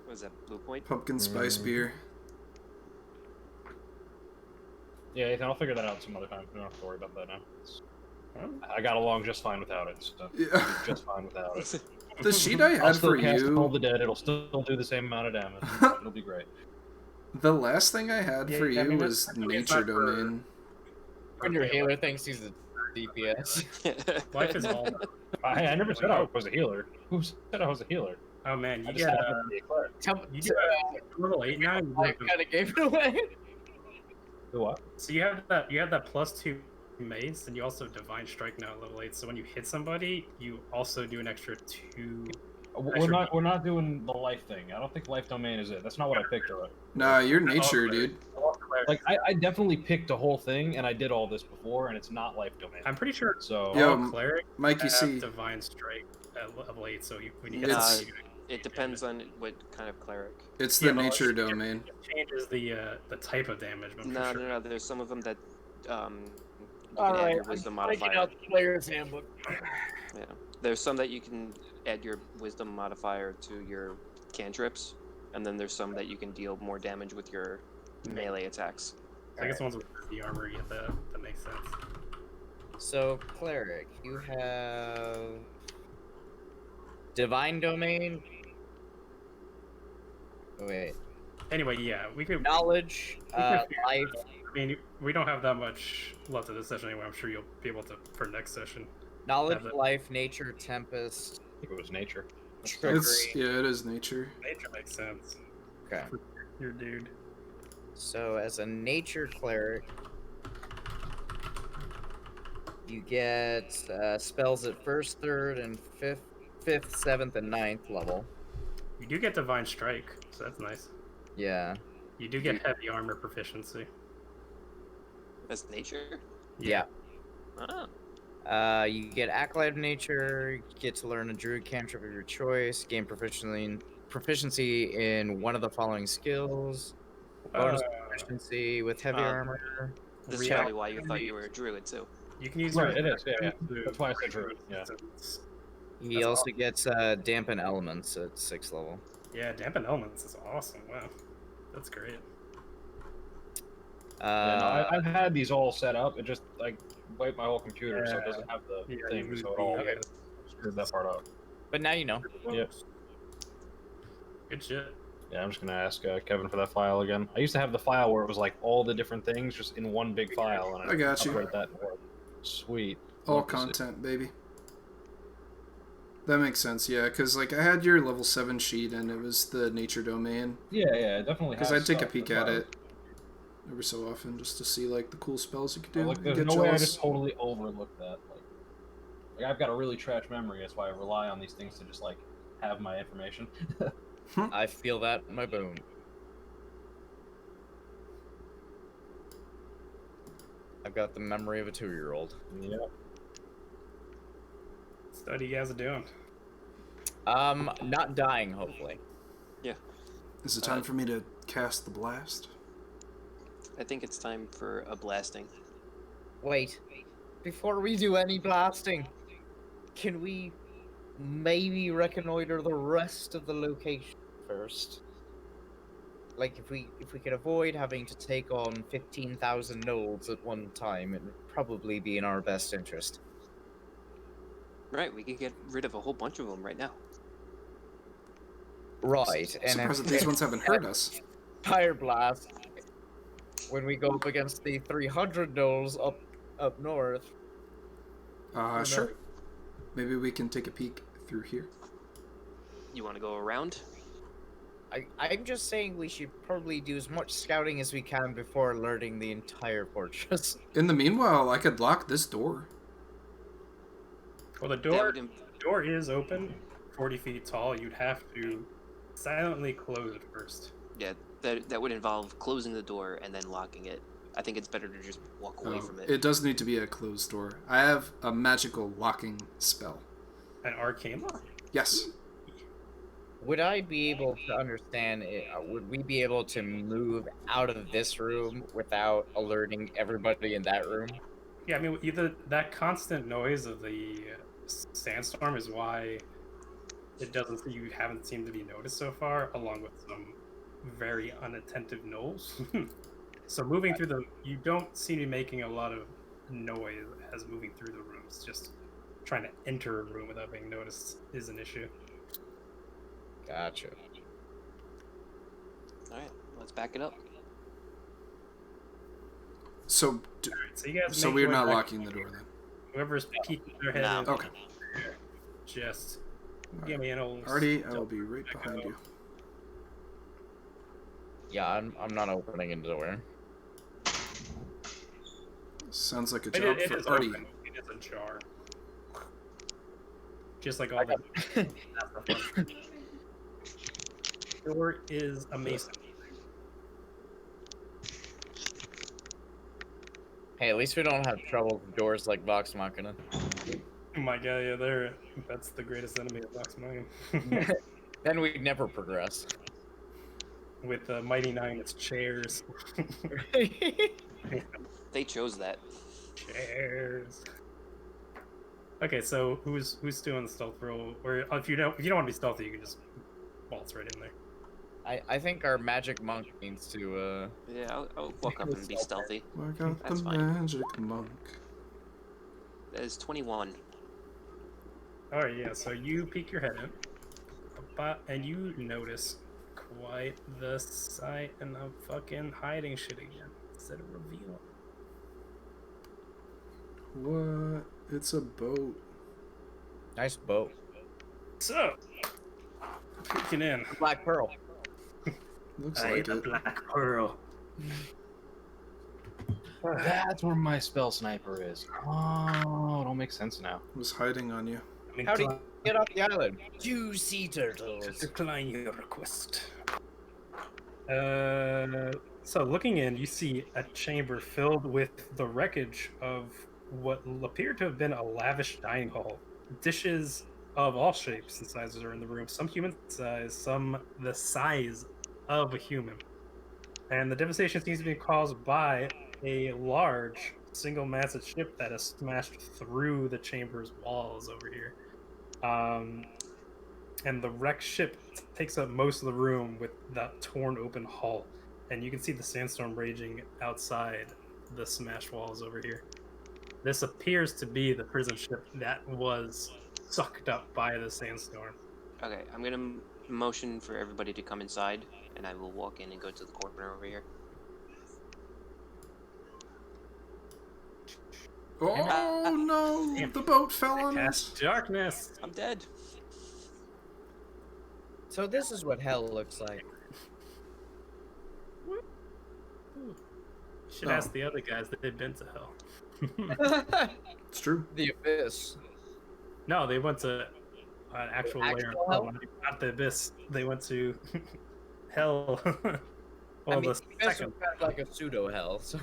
What is that? Blue Point? Pumpkin spice beer. Yeah, Ethan, I'll figure that out some other time. We don't have to worry about that now. I got along just fine without it, so Yeah. just fine without it. The sheet I I'll had still for cast Toll you. the Dead. It'll still do the same amount of damage. It'll be great. The last thing I had Yeah, for I you mean, was that's- nature not for- domain. When your healer thinks he's a DPS. Life is all. I never said I was a healer. Who said I was a healer? Oh man, I you just get happened to be a cleric. you get level 8 now. I kind of gave it away. Do what? So you have that +2 mace, and you also Divine Strike now at level 8. So when you hit somebody, you also do an extra 2. We're not doing the life thing. I don't think life domain is it. That's not what I picked already. Nah, you're nature, dude. Like I definitely picked a whole thing, and I did all this before, and it's not life domain. I'm pretty sure So Yo, all cleric Mike, you have see, Divine Strike at level 8. So when you hit It's- somebody, It depends on what kind of cleric. it's the Yeah, but nature it domain. changes the type of damage. But I'm No, pretty sure. no, no. There's some of them that you can All add right, your wisdom I'm taking modifier. out the player's handbook. Yeah. There's some that you can add your wisdom modifier to your cantrips, and then there's some that you can deal more damage with your melee attacks. I guess the ones with the armor, yeah, that makes sense. So, cleric, you have divine domain. Oh, wait, Anyway, yeah, we could. knowledge, we could figure life. it out. I mean, we don't have that much left of this session anyway. I'm sure you'll be able to for next session. Knowledge, Have it. life, nature, tempest, I think it was nature. trickery. It's yeah, it is nature. Nature makes sense. Okay. Your dude. So, as a nature cleric, you get spells at first, third, and fifth, seventh, and ninth level. You do get Divine Strike, so that's nice. Yeah. You do get heavy armor proficiency. That's nature. Yeah. Ah. You get Acolyte of Nature, you get to learn a druid cantrip of your choice, gain proficiency in one of the following skills, bonus proficiency with heavy Um, armor. This is Yeah. probably why you thought you were a druid too. You can use Right, your- it is, yeah. That's why I said druid, yeah. resistance. He That's also gets Dampen Elements at 6th level. Yeah, Dampen Elements is awesome. Wow, that's great. Yeah, no, I've had these all set up. It just like wiped my whole computer, so it doesn't have the Yeah, thing, you so it would all be- screwed that part up. But now you know. Yep. Good shit. Yeah, I'm just gonna ask Kevin for that file again. I used to have the file where it was like all the different things just in one big file, and I got you. upgraded that. Sweet. All Love to see. content, baby. That makes sense, yeah, because like I had your level 7 sheet and it was the nature domain. Yeah, yeah, it definitely. Because has I'd take a stuff, peek that's at why- it every so often just to see like the cool spells you could do. Like, and there's get no way I jealous. just totally overlooked that. Like I've got a really trash memory. That's why I rely on these things to just like have my information. I feel that in my bone. I've got the memory of a 2-year-old. Yeah. So what are you guys doing? Not dying, hopefully. Is it time for me to cast the blast? I think it's time for a blasting. Wait, before we do any blasting, can we maybe reconnoiter the rest of the location first? Like, if we could avoid having to take on 15,000 nodes at one time, it would probably be in our best interest. Right, we could get rid of a whole bunch of them right now. Right, and Surprised that these ones haven't hurt us. Fire blast when we go up against the 300 gnolls up north. no. Sure. Maybe we can take a peek through here. You want to go around? I'm just saying we should probably do as much scouting as we can before alerting the entire fortress. In the meanwhile, I could lock this door. Well, the door is open, 40 feet tall. You'd have to silently close it first. Yeah, that would involve closing the door and then locking it. I think it's better to just walk away from it. It does need to be a closed door. I have a magical locking spell. An arcane lock? Yes. Would I be able to understand it? Would we be able to move out of this room without alerting everybody in that room? Yeah, I mean, either that constant noise of the sandstorm is why you haven't seemed to be noticed so far, along with some very unattentive gnolls. So moving through you don't seem to be making a lot of noise as moving through the rooms. Just trying to enter a room without being noticed is an issue. Gotcha. Alright, let's back it up. So, So you guys. so make we're your way not back locking the door then. Whoever's peeking their head No. in, Okay. just give me an old. Artie, I will be right behind you. Yeah, I'm not opening the door. Sounds like a It job is for Artie. open. It is ajar. Just like all the. That's the fun. Door is amazing. Hey, at least we don't have trouble with doors like Vox Machina. Oh my god, yeah, that's the greatest enemy of Vox Machina. Then we'd never progress. With the Mighty Nine, it's chairs. They chose that. Chairs. Okay, so who's doing the stealth roll? Or if you don't want to be stealthy, you can just waltz right in there. I think our magic monk needs to Yeah, I'll walk up and be stealthy. Work out That's the fine. magic monk. That is 21. Alright, yeah, so you peek your head in. And you notice quite the sight and of fucking hiding shit again. Instead of revealing. What? It's a boat. nice boat. So, peeking in. Black Pearl. Looks I like the it. Black Pearl. That's where my spell sniper is. Oh, it all makes sense now. Was hiding on you. I mean, How do you get off the island? 2 sea turtles. decline your request. So looking in, you see a chamber filled with the wreckage of what appeared to have been a lavish dining hall. Dishes of all shapes and sizes are in the room. Some human size, some the size of a human. And the devastation seems to be caused by a large single-masted ship that has smashed through the chamber's walls over here. And the wrecked ship takes up most of the room with that torn open hull. And you can see the sandstorm raging outside the smashed walls over here. This appears to be the prison ship that was sucked up by the sandstorm. Okay, I'm gonna motion for everybody to come inside, and I will walk in and go to the corner over here. Oh no! Damn. The boat fell on us. Cast darkness. I'm dead. So this is what hell looks like. Should Oh. ask the other guys that they've been to hell. It's true. The abyss. No, they went to an actual layer Actual of hell, hell? not the abyss. They went to hell. Well, I mean, the the abyss second. was kind of like a pseudo hell. So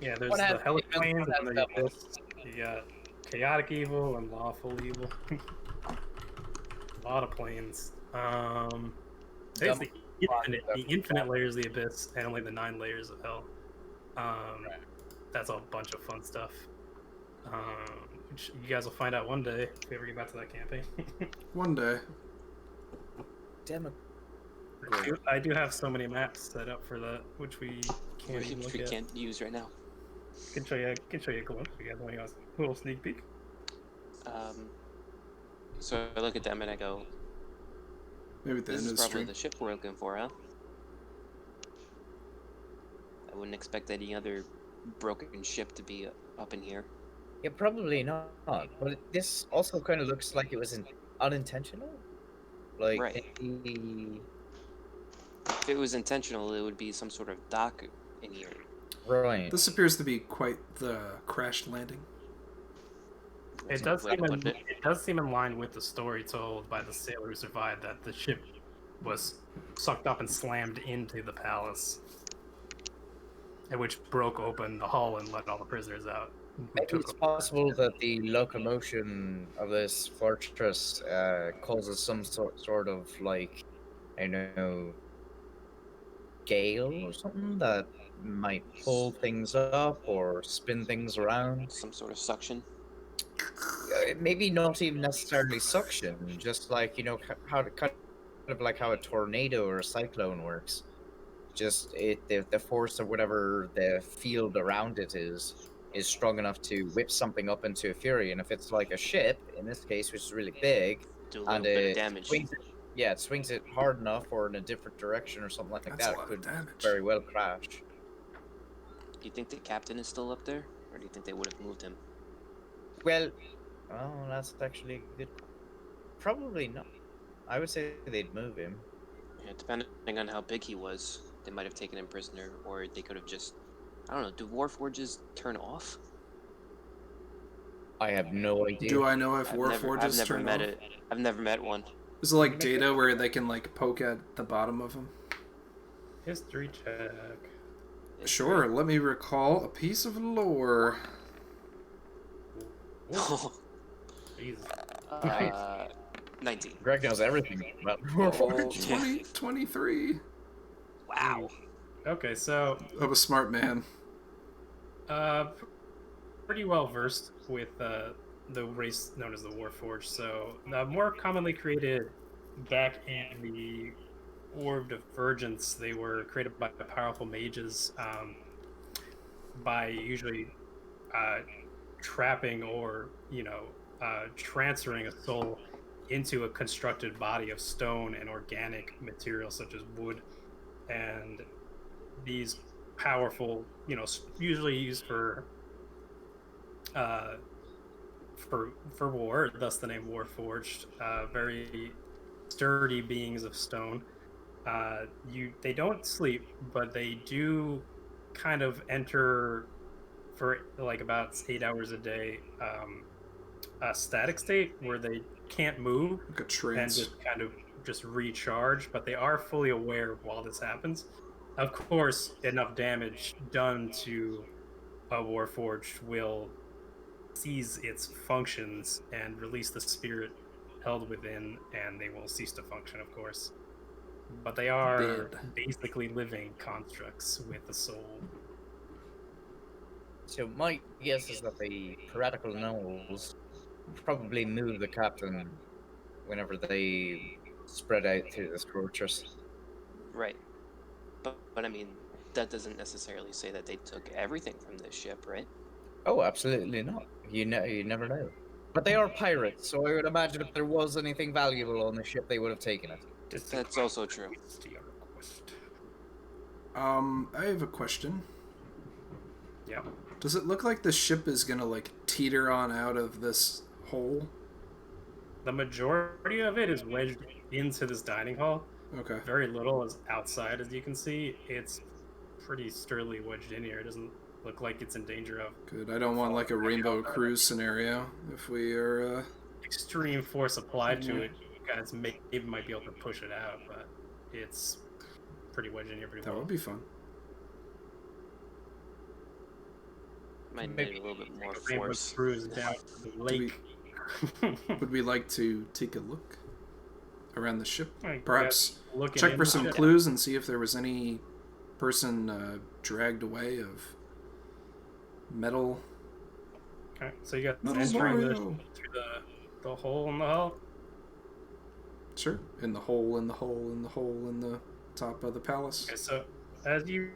Yeah, there's What the has hellish demons, planes what and has the devils? abyss. You got chaotic evil and lawful evil. A lot of planes. I think it's the infinite layers of the abyss and only the 9 layers of hell. That's a bunch of fun stuff. Which you guys will find out one day if we ever get back to that campaign. One day. I do have so many maps set up for that, which we can't even Which look we at. can't use right now. Can show you a glimpse. You guys want a little sneak peek? So I look at them and I go, Maybe at the "This end is of the probably stream. the ship we're looking for, huh?" I wouldn't expect any other broken ship to be up in here. Yeah, probably not. But this also kind of looks like it was unintentional. Like Right. maybe If it was intentional, it would be some sort of dock in here. right. This appears to be quite the crashed landing. That's It a does good way seem to in, put it. it does seem in line with the story told by the sailor who survived that the ship was sucked up and slammed into the palace, and which broke open the hull and let all the prisoners out. who Maybe took it's them. possible that the locomotion of this fortress causes some sort of like, I don't know, gale or something that might pull things up or spin things around. Some sort of suction. Maybe not even necessarily suction, just like how to kind of like how a tornado or a cyclone works. Just the force of whatever the field around it is strong enough to whip something up into a fury. And if it's like a ship, in this case, which is really big, Do a little and bit of it damage. swings it, yeah, it swings it hard enough or in a different direction or something like That's that, a it lot of could damage. very well crash. Do you think the captain is still up there, or do you think they would have moved him? Well, oh, that's actually good. Probably not. I would say they'd move him. Yeah, depending on how big he was, they might have taken him prisoner, or they could have just, I don't know. Do warforges turn off? I have no idea. Do I know if I've Warforges never turn met off? it. I've never met one. Is it like Data where they can like poke at the bottom of them? History check. It's Sure, let me recall a piece of lore. Jesus. 19. Greg knows everything about Oh, Warforged. 23. Wow. Okay, so I'm a smart man. pretty well versed with the race known as the Warforged. So, more commonly created back in the War of Divergence, they were created by powerful mages by usually trapping or transferring a soul into a constructed body of stone and organic materials such as wood, and these powerful, usually used for war, thus the name Warforged. Very sturdy beings of stone. They don't sleep, but they do kind of enter for like about 8 hours a day a static state where they can't move Like a and trance. just kind of just recharge, but they are fully aware while this happens. Of course, enough damage done to a Warforged will seize its functions and release the spirit held within, and they will cease to function, of course. But they are Dead. basically living constructs with a soul. So my guess is that the piratical gnolls probably move the captain whenever they spread out through the fortress. Right. But I mean, that doesn't necessarily say that they took everything from this ship, right? Oh, absolutely not. You never know. But they are pirates, so I would imagine if there was anything valuable on the ship, they would have taken it. That's also true. I have a question. Yeah. Does it look like the ship is gonna like teeter on out of this hole? The majority of it is wedged into this dining hall. Okay. Very little is outside, as you can see. It's pretty sturdily wedged in here. It doesn't look like it's in danger of Good. I don't want like a Rainbow Cruise scenario if we are. extreme force applied to it. You guys maybe might be able to push it out, but it's pretty wedged in here pretty That well. would be fun. Might need Maybe a little bit more Rainbow force. Cruise down to the lake. Would we like to take a look around the ship? I Perhaps guess looking check for into some it. clues and see if there was any person dragged away of metal. Okay, so you got Metal entering Mario. through the hole in the hull. Sure. In the hole, in the hole, in the hole, in the top of the palace. Okay, so as you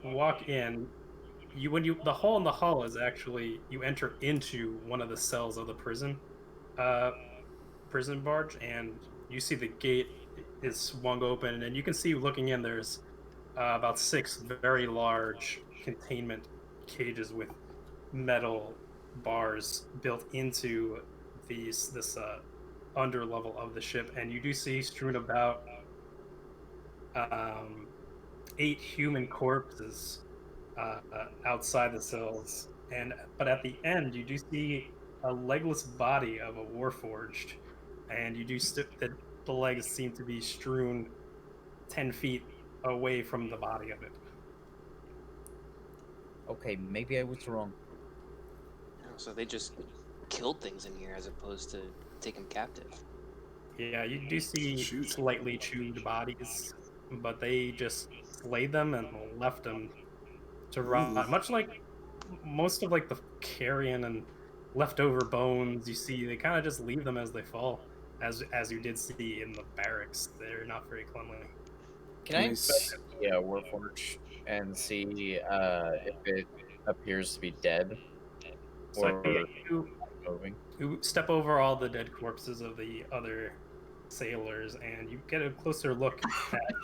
walk in, the hole in the hull is actually, you enter into one of the cells of the prison barge, and you see the gate is swung open, and you can see looking in there's about 6 very large containment cages with metal bars built into this under level of the ship, and you do see strewn about 8 human corpses outside the cells, but at the end you do see a legless body of a warforged, and you do the legs seem to be strewn 10 feet away from the body of it. Okay, maybe I was wrong. So they just killed things in here as opposed to take them captive. Yeah, you do see Shoot. slightly chewed bodies, but they just slayed them and left them to rot. Much like most of like the carrion and leftover bones, you see they kind of just leave them as they fall, as you did see in the barracks. They're not very cleanly. Can I Nice. inspect the Warforge and see if it appears to be dead So or you moving? step over all the dead corpses of the other sailors, and you get a closer look at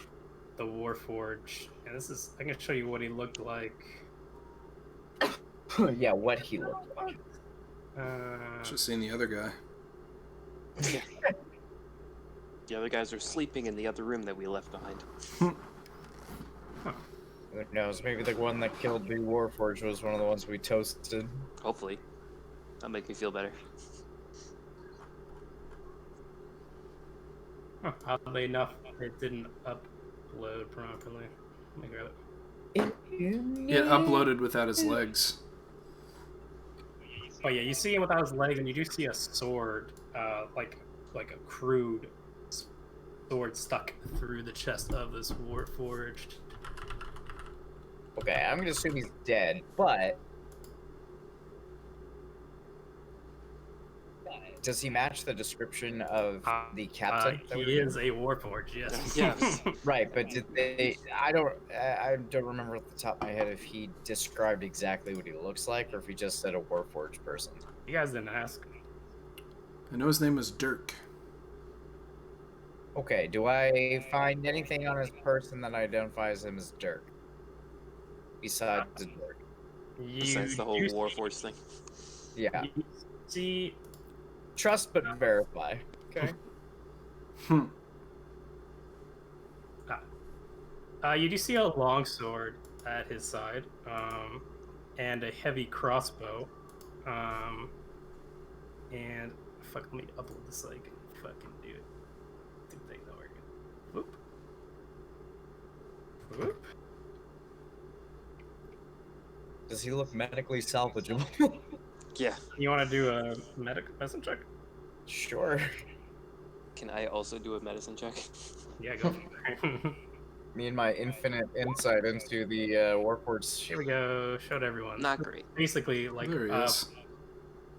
the Warforge. And I'm gonna show you what he looked like. Yeah, what he looked like. Just seeing the other guy. The other guys are sleeping in the other room that we left behind. Who knows? Maybe the one that killed the Warforge was one of the ones we toasted. Hopefully. That'll make me feel better. Oddly enough, it didn't upload properly. Let me grab it. It uploaded without his legs. Oh yeah, you see him without his leg, and you do see a sword, like a crude sword stuck through the chest of this Warforged. Okay, I'm gonna assume he's dead, but does he match the description of the captain? that we He were is a Warforged, yes. Yes. Right, but did they? I don't remember off the top of my head if he described exactly what he looks like, or if he just said a Warforged person. You guys didn't ask. I know his name was Dirk. Okay, do I find anything on his person that identifies him as Dirk? Besides the Dirk. Besides the whole you Warforce thing. Yeah. you see, Trust but verify. Okay. you do see a long sword at his side, and a heavy crossbow, and fuck, let me upload this so I can fucking do it. Two things not working. Whoop. Whoop. Does he look medically salvageable? Yeah. You want to do a medicine check? Sure. Can I also do a medicine check? Yeah, go for it. Me and my infinite insight into the Warforged. Here we go. Show to everyone. Not great. Basically, like There he is.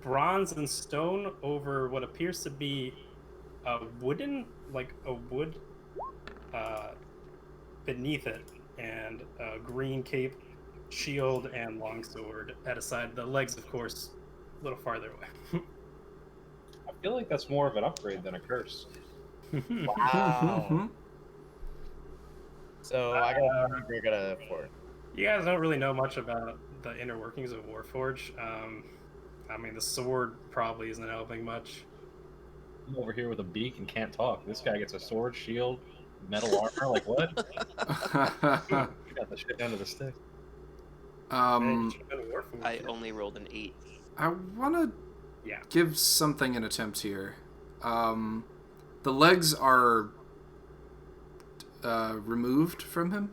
bronze and stone over what appears to be a wood beneath it, and a green cape, shield, and longsword at a side. The legs, of course, a little farther away. I feel like that's more of an upgrade than a curse. Wow. So I gotta afford. You guys don't really know much about the inner workings of Warforge. I mean, the sword probably isn't helping much. I'm over here with a beak and can't talk. This guy gets a sword, shield, metal armor. Like what? You got the shit under the stick. I only rolled an 8. I want to Yeah. give something an attempt here. The legs are removed from him.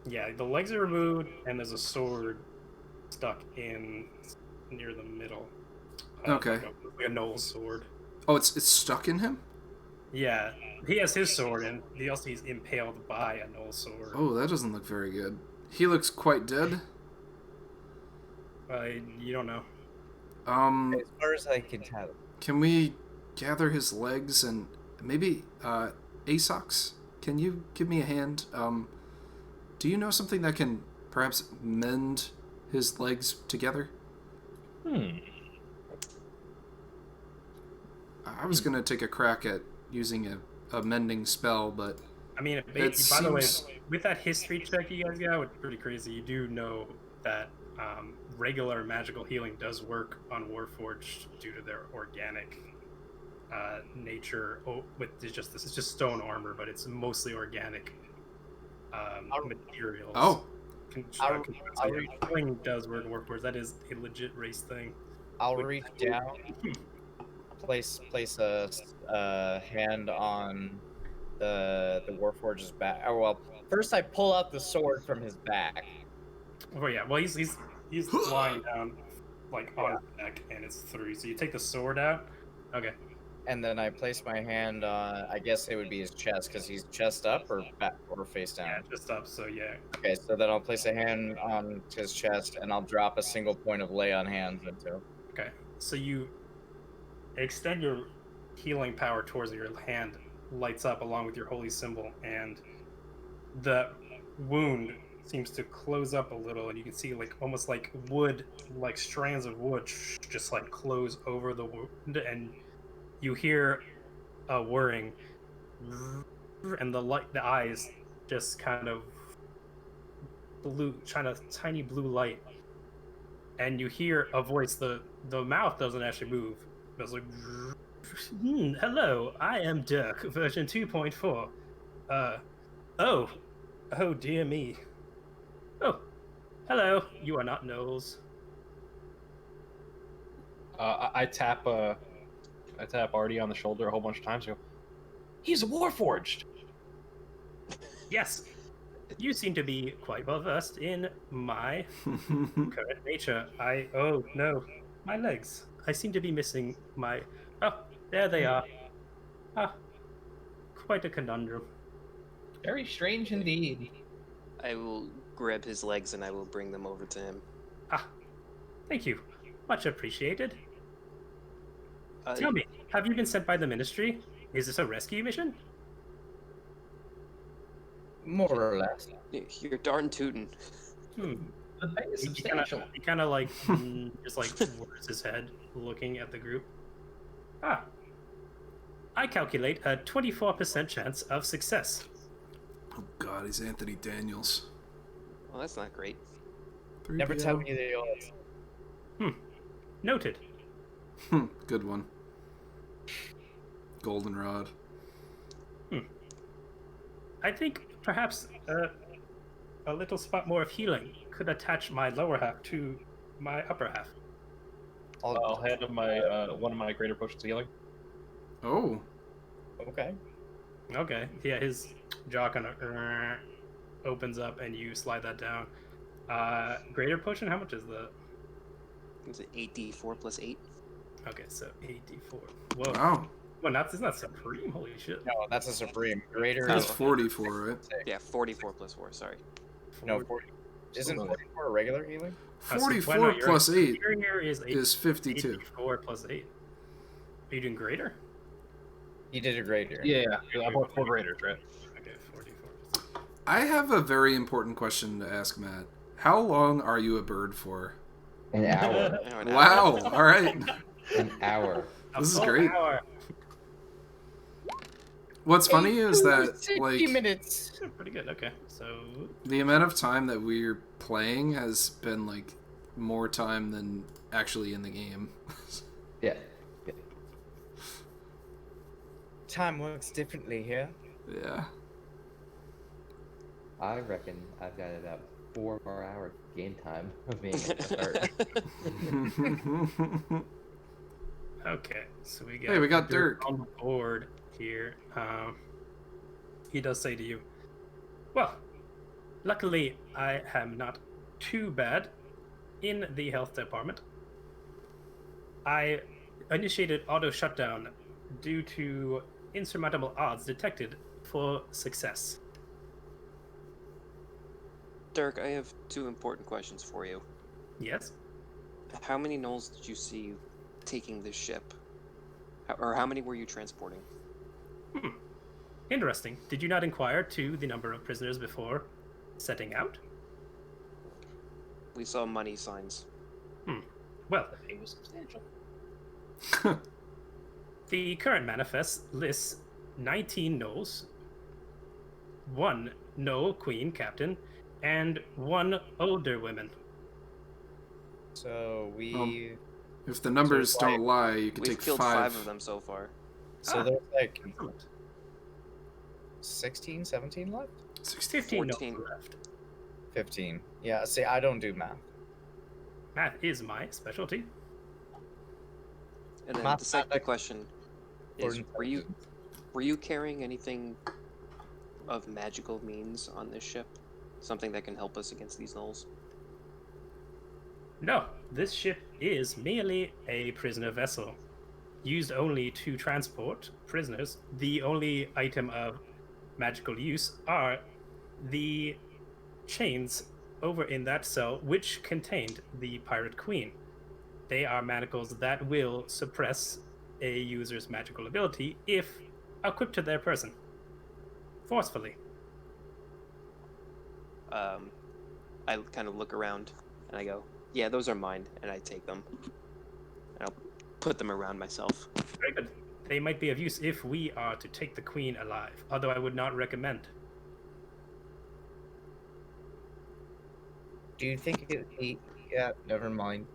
Yeah, the legs are removed, and there's a sword stuck in near the middle. Okay. Like a Noel's sword. Oh, it's stuck in him? Yeah, he has his sword, and he also he's impaled by a Noel's sword. Oh, that doesn't look very good. He looks quite dead. You don't know. As far as I can tell. Can we gather his legs and maybe Asox? Can you give me a hand? Do you know something that can perhaps mend his legs together? I was gonna take a crack at using a mending spell, but I mean, it by the way, seems with that history check you guys got, it's pretty crazy. You do know that regular magical healing does work on Warforged due to their organic nature. With just this, it's just stone armor, but it's mostly organic materials. I'll Healing does work on Warforged. That is a legit race thing. I'll reach down, place a hand on the Warforge's back. Oh well, first I pull out the sword from his back. Oh yeah, well he's lying down like on his neck, and it's 3. So you take the sword out. Okay. And then I place my hand on, I guess it would be his chest, because he's chest up or back or face down. Yeah, just up. So yeah. Okay, so then I'll place a hand on his chest, and I'll drop a single point of lay on hands into. Okay. So you extend your healing power towards your hand, lights up along with your holy symbol, and the wound seems to close up a little, and you can see like almost like wood, like strands of wood, just like close over the wound, and you hear a whirring, and the eyes just kind of blue, tiny blue light, and you hear a voice. The mouth doesn't actually move. It's like, hello, I am Dirk, version 2.4. Oh dear me. Oh, hello. You are not Knowles. I tap Artie on the shoulder a whole bunch of times. And go, he's a Warforged. Yes, you seem to be quite well versed in my current nature. Oh no, my legs. I seem to be missing my. Oh, there they are. Ah, quite a conundrum. Very strange indeed. I will grab his legs and I will bring them over to him. Ah, thank you. Much appreciated. Uh, Tell me, have you been sent by the Ministry? Is this a rescue mission? More or less. You're darn tootin'. Hmm. The pay is He substantial. kind of like just like whirs his head, looking at the group. Ah, I calculate a 24% chance of success. Oh God, he's Anthony Daniels. Well, that's not great. Never tell me the odds. Noted. Good one. Goldenrod. I think perhaps a little spot more of healing could attach my lower half to my upper half. I'll hand him my one of my greater potions of healing. Oh. Okay. Okay. Yeah, his jaw kind of opens up, and you slide that down. Greater potion. How much is that? Is it 8d4 plus 8? Okay, so 8d4. Whoa. Wow. Well, isn't that supreme? Holy shit. No, that's a supreme. Greater. That's 44, right? Yeah, 44 plus 4, sorry. No, 40. Isn't 44 a regular healing? 44 plus 8 Here is 52. 4 plus 8. Are you doing greater? He did a greater. Yeah, I bought 4 graders, right? Okay, 44. I have a very important question to ask Matt. How long are you a bird for? An hour. Oh, an hour. Wow. All right. An hour. This is A full great. hour. What's funny is that 60 like minutes. Pretty good. Okay, so the amount of time that we're playing has been like more time than actually in the game. Yeah. Time works differently here. Yeah. I reckon I've got about 4 more hours game time of being at the start. okay, so we got. Hey, we got Dirk. on the board here. He does say to you, "Well, luckily I am not too bad in the health department. I initiated auto shutdown due to insurmountable odds detected for success." Dirk, I have 2 important questions for you. Yes. How many gnolls did you see taking this ship? Or how many were you transporting? Interesting. Did you not inquire to the number of prisoners before setting out? We saw money signs. Well, The pay was substantial. the current manifest lists 19 gnolls, 1 no queen, captain, and 1 older woman. So we. If the numbers So, don't lie, you could We've take killed 5. 5 of them so far. So there's like Excellent. 16, 17 left? 15 no 14. left. 15. Yeah, see, I don't do math. Math is my specialty. And then Math- the second question is: Gordon were you carrying anything of magical means on this ship? Something that can help us against these gnolls? No, this ship is merely a prisoner vessel, used only to transport prisoners. The only item of magical use are the chains over in that cell, which contained the Pirate Queen. They are manacles that will suppress a user's magical ability if equipped to their person, forcefully. I kind of look around and I go, "Yeah, those are mine," and I take them. And I'll put them around myself. Very good. They might be of use if we are to take the queen alive, although I would not recommend. Do you think it would be. Yeah, never mind.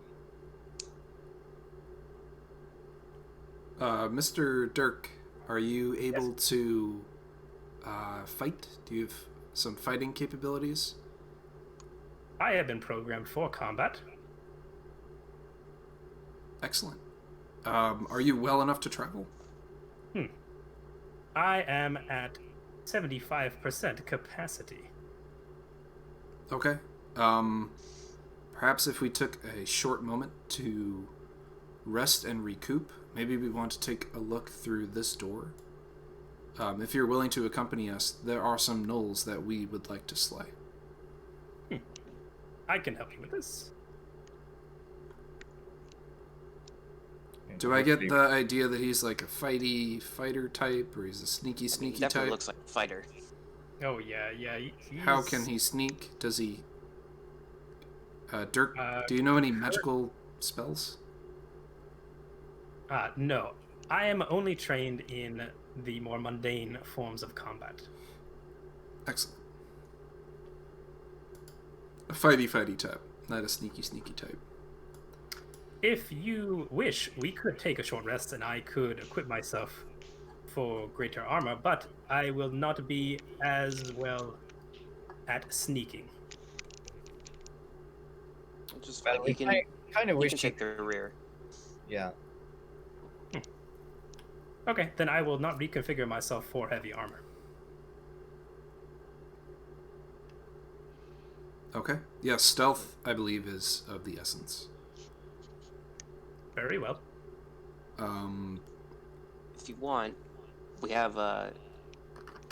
Mr. Dirk, are you able to fight? Do you have some fighting capabilities? I have been programmed for combat. Excellent. Are you well enough to travel? I am at 75% capacity. Okay. Perhaps if we took a short moment to rest and recoup, maybe we want to take a look through this door. If you're willing to accompany us, there are some gnolls that we would like to slay. I can help you with this. Do I get the idea that he's like a fighter type, or he's a sneaky He type? definitely looks like a fighter. Oh yeah. How can he sneak? Does he... Dirk, Uh, do you know any magical spells? No. I am only trained in the more mundane forms of combat. Excellent. A fighty type, not a sneaky type. If you wish, we could take a short rest and I could equip myself for greater armor, but I will not be as well at sneaking. Which is fine. Well, He we can, kind of he wish can you. take the rear. Yeah. Okay, then I will not reconfigure myself for heavy armor. Okay. Yeah, stealth, I believe, is of the essence. Very well. If you want, we have a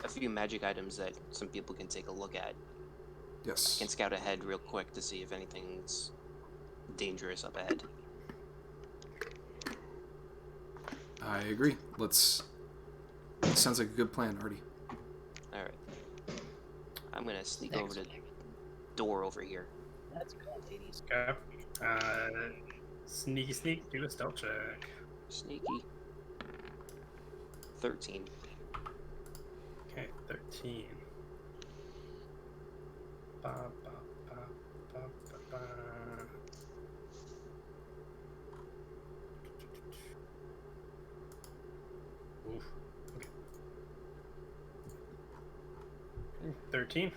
few magic items that some people can take a look at. I Yes. can scout ahead real quick to see if anything's dangerous up ahead. I agree. Sounds like a good plan, Artie. Alright. I'm gonna sneak over to the door over here. Let's go, ladies. Okay. Sneak, do a stealth check. Sneaky. 13. Okay, 13. Ba, ba, ba, ba, ba, ba. Oof. Okay. 13.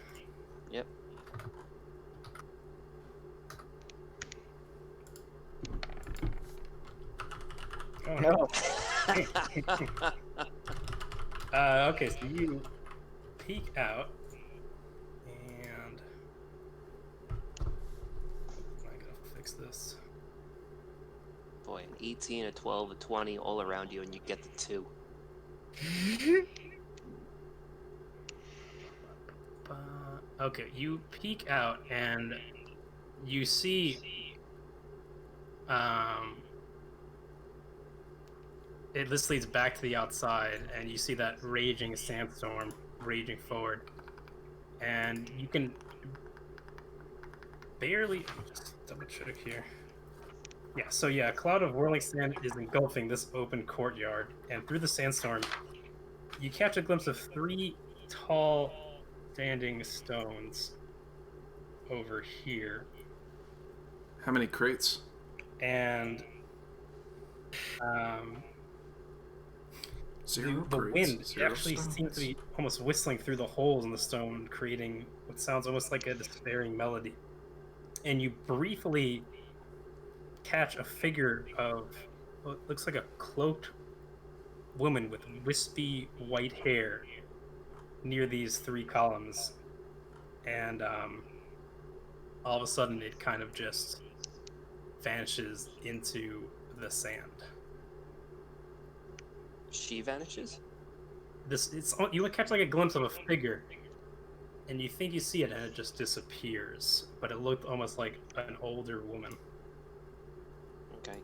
Yep. Oh, No. Okay, so you peek out, and I gotta fix this. Boy, an 18, a 12, a 20 all around you, and you get the 2. Okay, you peek out and you see this leads back to the outside, and you see that raging sandstorm raging forward, and you can barely just double check here. Yeah, so yeah, a cloud of whirling sand is engulfing this open courtyard, and through the sandstorm you catch a glimpse of 3 tall standing stones over here, How many crates? and Zero the crates. wind Zero actually stones. seems to be almost whistling through the holes in the stone, creating what sounds almost like a despairing melody. And you briefly catch a figure of what looks like a cloaked woman with wispy white hair near these three columns. And all of a sudden, it kind of just vanishes into the sand. She vanishes? You catch like a glimpse of a figure, and you think you see it, and it just disappears. But it looked almost like an older woman. Okay.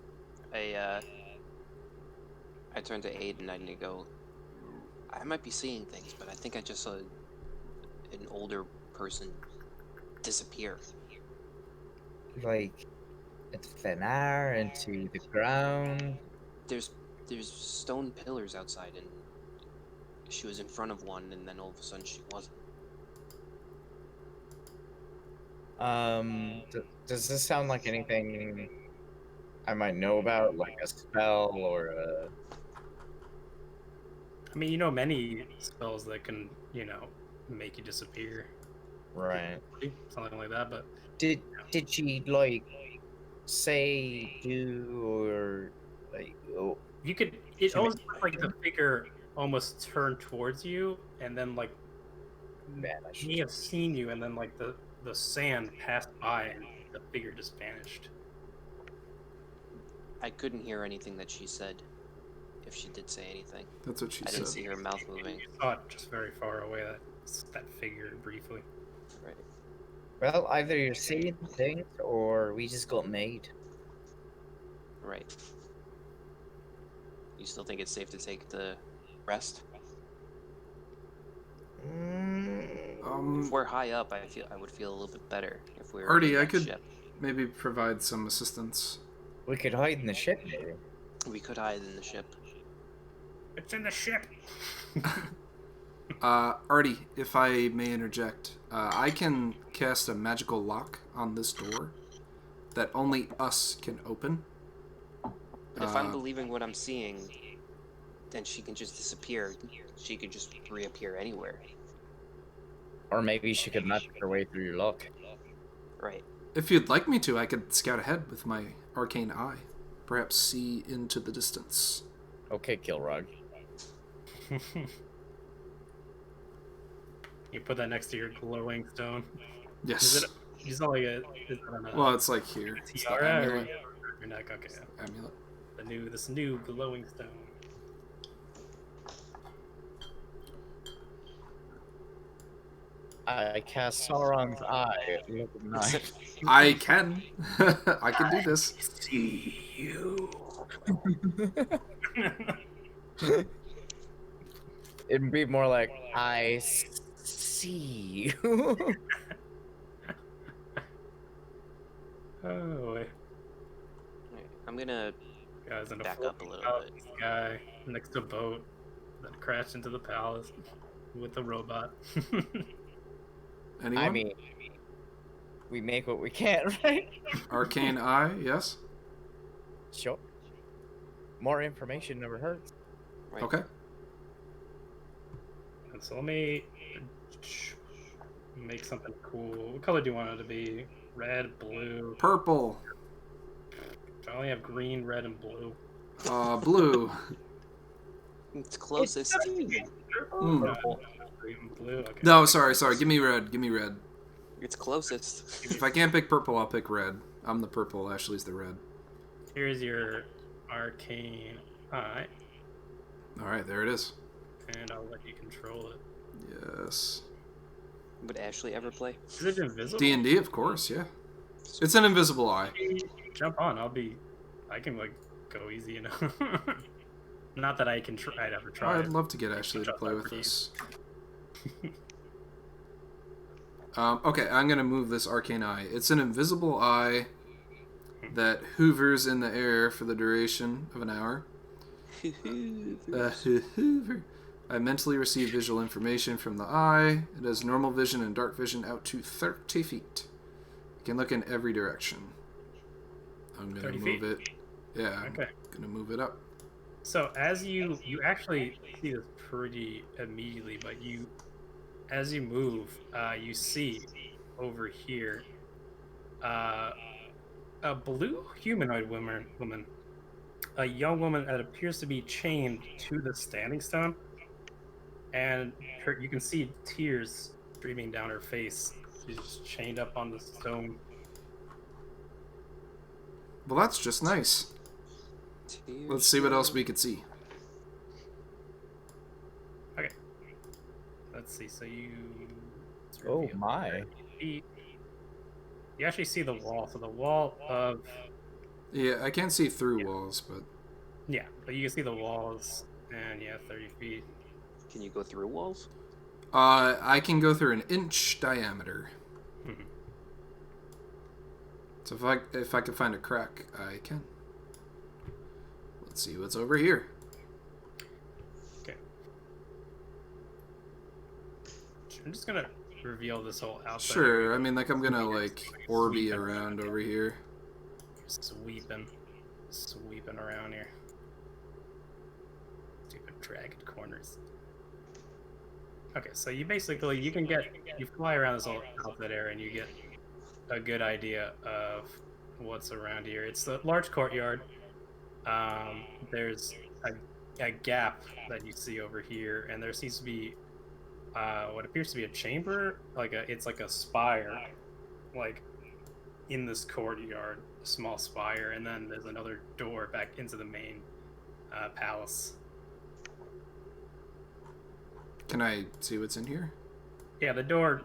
I turn to Aiden and I go, I might be seeing things, but I think I just saw an older person disappear. Like, into thin air, into the ground. There's stone pillars outside, and she was in front of one, and then all of a sudden she wasn't. Does this sound like anything I might know about, like a spell or a... I mean, you know many spells that can, make you disappear, Right. something like that. But Did she like say do or like? Oh, you could. It almost looked like the figure almost turned towards you, and then like vanish. may have seen you, and then like the sand passed by, and the figure just vanished. I couldn't hear anything that she said, if she did say anything. That's what she I didn't said. see her mouth moving. You saw it just very far away. That figure briefly. Right. Well, either you're seeing things or we just got made. Right. You still think it's safe to take the rest? If we're high up, I would feel a little bit better if we were Artie, in I that could ship. maybe provide some assistance. We could hide in the ship, maybe. We could hide in the ship. It's in the ship. Artie, if I may interject, I can cast a magical lock on this door that only us can open. But if I'm believing what I'm seeing, then she can just disappear. She could just reappear anywhere. Or maybe she could magic her way through your lock. Right. If you'd like me to, I could scout ahead with my arcane eye. Perhaps see into the distance. Okay, Kilrog. You put that next to your glowing stone. Yes. Is it like a? Is that on a Well, it's like here. It's the tiara or amulet. your neck? Okay. Amulet. This new glowing stone. I cast Sauron's eye. Look at mine. I can. I can do this. See you. It'd be more like, I see you. Oh, wait. Right. I'm gonna Guys in a back full up a little palace bit. Guy next to a boat, then crashed into the palace with the robot. Anyone? I mean, we make what we can, right? Arcane eye, yes? Sure. More information never hurts. Right. Okay. And so let me make something cool. What color do you want it to be? Red, blue? Purple. I only have green, red, and blue. Blue. It's closest. Mm. Green and blue. Okay. No, sorry. Give me red. It's closest. If I can't pick purple, I'll pick red. I'm the purple, Ashley's the red. Here's your arcane eye, Alright, there it is. and I'll let you control it. Yes. Would Ashley ever play? Is it invisible? D&D, of course, yeah. It's an invisible eye. Jump on. I can like go easy, Not that I can try. I'd ever try. I'd love to get Ashley to play with us. Okay, I'm gonna move this arcane eye. It's an invisible eye that hovers in the air for the duration of an hour. Hoover. I mentally receive visual information from the eye. It has normal vision and dark vision out to 30 feet. You can look in every direction. I'm gonna 30 move feet? it. Yeah, I'm Okay. gonna move it up. So as you actually see this pretty immediately, but as you move, you see over here a blue humanoid woman, a young woman that appears to be chained to the standing stone, and you can see tears streaming down her face. She's just chained up on the stone. Well, that's just nice. Let's see what else we could see. Okay. Let's see. So you. Oh my. You actually see the wall. So the wall of. Yeah, I can't see through walls, but Yeah, but you can see the walls, and yeah, 30 feet. Can you go through walls? I can go through an inch diameter. Mhm. So if I can find a crack, I can. Let's see what's over here. Okay. I'm just gonna reveal this whole outside. Sure, I mean, like, I'm gonna, like, orby around over here. Sweeping around here. Stupid dragged corners. Okay, so you fly around this whole outfit area and you get a good idea of what's around here. It's a large courtyard. There's a gap that you see over here, and there seems to be what appears to be a chamber, it's like a spire, like in this courtyard, a small spire, and then there's another door back into the main palace. Can I see what's in here? Yeah, the door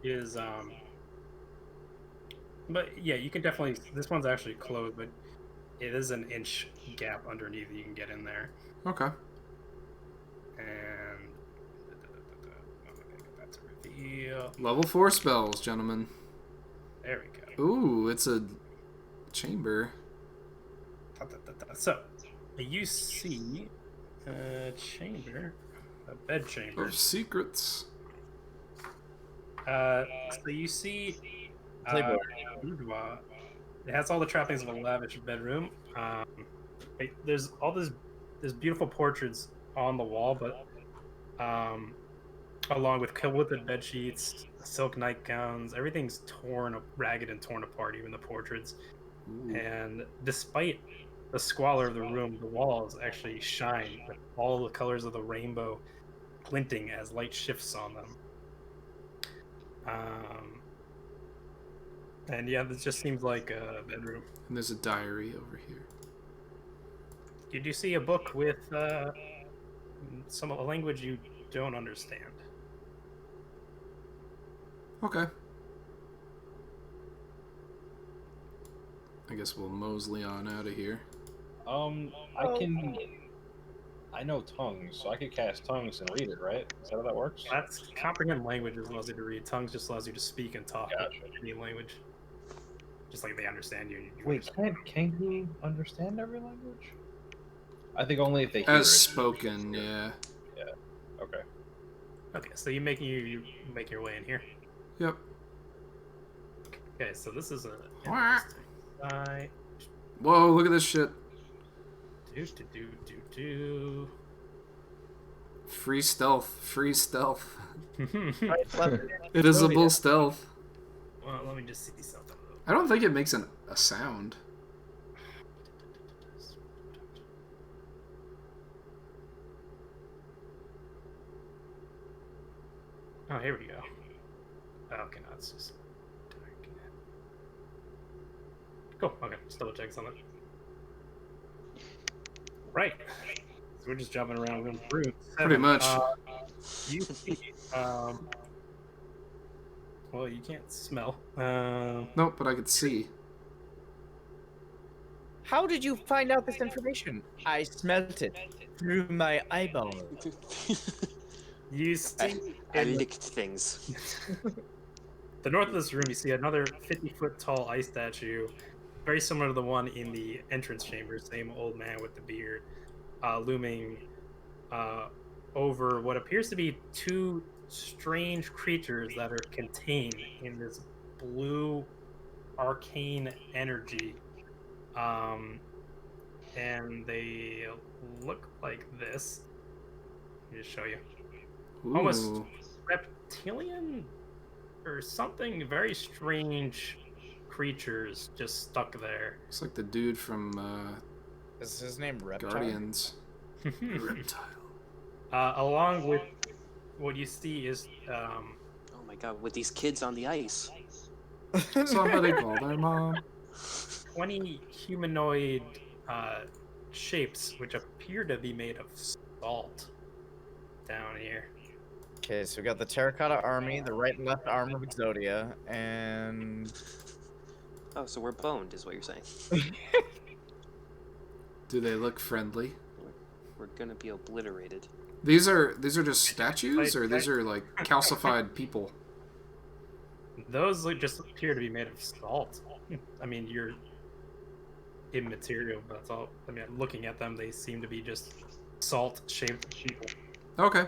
is but yeah, you can definitely. This one's actually closed, but it is an inch gap underneath. You can get in there, Okay. and that's a reveal. Level 4 spells, gentlemen. There we go. Ooh, it's a chamber. So, you see a chamber, a bed chamber. Of secrets. So you see Playboy. boudoir. It has all the trappings of a lavish bedroom. There's all this beautiful portraits on the wall, but along with quilted bed sheets, silk nightgowns, everything's ragged and torn apart, even the portraits. Ooh. And despite the squalor of the room, the walls actually shine with all the colors of the rainbow glinting as light shifts on them. And yeah, this just seems like a bedroom. And there's a diary over here. You do see a book with a language you don't understand. Okay. I guess we'll mosey on out of here. I know tongues, so I could cast tongues and read it, right? Is that how that works? That's comprehend languages allows you to read. Tongues just allows you to speak and talk Gotcha. any language. Just like they understand you. Wait, can he understand every language? I think only if they hear As it. spoken, yeah. Okay. Okay, so you make your way in here. Yep. Okay, so this is a Wah. side. Whoa, look at this shit. Do. Free stealth. Free stealth. Right, left. It is a bull stealth. Well, let me just see something. I don't think it makes a sound. Oh, here we go. Okay, no, it's just dark. Cool. Okay, just double check something. Right. So we're just jumping around room through. Pretty much. You see, well, you can't smell. Nope, but I could see. How did you find out this information? I smelt it through my eyeball. You see, I in licked things. the north of this room, you see another 50-foot tall ice statue, very similar to the one in the entrance chamber. Same old man with the beard, looming over what appears to be two strange creatures that are contained in this blue arcane energy. And they look like this. Let me just show you. Almost Ooh. reptilian or something, very strange creatures just stuck there. Looks like the dude from Is his name Reptile? Guardians. Reptile. Along with what you see is Oh my god, with these kids on the ice. Somebody call their mom. 20 humanoid shapes which appear to be made of salt down here. Okay, so we got the Terracotta Army, the right and left arm of Exodia, and Oh, so we're boned, is what you're saying. Do they look friendly? We're gonna be obliterated. These are just statues, or these are like calcified people? Those just appear to be made of salt. I mean, you're immaterial, but that's all. I mean, looking at them, they seem to be just salt-shaped people. Okay.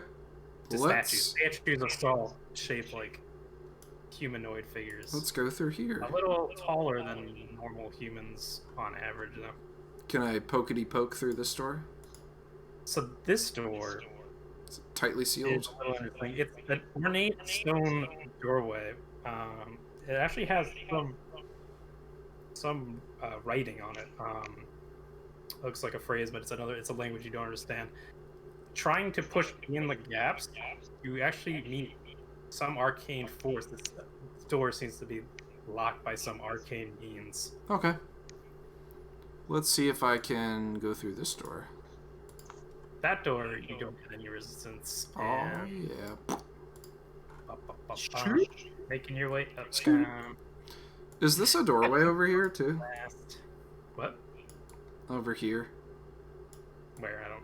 Just Let's statues of salt shaped like humanoid figures. go through here. A little taller than normal humans on average, though. Can I pokety poke through this door? So this door It's tightly is sealed. a little interesting. It's an ornate stone doorway. It actually has some writing on it. Looks like a phrase, but it's a language you don't understand. Trying to push in the gaps, you actually need some arcane force. This door seems to be locked by some arcane means. Okay. Let's see if I can go through this door. That door, you don't get any resistance. Oh And yeah. making your way up. Scoot. Is this a doorway over here too? Last. What? Over here, Where? I don't.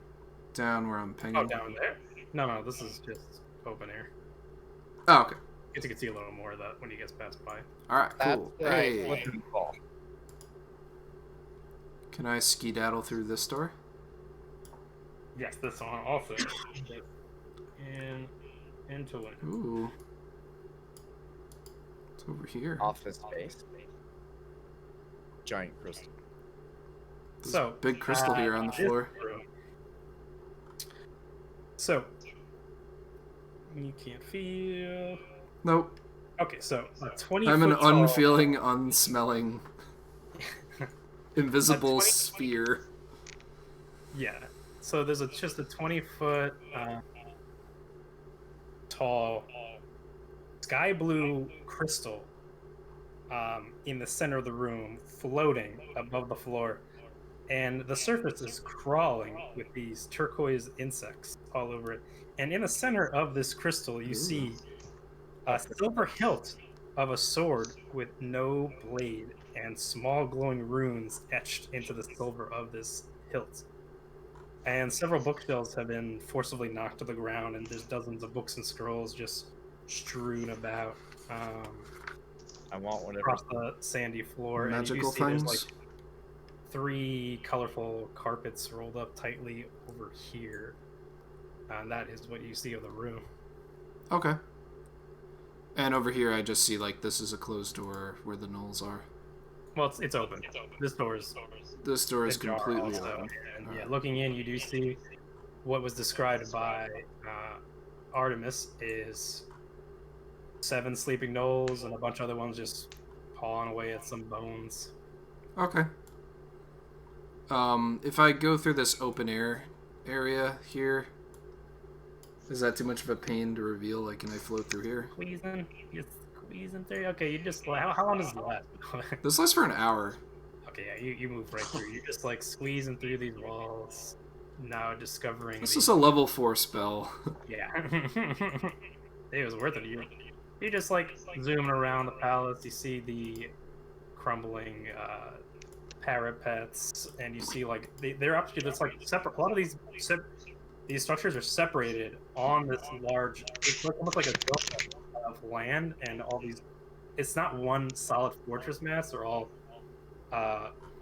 down where I'm pinging. Oh, down there? No, this is just open air. Oh, okay. I guess you can see a little more of that when you get passed by. All right, that's cool. right. Hey, What do you call? can I skedaddle through this door? Yes, this one also. Into it. Ooh. It's over here. Office space. Giant crystal. There's So, a big crystal here on the this floor. room. So, you can't feel. Nope. Okay, so a 20 I'm an foot tall- unfeeling, unsmelling, invisible 20 sphere. Yeah. So there's just a 20-foot tall sky blue crystal in the center of the room, floating above the floor, and the surface is crawling with these turquoise insects all over it. And in the center of this crystal, you see a silver hilt of a sword with no blade and small glowing runes etched into the silver of this hilt. And several bookshelves have been forcibly knocked to the ground, and there's dozens of books and scrolls just strewn about I want whatever. across the sandy floor. Magical and you do see there's things. like 3 colorful carpets rolled up tightly over here. And that is what you see of the room. Okay. And over here, I just see like this is a closed door where the gnolls are. Well, it's open. This door is This door is ajar completely also. open. And Alright. looking in, you do see what was described by Artemis is 7 sleeping gnolls and a bunch of other ones just pawing away at some bones. Okay. If I go through this open air area here, is that too much of a pain to reveal? Like, can I float through here? You're squeezing through. Okay, you just how long does it last? This lasts for an hour. Okay, yeah, you move right through. You're just like squeezing through these walls. Now discovering. This the- is a level 4 spell. Yeah. It was worth it. You're just like zooming around the palace. You see the crumbling parapets, and you see like they're up to this like separate. A lot of these structures are separated on this large. It's almost like a donut of land, and all these. It's not one solid fortress mass. They're all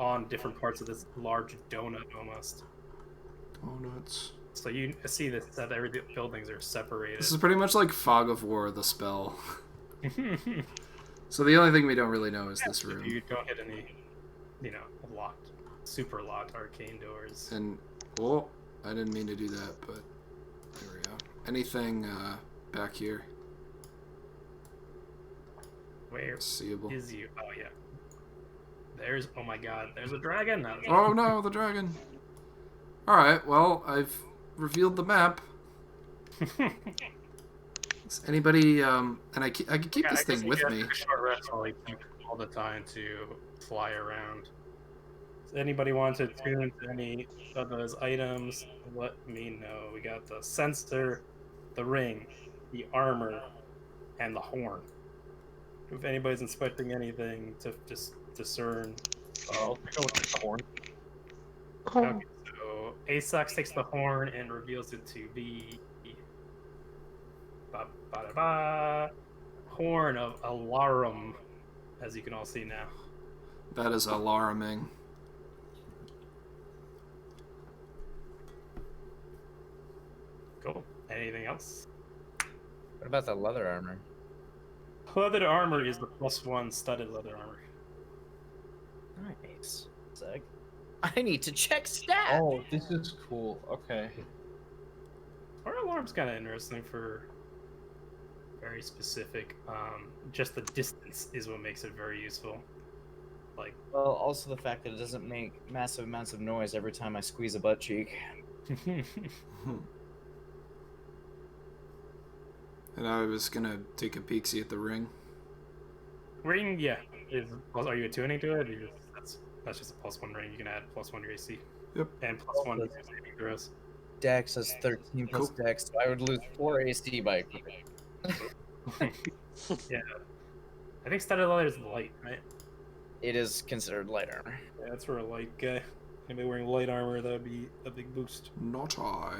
on different parts of this large donut almost. Donuts. So you see that every buildings are separated. This is pretty much like Fog of War, the spell. So the only thing we don't really know is this room. You don't hit any, locked, super locked arcane doors. And, oh, I didn't mean to do that, but there we go. Anything back here? Where Seeable. is you? Oh yeah. Oh my god, there's a dragon. Oh no, the dragon. Alright, well, I've revealed the map. Is anybody, and I can keep this thing with me. A short rest while we take all the time to fly around. Does anybody want to tune into any of those items? Let me know. We got the sensor, the ring, the armor, and the horn. If anybody's inspecting anything to just discern. I'll go with the horn. Okay, so Asax takes the horn and reveals it to be Horn of Alarum, as you can all see now. That is alarming. Cool. Anything else? What about the leather armor? Leather armor is the +1 studded leather armor. Nice. Sick. I need to check stats. Oh, this is cool. Okay. Horn alarm's kind of interesting for very specific. Just the distance is what makes it very useful. Like, Well, also the fact that it doesn't make massive amounts of noise every time I squeeze a butt cheek. And I was gonna take a peek-see at the ring. ring, yeah. Are you attuning to it? Or that's just a +1 ring. You can add +1 your AC. Yep. And +1 to saving throws. Dex has 13 plus Cool. Dex, so I would lose 4 AC by equipping. Yeah. I think studded leather is light, right? It is considered light armor. Yeah, that's for a light guy. Anybody wearing light armor, that would be a big boost. Not I.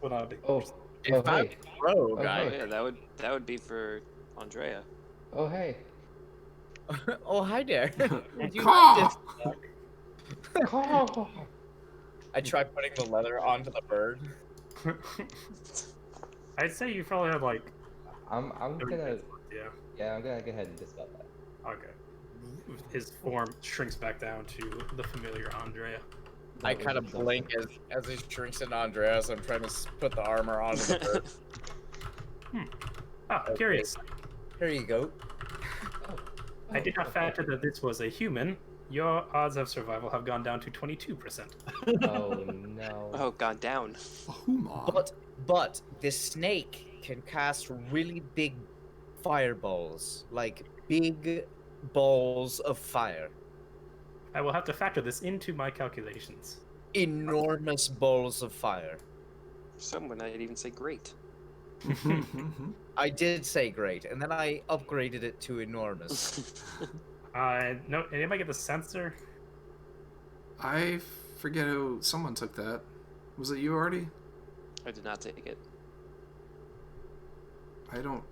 Well, not a big Oh, boost. oh If I'm hey, rogue, Oh, Oh I... yeah, that would be for Andrea. oh hey. oh, hi there. You Caw! like Call. this? I tried putting the leather onto the bird. I'd say you probably have like. I'm gonna Yeah. I'm gonna go ahead and dispel that. Okay. His form shrinks back down to the familiar Andrea. I That kind was of something. blink as he shrinks in Andreas. I'm trying to put the armor onto the bird. Ah, Okay. curious. Here you go. I did not factor that this was a human. Your odds of survival have gone down to 22%. Oh no. Oh, gone down. Huma. But this snake can cast really big fireballs, like big balls of fire. I will have to factor this into my calculations. Enormous balls of fire. Some would not even say great. I did say great, and then I upgraded it to enormous. No, anybody get the sensor? I forget who. Someone took that. Was it you, Artie? I did not take it. I don't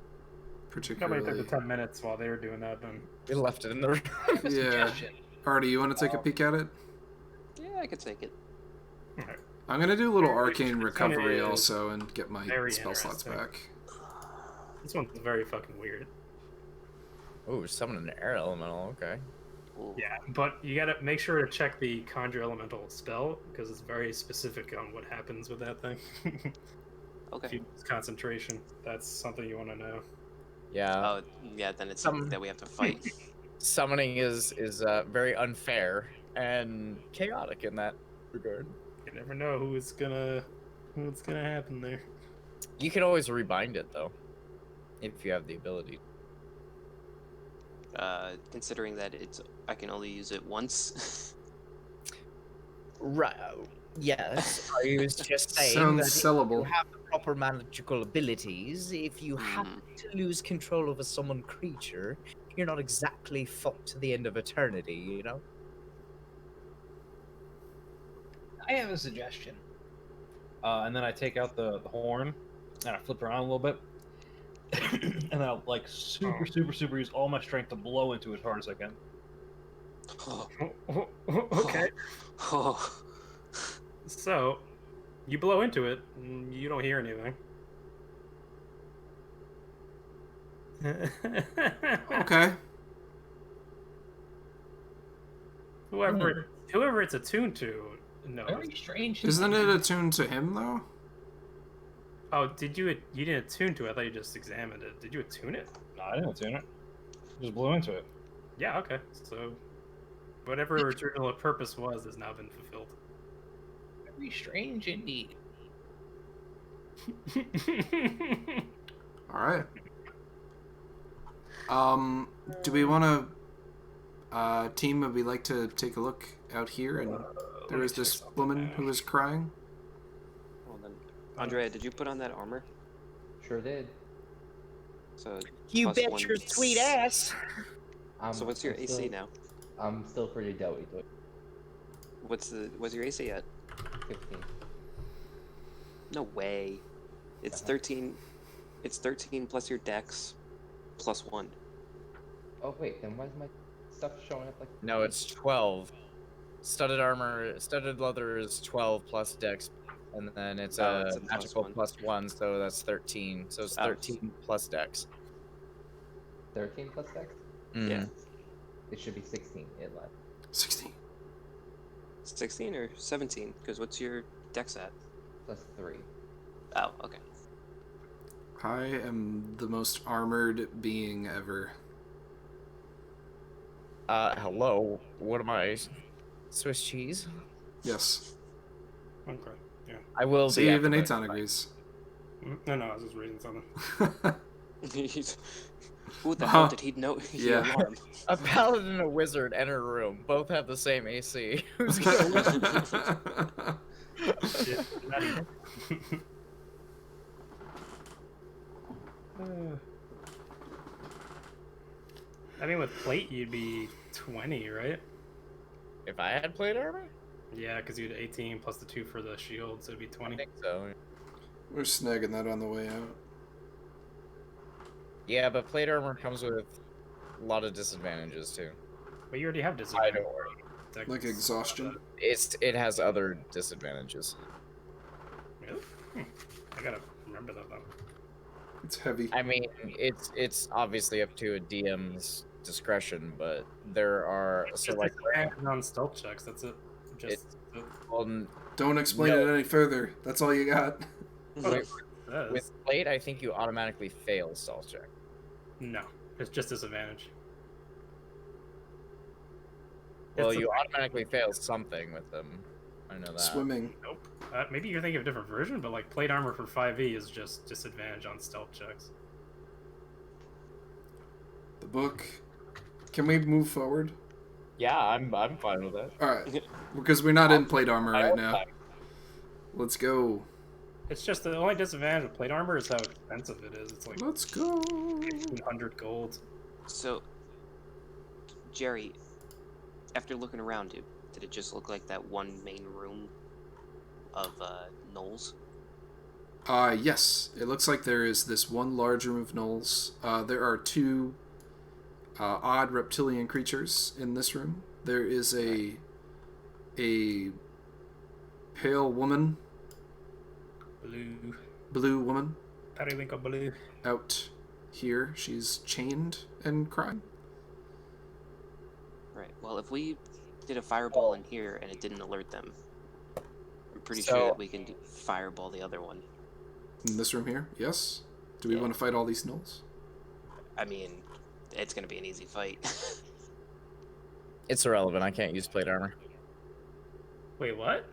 Somebody particularly. took the 10 minutes while they were doing that. Then We left it in the room. Yeah. Artie, you want to take a peek at it? Yeah, I could take it. I'm gonna do a little Very arcane interesting. recovery It is also and get my very spell slots interesting. back. this one's very fucking weird. Ooh, summon an air elemental. Okay. Ooh. Yeah, but you gotta make sure to check the conjure elemental spell because it's very specific on what happens with that thing. If Okay. you lose concentration, that's something you want to know. Yeah. Oh, yeah. Then it's something that we have to fight. Summoning is very unfair and chaotic in that regard. You never know what's gonna happen there. You can always rebind it though, if you have the ability. Considering that I can only use it once. Right. Yes. I was just saying Sounds that if sellable. you have the proper magical abilities, if you happen to lose control over someone creature, you're not exactly fucked to the end of eternity, you know? I have a suggestion. And then I take out the horn and I flip around a little bit. And then I'll like super use all my strength to blow into it as hard as I can. Oh, Okay. oh. So, You blow into it, and you don't hear anything. Okay. Whoever it's attuned to knows. Very strange. Isn't it attuned to him though? Oh, you didn't attune to it? I thought you just examined it. Did you attune it? No, I didn't tune it. Just blew into it. Yeah. Okay. So, whatever its original purpose was has now been fulfilled. Very strange indeed. All right. Do we want to team? Would we like to take a look out here? And there was this woman who was crying. Well then, Andrea, did you put on that armor? Sure did. So You plus bet one- your sweet ass. So what's your I'm AC still- now? I'm still pretty doughy to it. What's your AC at? 15. No way. It's Uh-huh. 13. It's 13 plus your dex, plus 1. Oh wait, then why is my stuff showing up like? No, it's 12. Studded armor, studded leather is 12 plus dex, and then it's Oh, a it's a plus magical one. plus 1, so that's 13. So it's Oh. 13 plus dex. 13 plus dex? Yeah. It should be 16. It lied. 16. 16 or 17? Because what's your dex at? Plus 3. Oh, okay. I am the most armored being ever. Hello. What am I? Swiss cheese? Yes. Okay. Yeah. I will See, be. even after Aton that. agrees. No, I was just reading something. Who the Wow. hell did he know? He Yeah. alarmed? A paladin and a wizard enter a room. Both have the same AC. Who's gonna win? Shit, not even. I mean, with plate, you'd be 20, right? If I had plate armor? Yeah, because you'd 18 plus the 2 for the shield, so it'd be I 20. think so. We're snagging that on the way out. Yeah, but plate armor comes with a lot of disadvantages too. But you already have I disadvantage. don't worry. Like exhaustion. It has other disadvantages. Really? I gotta remember that though. It's heavy. I mean, it's obviously up to a DM's discretion, but there are It's so just like disadvantage on stealth checks. That's it. Just on Don't explain No. it any further. That's all you got. with, says. with plate, I think you automatically fail stealth check. No, it's just disadvantage. Well, It's a- you automatically fail something with them. I know that. Swimming. Nope. Maybe you're thinking of a different version, but like plate armor for 5e is just disadvantage on stealth checks. The book. Can we move forward? Yeah, I'm fine with that. Alright. Because we're not in plate armor right now. Let's go. It's just the only disadvantage of plate armor is how expensive it is. It's like Let's go. 1,500 gold. So, Jerry, after looking around, did it just look like that one main room of Knowles? Yes. It looks like there is this one large room of gnolls. There are two odd reptilian creatures in this room. There is a pale woman, blue woman, Periwinkle blue. out here. She's chained and crying. Right. Well, if we did a fireball in here and it didn't alert them, I'm pretty So- sure that we can fireball the other one. In this room here, yes. Do we Yeah. want to fight all these gnolls? I mean, it's gonna be an easy fight. It's irrelevant. I can't use plate armor. Wait, what?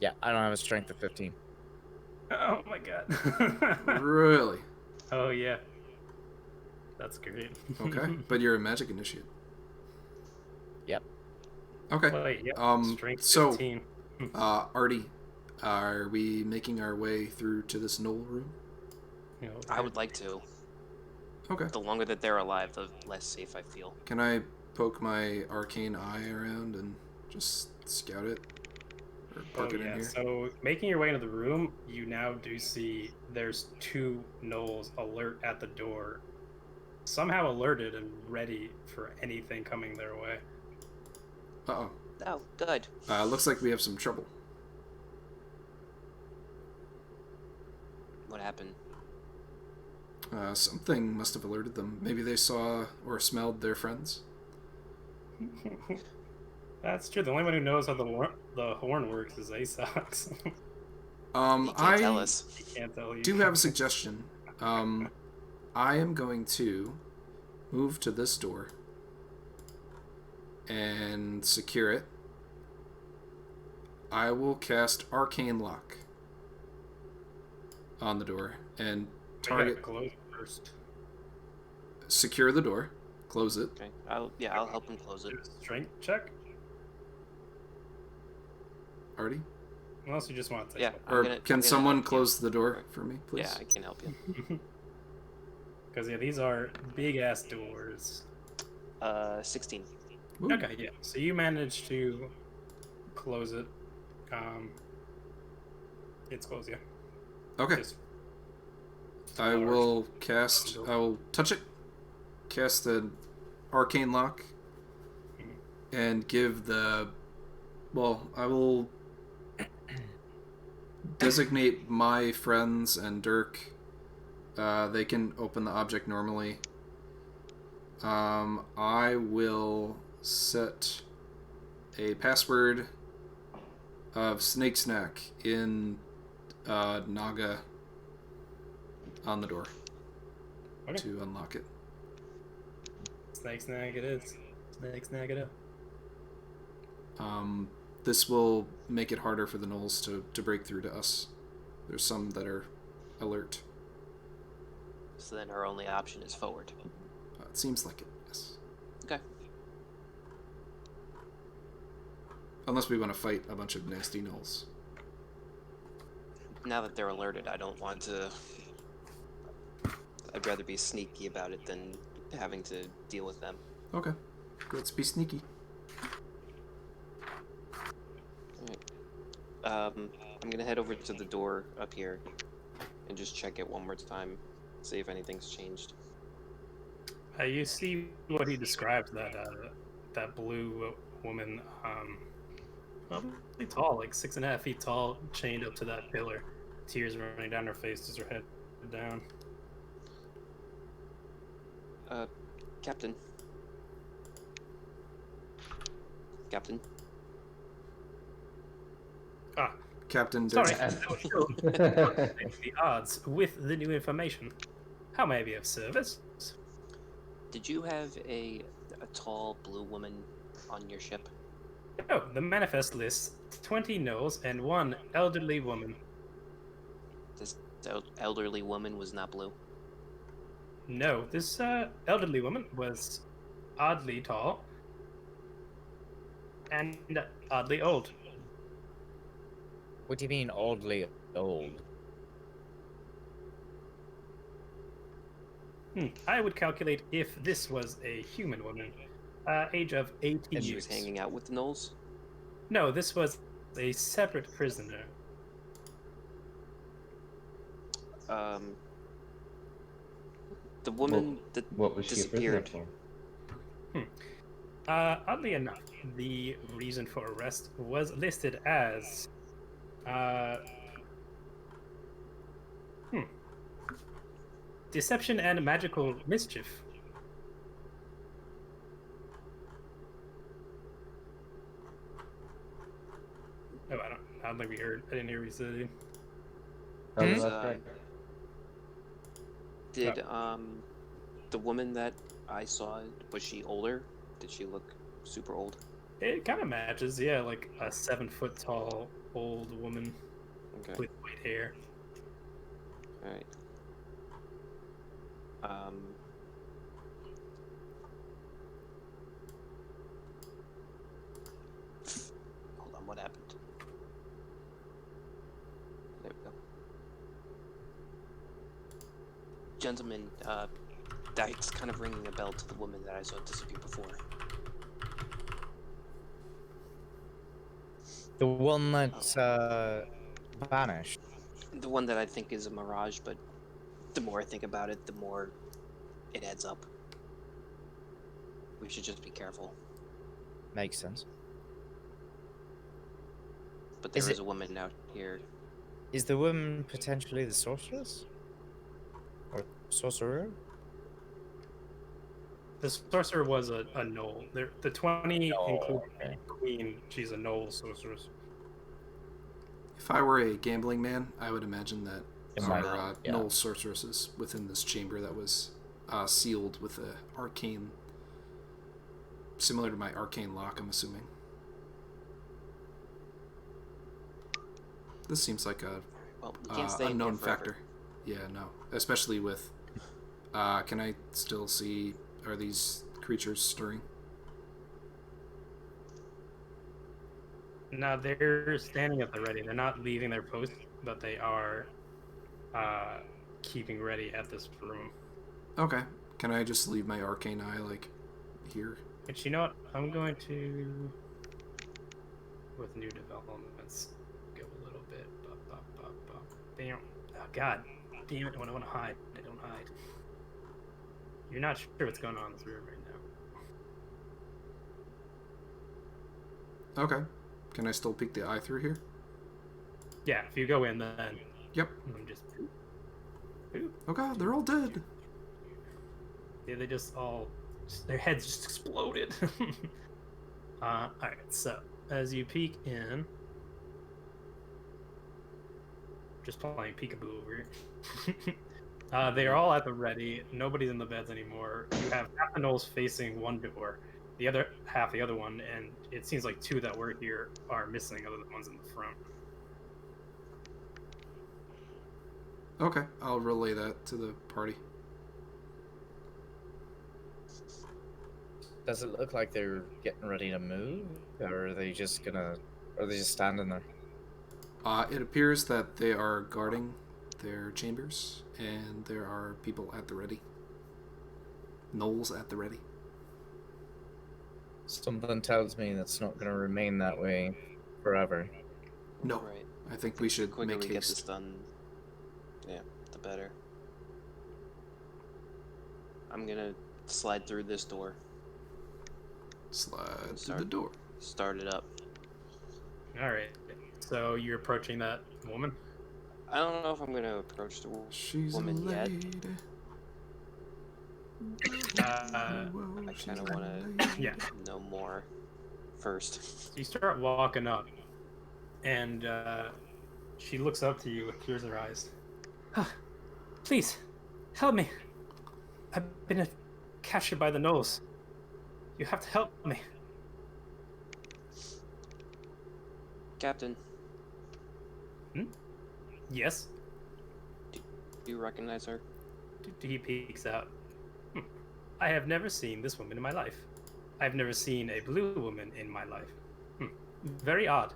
Yeah, I don't have a strength of 15. Oh my god. Really? Oh yeah. That's great. Okay, but you're a magic initiate. Yep. Okay. Wait, yep. Strength So, 15. Artie, are we making our way through to this gnoll room? You know, I would like to. Okay. The longer that they're alive, the less safe I feel. Can I poke my arcane eye around and just scout it? Or Oh poke it in yeah, here? so making your way into the room, you now do see there's two gnolls alert at the door. Somehow alerted and ready for anything coming their way. Uh-oh. Oh, good. Looks like we have some trouble. happen? Something must have alerted them. Maybe they saw or smelled their friends. That's true. The only one who knows how the horn works is Asox. He can't tell I us. He can't tell you. do have a suggestion. I am going to move to this door and secure it. I will cast Arcane Lock on the door and We gotta target. close first. Secure the door. Close it. Okay. I'll help him close it. Strength check. Artie? Unless you just want to take Yeah. it. Or I'm gonna can someone help you. close the door for me, please? Yeah, I can help you. Because yeah, these are big ass doors. 16. Ooh. Okay, yeah. So you managed to close it. It's closed, yeah. Okay. Just I will cast. I will touch it. Cast the Arcane Lock. And give the. Well, I will designate my friends and Dirk. They can open the object normally. I will set a password of Snake Snack in Naga on the door Okay. to unlock it. Snake snag it is. Snake snag it up. This will make it harder for the gnolls to break through to us. There's some that are alert. So then our only option is forward. It seems like it, yes. Okay. Unless we want to fight a bunch of nasty gnolls. Now that they're alerted, I don't want to. I'd rather be sneaky about it than having to deal with them. Okay. Let's be sneaky. I'm gonna head over to the door up here and just check it one more time, see if anything's changed. You see what he described, that blue woman, probably tall, like 6.5 feet tall, chained up to that pillar, tears running down her face as her head down. Captain. Captain. Ah, Captain sorry, Dirk. I was still the odds with the new information. How may I be of service? Did you have a tall blue woman on your ship? Oh, the manifest lists 20 gnolls and 1 elderly woman. This elderly woman was not blue. No, this elderly woman was oddly tall and oddly old. What do you mean oddly old? I would calculate if this was a human woman, age of 18 And she years. was hanging out with the gnolls? No, this was a separate prisoner. The woman that What was she a prisoner disappeared. for? Oddly enough, the reason for arrest was listed as deception and magical mischief. Oh, I don't think we heard. I didn't hear what you said. Oh, no, Hmm? that's right. Did the woman that I saw, was she older? Did she look super old? It kind of matches, yeah, like a 7 foot tall old woman Okay. with white hair. Alright. Hold on, what happened? There we go. Gentlemen, that's kind of ringing a bell to the woman that I saw disappear before. The one that vanished. The one that I think is a mirage, but the more I think about it, the more it adds up. We should just be careful. Makes sense. But there Is is it- a woman out here. Is the woman potentially the sorceress? Sorcerer? The sorcerer was a gnoll. The 20 Oh, including okay. queen. She's a gnoll sorceress. If I were a gambling man, I would imagine that It our might, yeah. Null sorceress is within this chamber that was sealed with a arcane, similar to my arcane lock, I'm assuming. This seems like a Well, you can't stay in unknown here forever. factor. Yeah, no. Especially with... can I still see... Are these creatures stirring? No, they're standing at the ready. They're not leaving their post, but they are keeping ready at this room. Okay. Can I just leave my arcane eye, like, here? But you know what? I'm going to, with new developments, go a little bit. Damn. Oh, God. Damn it. When I want to hide, I don't hide. You're not sure what's going on in this room right now. Okay. Can I still peek the eye through here? Yeah, if you go in, then Yep. I'm just. Oh god, they're all dead. Yeah, they just all. Their heads just exploded. Alright, so as you peek in. Just playing peekaboo over here. They are all at the ready. Nobody's in the beds anymore. You have half the gnolls facing one door, the other half the other one, and it seems like two that were here are missing, other than the ones in the front. Okay, I'll relay that to the party. Does it look like they're getting ready to move? Or are they just standing there? It appears that they are guarding their chambers, and there are people at the ready. Gnolls at the ready. Something tells me that's not going to remain that way forever. No, Right. I think we should The quicker make we get this haste. done, yeah, the better. I'm gonna slide through this door, Slide through Start. the door. start it up. Alright, so you're approaching that woman? I don't know if I'm gonna approach the She's woman a yet. lady. Uh, I kind of want yeah. to know more first. You start walking up, and she looks up to you with tears in her eyes. Please, help me. I've been captured by the gnolls. You have to help me. Captain, Yes? do you recognize her? He peeks out. I have never seen this woman in my life. I've never seen a blue woman in my life. Very odd.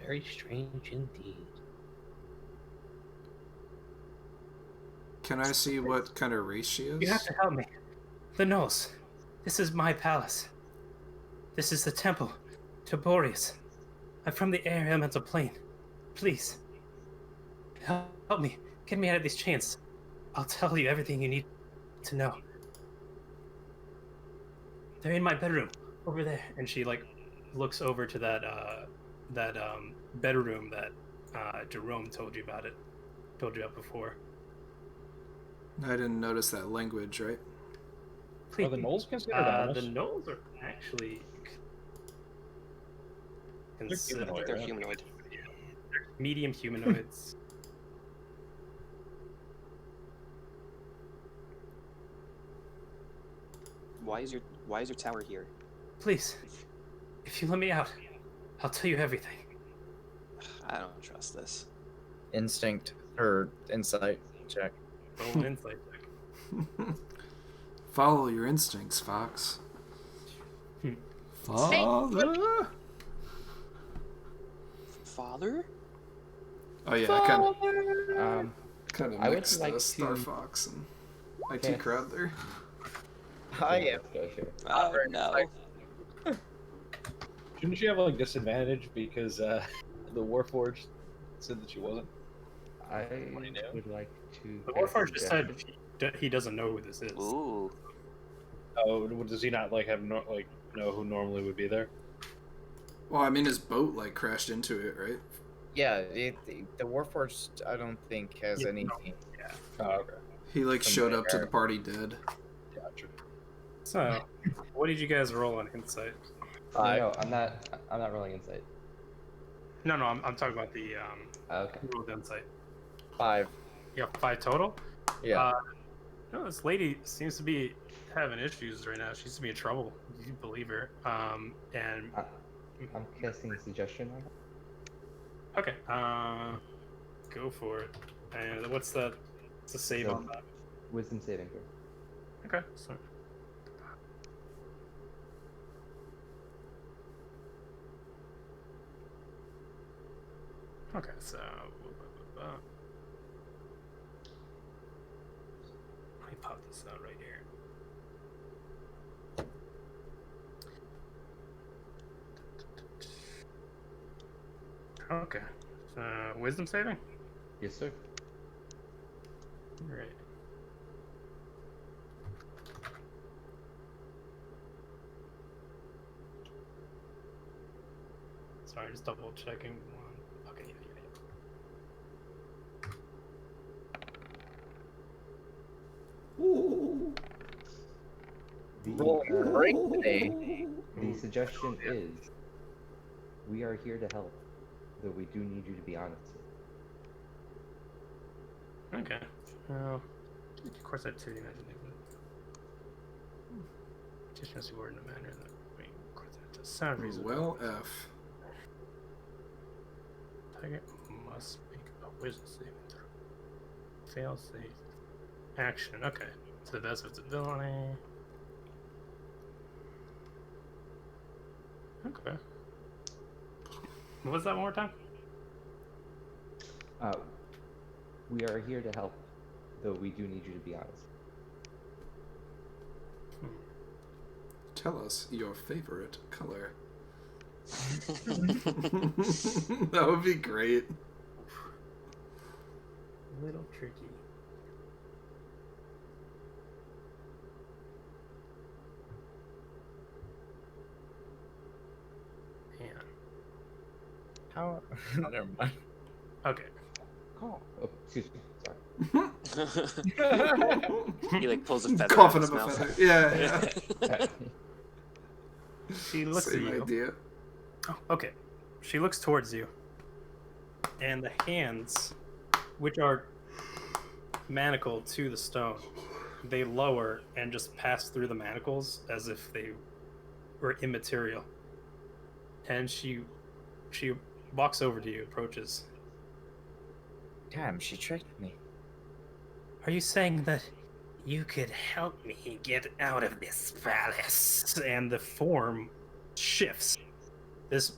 Very strange indeed. Can I see what kind of race she is? You have to help me. The gnolls. This is my palace. This is the temple to Boreas. I'm from the air elemental plane. Please. Help me. Get me out of these chains. I'll tell you everything you need to know. They're in my bedroom. Over there. And she looks over to that bedroom that Jerome told you about before. I didn't notice that language, right? Please. Are the gnolls considered The animals? gnolls are actually I considered think they're right? humanoid. medium humanoids. Why is your tower here? Please, if you let me out, I'll tell you everything. I don't trust this. Instinct or insight check. Roll an insight check. Follow your instincts, Fox. Hmm. Father. Father? Oh yeah, I kind of I would mixed like Star to- Fox and IT Okay. crowd there. I am. Let's go here. Oh no. Shouldn't she have disadvantage because the Warforged said that she wasn't? I What do you know? would like to. The make a Warforged just said suggestion. he doesn't know who this is. Ooh. Oh, does he not know who normally would be there? Well, I mean, his boat crashed into it, right? Yeah, the Warforged, I don't think has Yeah, any no. Oh, okay. He like Some showed up to the nightmare. party dead. Gotcha. So, what did you guys roll on insight? No, I'm not rolling insight. No, I'm talking about the Okay. you rolled insight. 5. You have 5 total. Yeah. No, this lady seems to be having issues right now. She seems to be in trouble. You believe her. And I'm casting suggestion on it. okay, go for it. And what's the save So- on that? Wisdom saving throw. Okay, so okay, so let me pop this out right here. Okay, wisdom saving. Yes, sir. Right. Sorry, just double checking one. Okay, yeah. Ooh. Roll The, break today. the suggestion is, we are here to help, though we do need you to be honest. Okay. Of course, activity imagine. Just must be worded in a manner that of course that does sound reasonable. Well, F. Target must make a wisdom saving throw. Fail save. Action. Okay. To the best of its ability. Okay. What was that one more time? We are here to help, though we do need you to be honest. Tell us your favorite color. That would be great. Little tricky. Man. How? Never mind. Okay. Oh, excuse me. Sorry. He like pulls a feather out Coughing of his up a mouth. feather. Yeah. She looks at Same you. idea. Oh, okay. She looks towards you. And the hands, which are manacled to the stone, they lower and just pass through the manacles as if they were immaterial. And she walks over to you, approaches. Damn, she tricked me. Are you saying that you could help me get out of this palace? And the form shifts. This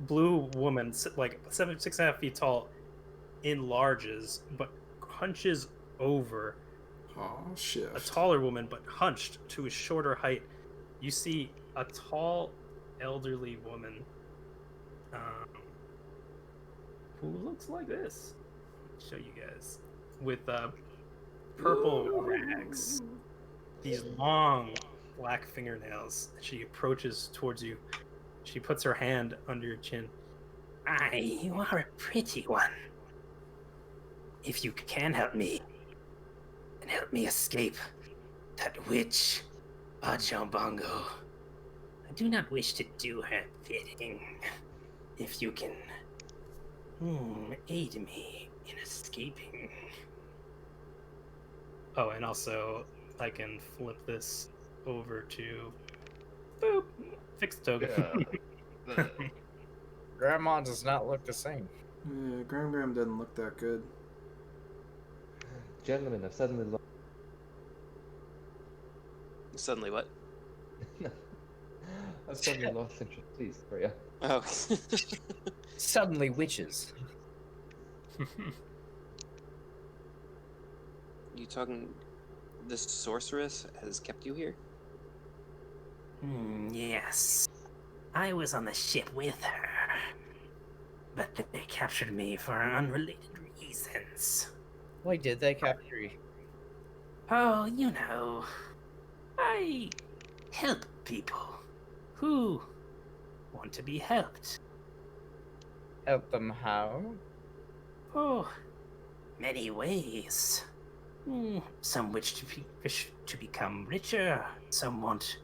blue woman, like 6.5 feet tall, enlarges, but hunches over Oh, shit. a taller woman, but hunched to a shorter height. You see a tall, elderly woman who looks like this. I'll show you guys. With purple rags, these long black fingernails. She approaches towards you. She puts her hand under your chin. Aye, you are a pretty one. If you can help me, and help me escape that witch, Ajambongo. I do not wish to do her bidding. If you can aid me in escaping. Oh, and also I can flip this over to boop, fixed token. Grandma does not look the same. Yeah, Graham doesn't look that good. Gentlemen, I've suddenly lost. Suddenly, what? I've suddenly lost interest. Please, hurry up. Oh. Suddenly witches. You talking? This sorceress has kept you here? Yes. I was on the ship with her. But they captured me for unrelated reasons. Why did they capture you? Oh, you know. I help people who want to be helped. Help them how? Oh, many ways. Some wish to become richer. Some want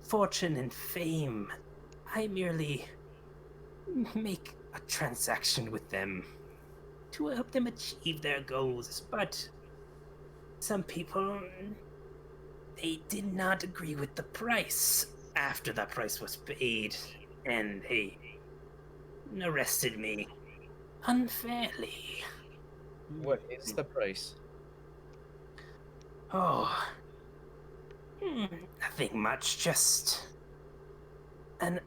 fortune and fame. I merely make a transaction with them to help them achieve their goals. But some people, they did not agree with the price after the price was paid, and they arrested me unfairly. What is the price? Oh, nothing much, just an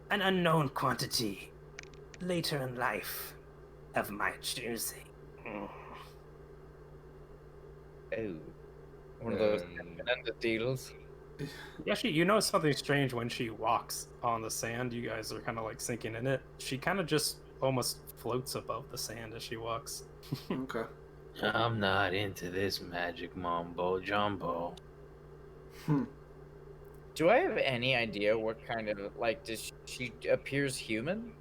an unknown quantity later in life of my choosing. Oh, one of those open-ended deals. Actually, you notice something strange when she walks on the sand. You guys are kind of like sinking in it. She kind of just almost floats above the sand as she walks. Okay. I'm not into this magic mumbo jumbo. Do I have any idea what kind of like does she appears human?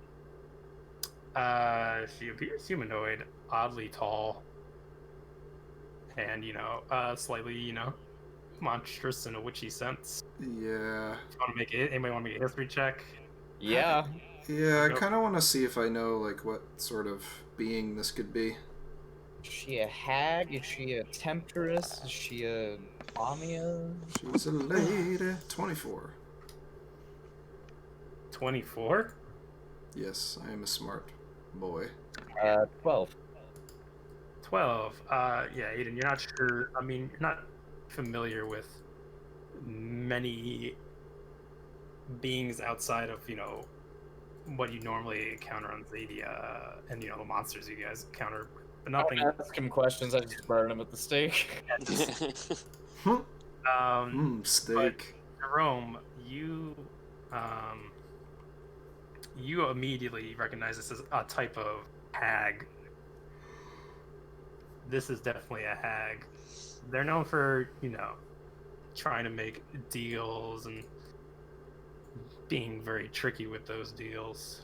She appears humanoid, oddly tall, and slightly monstrous in a witchy sense. Yeah. Anybody want to make a history check? Yeah. Yeah, I Nope. kind of want to see if I know like what sort of being this could be. Is she a hag? Is she a temptress? Is she a Lamia? She's a lady. 24. 24. Yes, I am a smart boy. 12. 12. Yeah, Aiden, you're not sure. I mean, you're not familiar with many beings outside of, what you normally encounter on Zadia and, the monsters you guys encounter. But I nothing. don't ask him questions, I just burn him at the stake. Steak. Jerome, you immediately recognize this as a type of hag. This is definitely a hag. They're known for, trying to make deals and being very tricky with those deals.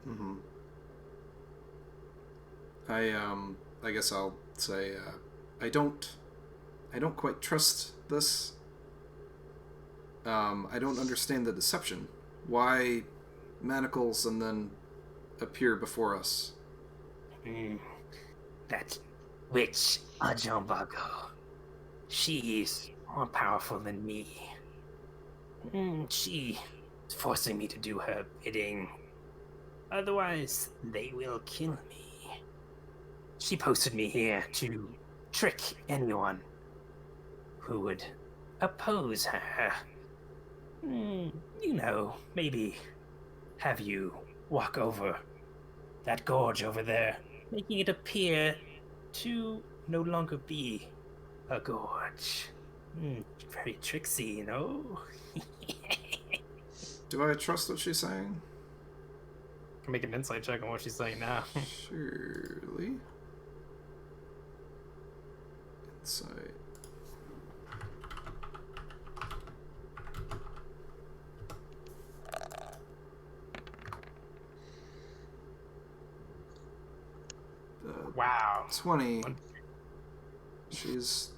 Mm-hmm. I guess I'll say I don't quite trust this. I don't understand the deception. Why manacles and then appear before us? That witch Ajambago, she's more powerful than me. She is forcing me to do her bidding. Otherwise, they will kill me. She posted me here to trick anyone who would oppose her. Maybe have you walk over that gorge over there, making it appear to no longer be a gorge. Very tricksy, Do I trust what she's saying? Can make an insight check on what she's saying now. Surely. Insight. Wow. 20. She's...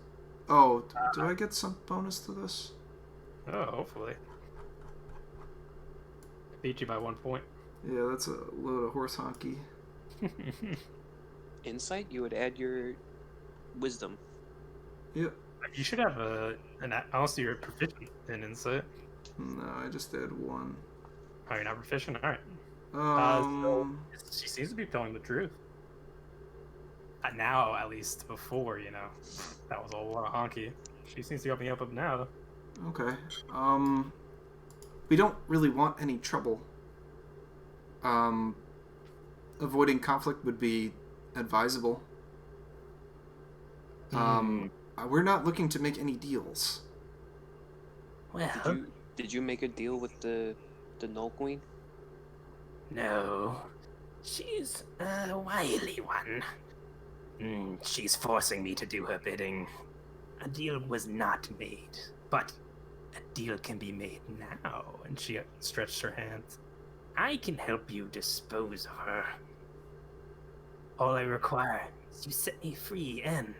Oh, do I get some bonus to this? Oh, hopefully. Beat you by 1 point. Yeah, that's a load of horse honky. Insight, you would add your wisdom. Yep. You should have honestly, you're proficient in insight. No, I just did 1. Oh, you're not proficient? Alright. Um, She seems to be telling the truth. Now, at least. Before, that was a lot of honky. She seems to be opening up now. okay. We don't really want any trouble. Avoiding conflict would be advisable. We're not looking to make any deals. Well, Did you make a deal with the Null Queen? no. She's a wily one. She's forcing me to do her bidding. A deal was not made, but a deal can be made now. And she stretched her hand. I can help you dispose of her. All I require is you set me free, and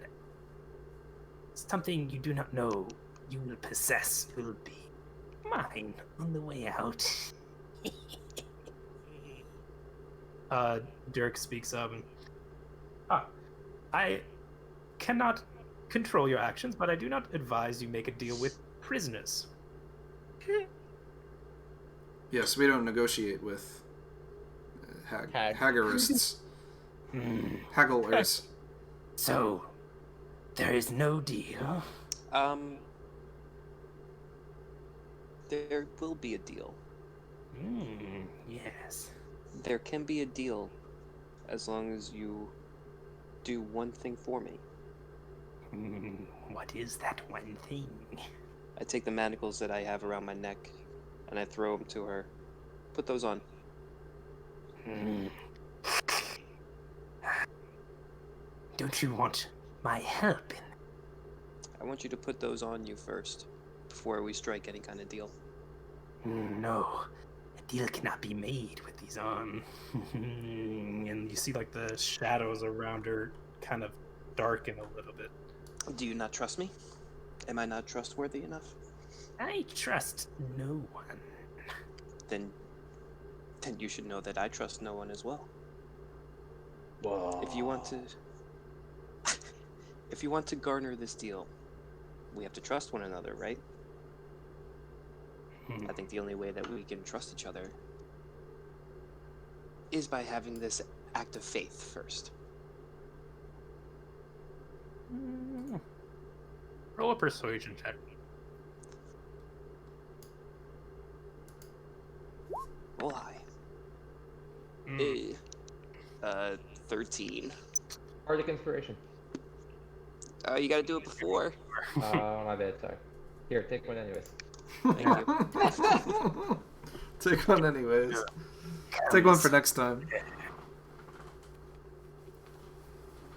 something you do not know you will possess will be mine on the way out. Dirk speaks up and, I cannot control your actions, but I do not advise you make a deal with prisoners. Yes, we don't negotiate with haggarists. Hagglers. So, there is no deal. There will be a deal. Yes. There can be a deal as long as you do one thing for me. What is that one thing? I take the manacles that I have around my neck and I throw them to her. Put those on. Don't you want my help in? I want you to put those on you first before we strike any kind of deal. No. A deal cannot be made with these on. And you see like the shadows around her kind of darken a little bit. Do you not trust me? Am I not trustworthy enough? I trust no one. Then you should know that I trust no one as well. Whoa. If you want to garner this deal, we have to trust one another, right? I think the only way that we can trust each other is by having this act of faith first. Roll a persuasion check. Roll high. 13. Bardic inspiration. You gotta do it before. My bad, sorry. Here, take one anyways. Thank you. Take one anyways. Take one for next time.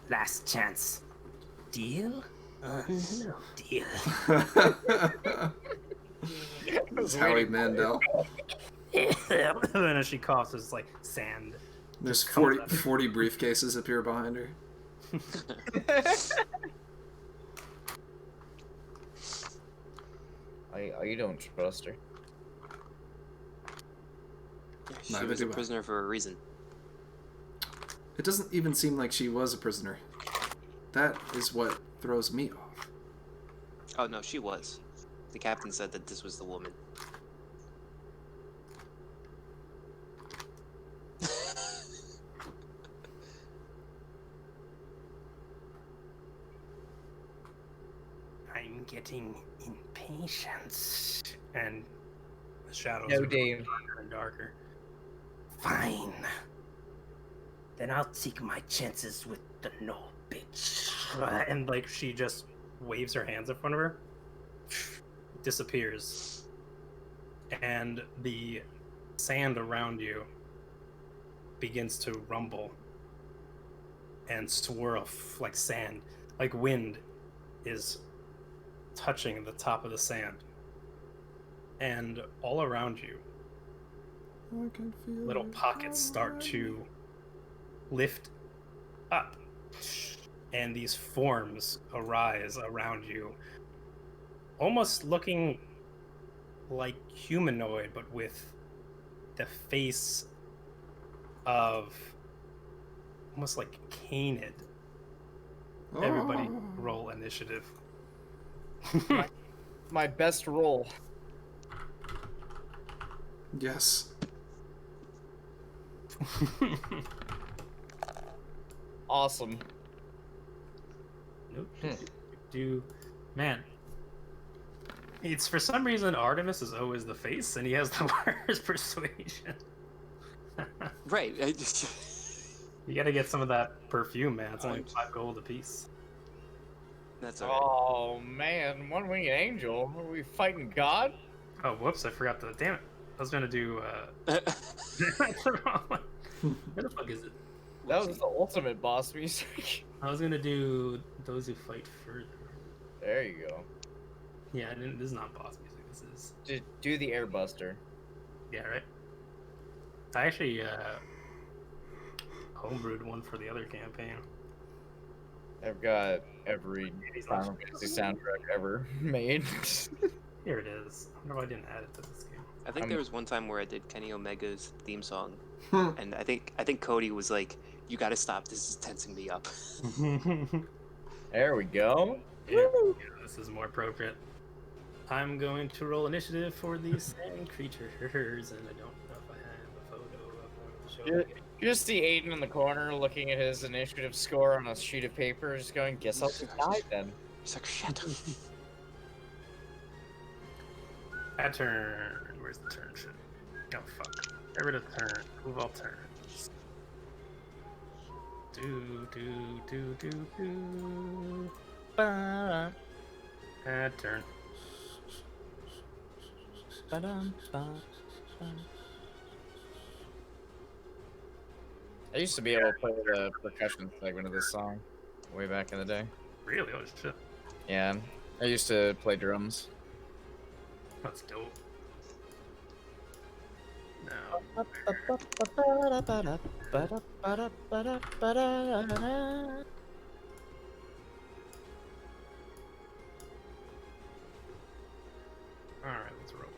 Last chance. Deal? No deal. It's Howie Mandel. And as she coughs, there's like sand. There's comes 40 briefcases appear behind her. I don't trust her. She Neither was do a I. prisoner for a reason. It doesn't even seem like she was a prisoner. That is what throws me off. Oh no, she was. The captain said that this was the woman. I'm getting impatient. And the shadows No, are Dave. darker and darker. Fine. Then I'll take my chances with the no bitch. And like she just waves her hands in front of her, disappears, and the sand around you begins to rumble and swirl like sand, like wind is touching the top of the sand, and all around you I can feel little it pockets start to lift up, and these forms arise around you, almost looking like humanoid, but with the face of almost like Canid. Everybody Oh. roll initiative. My best roll. Yes. Awesome. Nope. Man. It's for some reason Artemis is always the face, and he has the worst persuasion. Right. You gotta get some of that perfume, man. It's only 5 gold a piece. That's alright. Oh man, one-winged angel. Are we fighting God? Oh, whoops! I forgot the. Damn it! I was gonna do. That's the wrong one. Where the fuck is it? That was the ultimate boss music. I was gonna do those who fight further. There you go. Yeah, this is not boss music. This is. Do the airbuster. Yeah, right. I actually. homebrewed one for the other campaign. I've got every Final Fantasy soundtrack ever made. Here it is. I wonder why I didn't add it to this game. I think there was one time where I did Kenny Omega's theme song, Hmm. and I think Cody was like, "You gotta stop. This is tensing me up." There we go. Yeah, this is more appropriate. I'm going to roll initiative for these sand creatures, and I don't know if I have a photo of one to show. You just see Aiden in the corner looking at his initiative score on a sheet of paper, just going, "Guess I'll just die then." He's like, "Shit." At turn. Where's the turn shit? Oh fuck. Get rid of turn. Move all turns. Do. Ba-dum, At turn. ba-dum, ba-dum. I used to be able to play the percussion segment of this song way back in the day. Really? Oh shit. Yeah, I used to play drums. That's dope. No. Alright, let's roll.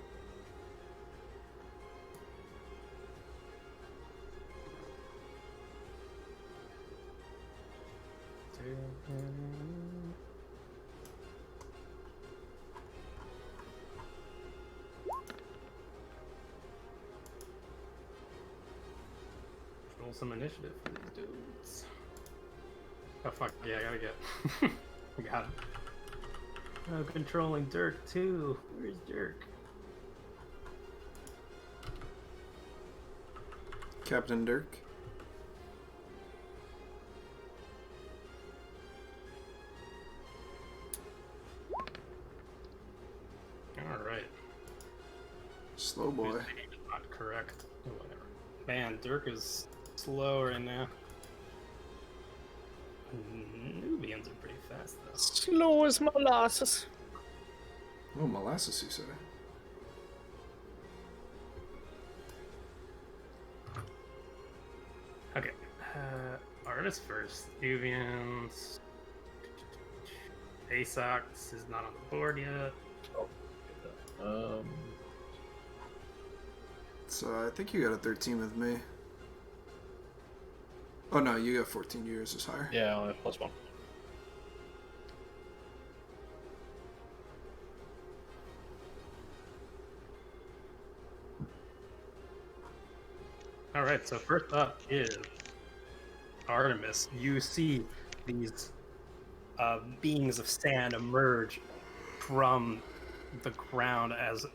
Roll some initiative for these dudes. Oh fuck, yeah, I gotta get. I got him. Oh, controlling Dirk too. Where's Dirk? Captain Dirk. Alright. Slow boy. His name is not correct. Whatever. Man, Dirk is slow right now. Nubians are pretty fast though. Slow as molasses. Oh, molasses, you say? Okay. Artemis first. Nubians. Asox is not on the board yet. So I think you got a 13 with me. Oh no, you got 14. Yours is higher. Yeah, I only have +1. Alright, so first up is Artemis. You see these beings of sand emerge from the ground as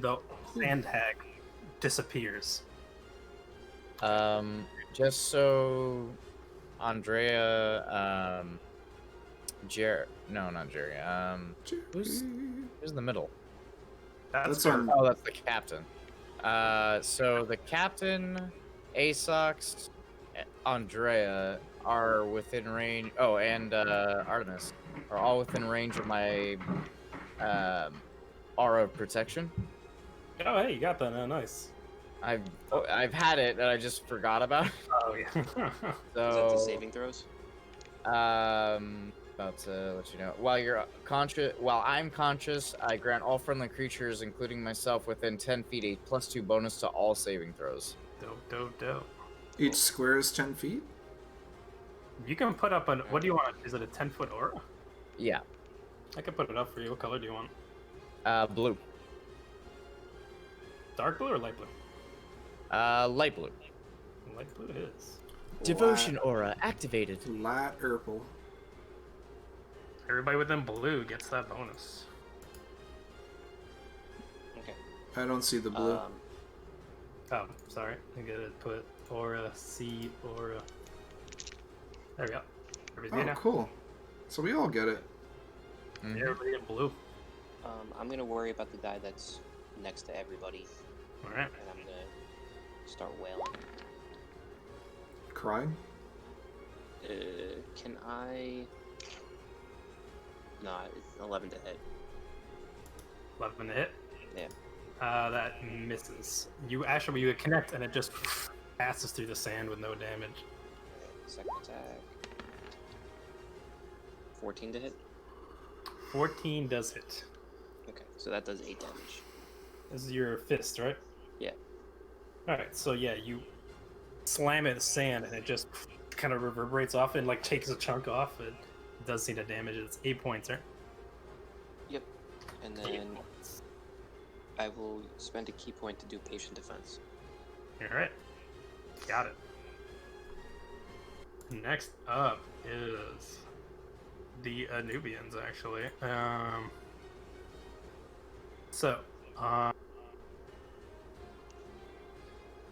the sand hag disappears. Just so Andrea, no, not Jerry. Who's in the middle? That's Dirk. on. Oh, that's the captain. So the captain, Asox, Andrea are within range. Oh, and Artemis are all within range of my aura of protection. Oh, hey, you got that. Nice. I've had it that I just forgot about. Oh, yeah. Is that So the saving throws? about to let you know. While I'm conscious, I grant all friendly creatures, including myself, within 10 feet a +2 bonus to all saving throws. Dope. Each square is 10 feet. You can put up an. What do you want? Is it a 10-foot aura? Yeah. I can put it up for you. What color do you want? Blue. Dark blue or light blue? Light blue. Light blue it is. Devotion aura activated. Lat Urple. Everybody within blue gets that bonus. Okay. I don't see the blue. Oh, sorry. I gotta put aura, C, aura. There we go. Everybody's Oh, now. cool. So we all get it. Mhm. Yeah, everybody get blue. I'm gonna worry about the die that's next to everybody, Alright. and I'm gonna start wailing. Crying. Can I? No, it's 11 to hit. 11 to hit. Yeah. That misses. You connect and it just passes through the sand with no damage. Second attack. 14 to hit. 14 does hit. Okay, so that does 8 damage. This is your fist, right? Yeah. Alright, so yeah, you slam it in the sand and it just kind of reverberates off and like takes a chunk off. It does seem to damage it. It's 8 points, right? Yep. And then I will spend a key point to do patient defense. Alright. Got it. Next up is the Anubians, actually.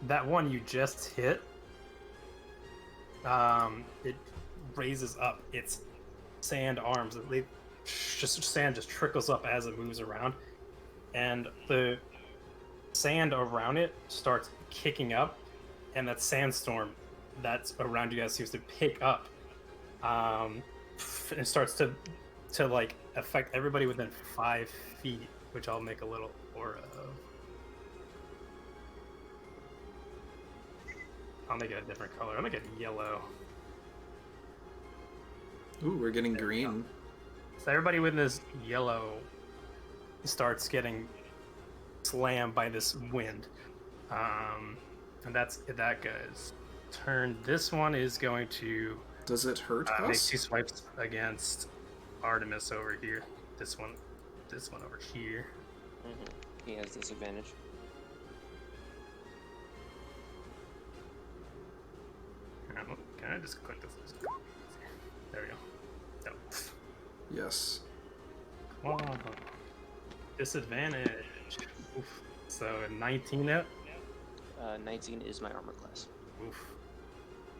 That one you just hit, it raises up its sand arms. Sand just trickles up as it moves around, and the sand around it starts kicking up, and that sandstorm that's around you guys seems to pick up. And it starts to like affect everybody within 5 feet, which I'll make a little aura of. I'll make it a different color. I'll make it yellow. Ooh, we're getting green. So everybody with this yellow starts getting slammed by this wind. And that's that guy's turn. This one is going to Does it hurt make us? 2 swipes against Artemis over here. This one over here. He has disadvantage. Can I just click this? There we go. Yes. Oh. Disadvantage. Oof. So 19 out. 19 is my armor class. Oof.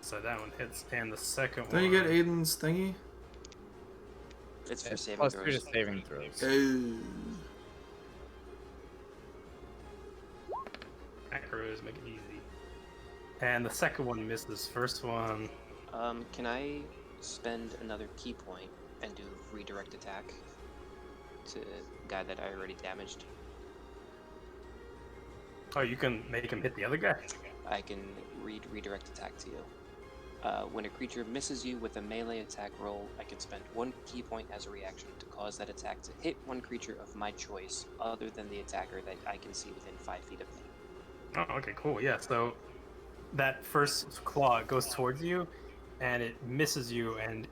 So that one hits, and the second Don't one. you get Aiden's thingy? It's for It's saving plus 2 to throws. saving throws. Oh. Macros make it easy. And the second one misses. First one. Can I spend another key point and do redirect attack to the guy that I already damaged? Oh, you can make him hit the other guy? I can redirect attack to you. When a creature misses you with a melee attack roll, I can spend 1 key point as a reaction to cause that attack to hit one creature of my choice, other than the attacker that I can see within 5 feet of me. Oh, okay, cool. Yeah, so that first claw goes towards you, and it misses you, and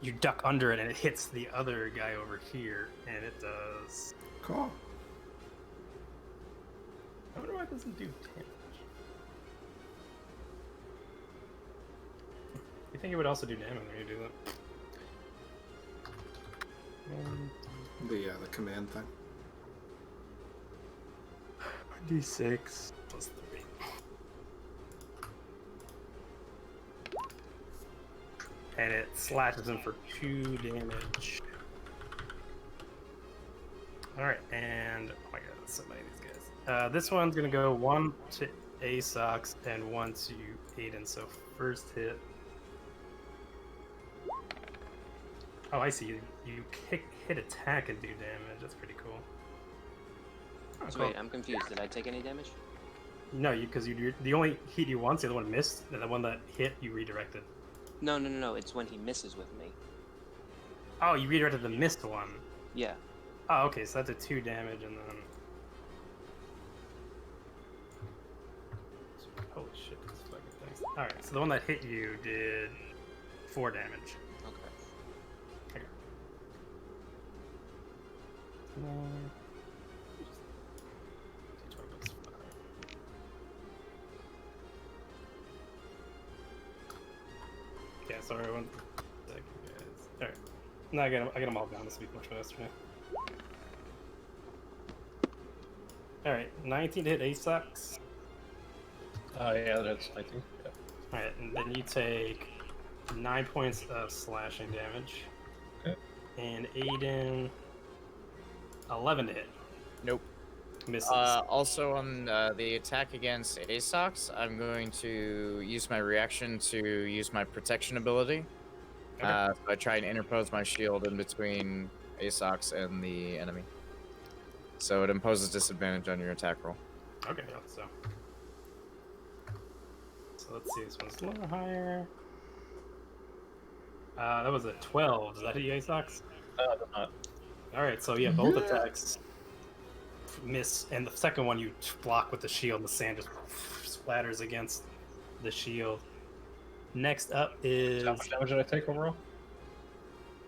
you duck under it, and it hits the other guy over here, and it does. Cool. I wonder why it doesn't do damage. You think it would also do damage when you do that? The command thing. D6 plus 3. And it slashes him for 2 damage. Alright, and oh my god, that's so many of these guys. This one's gonna go 1 to Asox and 1 to Aiden. So first hit. Oh, I see. You hit attack and do damage. That's pretty cool. Oh, So cool. wait, I'm confused. Did I take any damage? No, because you the only hit you once, the other one missed, and the one that hit you redirected. No. It's when he misses with me. Oh, you redirected the missed one. Yeah. Oh, okay, so that's a 2 damage, and then. Holy shit, this fucking thing. Alright, so the one that hit you did 4 damage. Okay. Okay. Yeah, sorry, 1 second, guys. Alright. No, I get them all down. This will be much faster now. Alright, 19 to hit Asox. Yeah, that's 19. Yeah. Alright, and then you take 9 points of slashing damage. Okay. And Aiden, 11 to hit. Nope. Misses. Also on the attack against Asox, I'm going to use my reaction to use my protection ability. Okay. So I try and interpose my shield in between Asox and the enemy. So it imposes disadvantage on your attack roll. Okay, yeah, so let's see, this one's a little higher. That was a 12. Is that hit you, Sox? Not. All right, so yeah, both attacks miss, and the second one you block with the shield. The sand just splatters against the shield. Next up is How much damage did I take overall?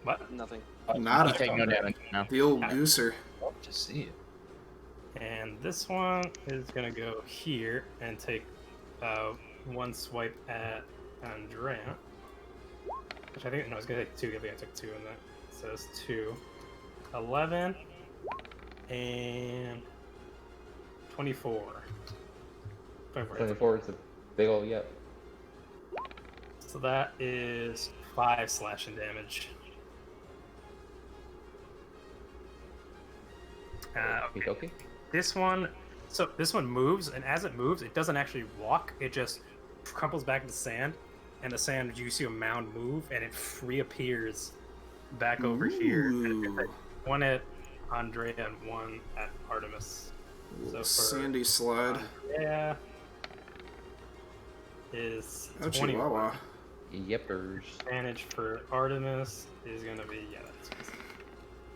what? Nothing. Not You a take no damage now. the old gooser. Love to see it. And this one is gonna go here and take one swipe at Andrea. Which I think, no, I was gonna take 2. I think I took 2 in that. So it's 2. 11 and 24. 24. 24 is a big ol' yep. So that is 5 slashing damage. Okay. Okay. This one moves, and as it moves, it doesn't actually walk. It just crumples back into sand, and the sand, you see a mound move, and it reappears back over here. And it's like one at Andrea and one at Artemis. Little So for sandy slide. Yeah, is Oh, 21. Chihuahua. Yepers. Advantage for Artemis is gonna be that's easy.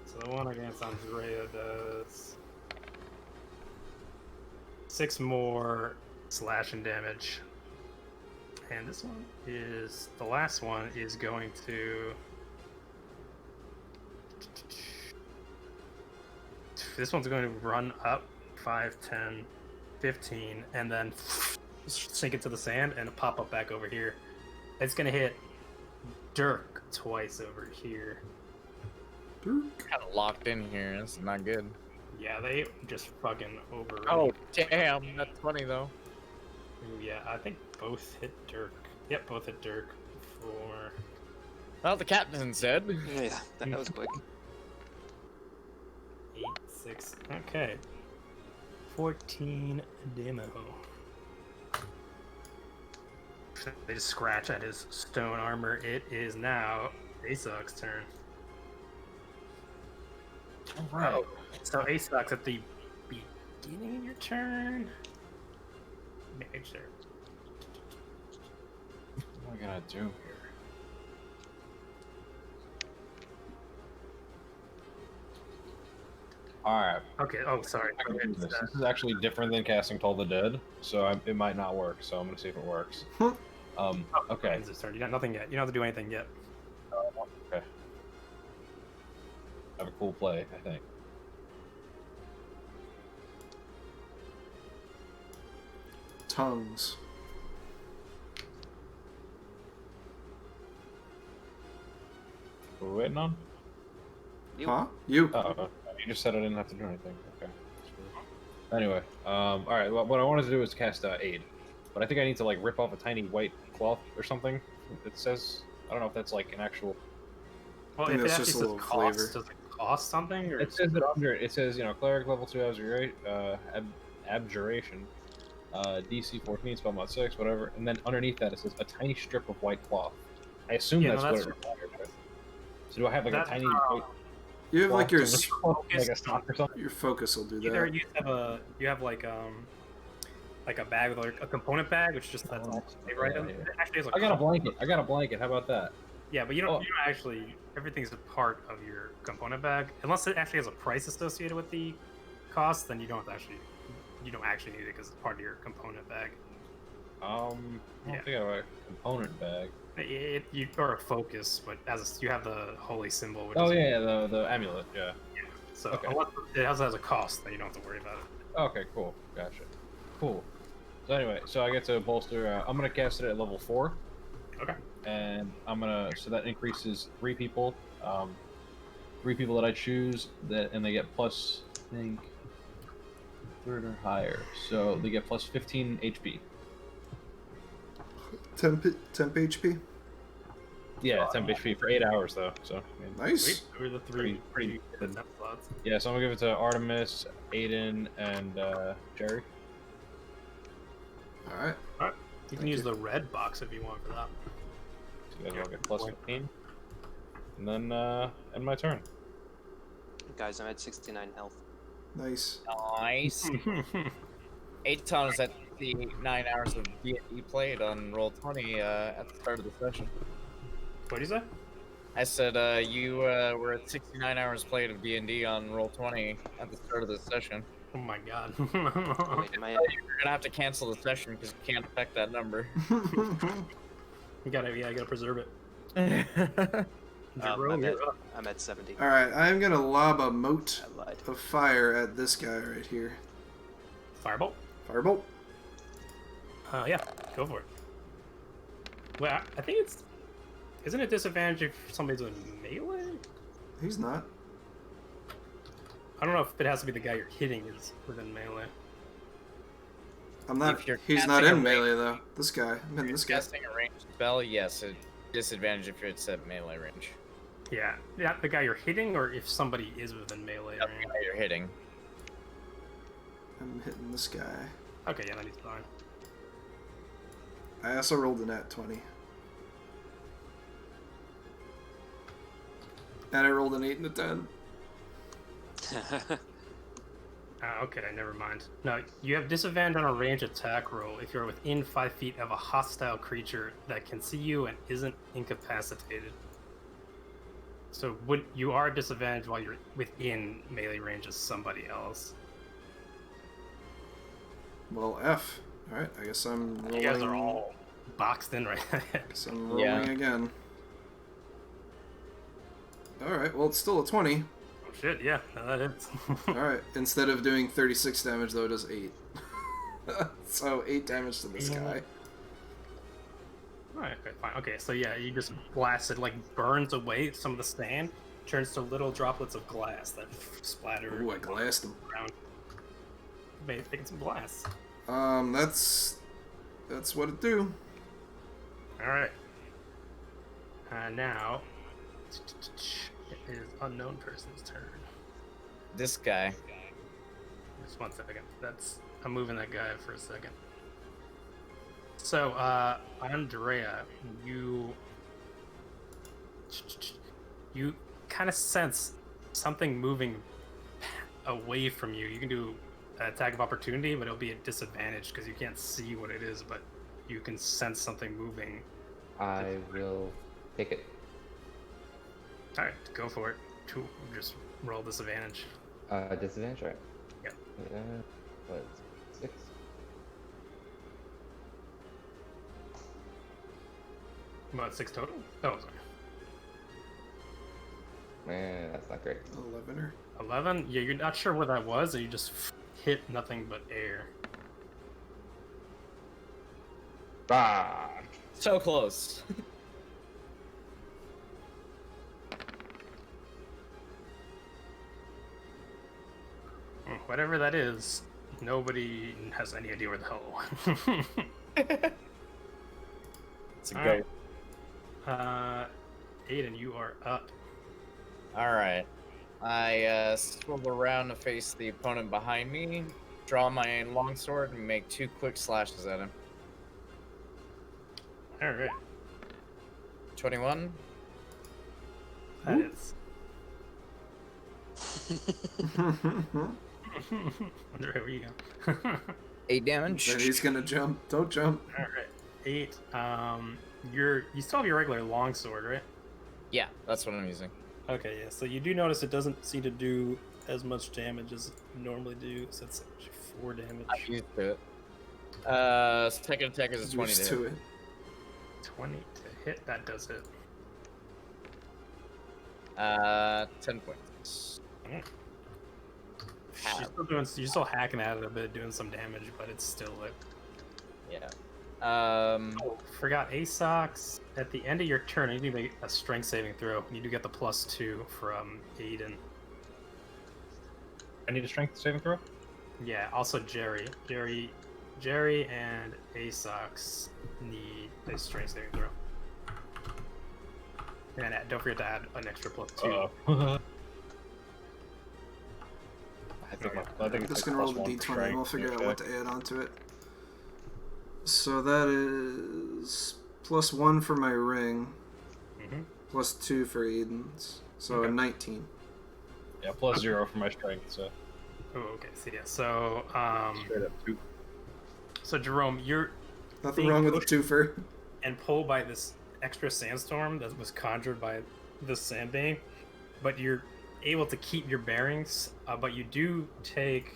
So the one against Andrea does 6 more slashing damage, and this one is the last one is going to. This one's going to run up 5, 10, 15, and then sink into the sand and pop up back over here. It's gonna hit Dirk twice over here. Kind of locked in here. This is not good. Yeah, they just fucking over. Oh, damn. That's funny, though. Ooh, yeah, I think both hit Dirk. Yep, both hit Dirk for. Well, the captain said. Yeah, that was quick. 8, 6. Okay. 14 demo. They just scratch at his stone armor. It is now Asok's turn. Alright. Oh, so Asok's at the beginning of your turn. Mage there. What am I gonna do here? Alright. Okay. Oh, sorry. I can do this. This is actually different than casting Toll the Dead, so it might not work. So I'm gonna see if it works. Okay. Ends his turn. You got nothing yet. You don't have to do anything yet. Okay. Have a cool play, I think. Tongues. What are we waiting on? Huh? You. Oh, you just said I didn't have to do anything. Okay. Anyway, all right. What I wanted to do is cast Aid, but I think I need to like rip off a tiny white cloth or something. It says I don't know if that's like an actual. Well, think if it that's actually just a says little cost, flavor. does it cost something? Or It says it under it. It says cleric level 2 has your rate, abjuration, DC 14, spell mod 6, whatever, and then underneath that it says a tiny strip of white cloth. I assume Yeah, no, that's what that's- it requires. Right? So do I have like That- a tiny white You have like cloth your to rip, like a sock or something? your focus will do either that. you have like a bag with like a component bag, which just has all the flavor items. yeah. It actually has a I got a cost. blanket. How about that? Yeah, but you don't Oh. you don't actually everything's a part of your component bag. Unless it actually has a price associated with the cost, then you don't actually need it because it's part of your component bag. I don't Yeah. think I have a component bag. You are a focus, but you have the holy symbol. Which Oh is, yeah, the amulet. Yeah. So Okay. unless it also has a cost, then you don't have to worry about it. Okay, cool. Gotcha. Cool. So anyway, so I get to bolster. I'm gonna cast it at level 4. Okay. And so that increases 3 people. 3 people that I choose and they get plus, I think, 3rd or higher. So they get plus 15 HP. Temp HP. Yeah, 10 HP for 8 hours though. So I mean, Nice. Who are the three Pretty good. temp slots? yeah, so I'm gonna give it to Artemis, Aiden, and Jerry. All right. You can use the red box if you want for that. So you guys all get plus 15. And then end my turn. Guys, I'm at 69 health. Nice. Nice. 8 times at the 9 hours of D&D played on Roll20 at the start of the session. What do you say? I said you were at 69 hours played of D&D on Roll20 at the start of the session. Oh my god. Wait, am I? You're gonna have to cancel the session because you can't affect that number. You gotta, yeah, I gotta preserve it. I'm Jerome, at, you're up. I'm at 70. All right, I'm gonna lob a mote I lied. of fire at this guy right here. Firebolt? Firebolt. Yeah, go for it. Well, I think it's... Isn't it disadvantage if somebody's doing melee? He's not. I don't know if it has to be the guy you're hitting is within melee. I'm not. If you're He's not casting in a range- melee though. This guy. I'm in this guy. Casting a ranged spell, yes, a disadvantage if you're at melee range. Yeah, the guy you're hitting, or if somebody is within melee That's range. the guy you're hitting. I'm hitting this guy. Okay, yeah, then he's fine. I also rolled a nat 20. And I rolled an 8 and a 10. Okay, never mind. No, you have disadvantage on a range attack roll if you're within 5 feet of a hostile creature that can see you and isn't incapacitated. So you are disadvantaged while you're within melee range of somebody else. Well, F. Alright, I guess I'm rolling. You guys are all boxed in right now. Guess I'm rolling Yeah. again. Alright, well, it's still a 20. Oh shit, yeah, that is. Alright, instead of doing 36 damage, though, it does 8. So, 8 damage to this guy. Alright, okay, fine. Okay, so yeah, you just blast it, like, burns away some of the sand, turns to little droplets of glass that splatter Ooh, I glassed him. around. Making some glass. That's what it do. Alright. Now, it is unknown person's turn. This guy. Just 1 second. I'm moving that guy for a second. So, Andrea, you kind of sense something moving away from you. You can do an attack of opportunity, but it'll be a disadvantage because you can't see what it is, but you can sense something moving. I will take it. All right, go for it. Just roll disadvantage. Disadvantage, right? Yep. What? 6? About 6 total? Oh, sorry. Man, that's not great. 11er. 11? Yeah, you're not sure what that was, and you just hit nothing but air. Ah! So close. Whatever that is, nobody has any idea where the hell it went. It's a All go. right. Aiden, you are up. Alright. I swivel around to face the opponent behind me, draw my longsword, and make 2 quick slashes at him. All right. 21. That is. Wonder where you go. 8 damage. And he's gonna jump. Don't jump. All right. 8. You still have your regular longsword, right? Yeah, that's what I'm using. Okay, yeah. So you do notice it doesn't seem to do as much damage as it normally do. So it's actually 4 damage. I'm used to it. Second attack is a 20 Used to to hit. it. 20 to hit. That does it. 10 points. You're still hacking at it a bit, doing some damage, but it's still like. Yeah. Oh, forgot Asox. At the end of your turn, you need to make a strength saving throw. You do get the +2 from Aiden. I need a strength saving throw. Yeah. Also Jerry and Asox need a strength saving throw. And don't forget to add an extra +2. I think I'm it's just like gonna roll the +1 for d20 and strength. we'll figure out Okay. what to add onto it. So that is +1 for my ring, Mhm. +2 for Aiden's. So Okay. 19. Yeah, +0 for my strength. So Oh, okay. So yeah. So straight up 2. so Jerome, you're Nothing Being wrong with a pushed- twofer. and pulled by this extra sandstorm that was conjured by the sandbang, but you're able to keep your bearings. But you do take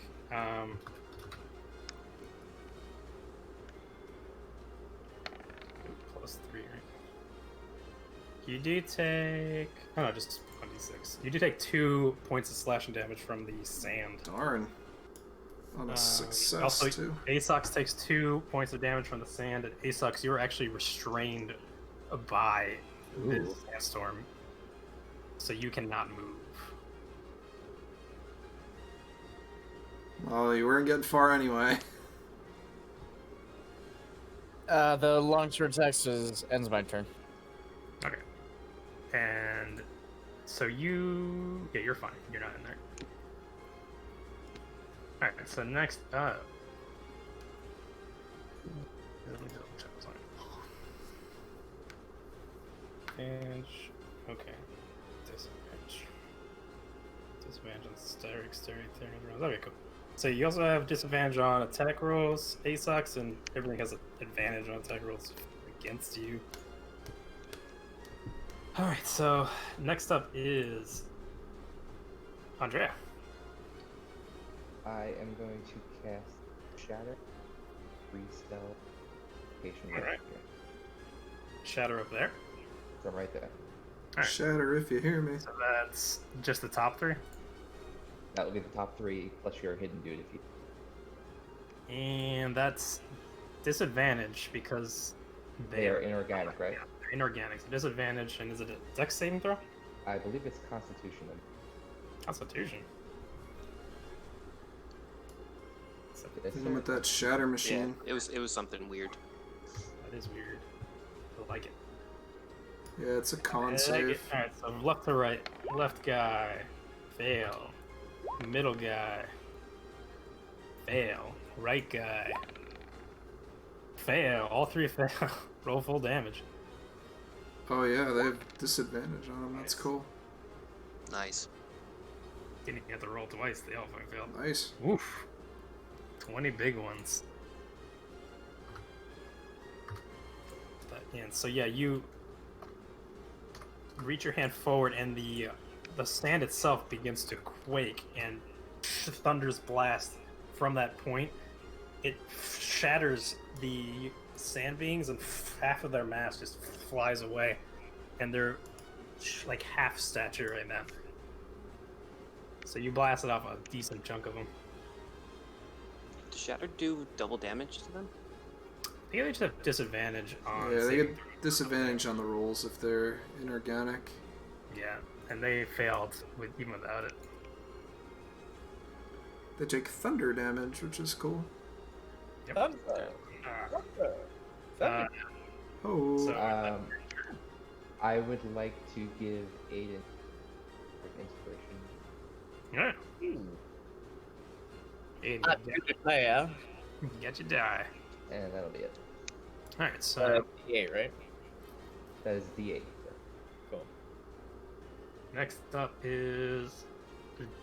plus 3, right? You do take just 1d6. You do take 2 points of slashing damage from the sand. Darn. On a success, also, too. Asox takes 2 points of damage from the sand, and Asox, you're actually restrained by this sandstorm, so you cannot move. Well, you weren't getting far anyway. The longsword text ends my turn. Okay. And so you're fine. You're not in there. Alright, so next up. Let me double check something. Advantage. Okay. Disadvantage. Disadvantage on static, rounds. Okay, cool. So you also have disadvantage on attack rolls, Asox, and everything has an advantage on attack rolls against you. Alright, so next up is Andrea. I am going to cast Shatter. Spell. Alright. Shatter up there. So right there. Alright. Shatter if you hear me. So that's just the top 3. That will be the top 3 plus your hidden dude if you. And that's disadvantage because They are inorganic, right? Yeah, they're inorganic. So disadvantage, and is it a dex saving throw? I believe it's Constitution. Constitution. Yes, Hit sir. him with that shatter machine. Yeah, it was something weird. That is weird. I like it. Yeah, it's a con I like save. it. Alright, so left to right. Left guy. Fail. Middle guy. Fail. Right guy. Fail. All 3 fail. Roll full damage. Oh yeah, they have disadvantage on them. That's cool. Nice. Didn't even have to roll twice. They all fucking failed. Nice. Oof. 20 big ones. And so yeah, you reach your hand forward, and the sand itself begins to quake, and thunder's blast from that point. It shatters the sand beings, and half of their mass just flies away, and they're like half stature right now. So you blasted off a decent chunk of them. Does Shatter do double damage to them? They each have disadvantage on. Yeah, they saving get throws. disadvantage on the rolls if they're inorganic. Yeah, and they failed even without it. They take thunder damage, which is cool. Yep. Oh. So, I would like to give Aiden inspiration. yeah. Aiden, Yeah. get your die. And that'll be it. All right, so D8, right? That is D8. Cool. next up is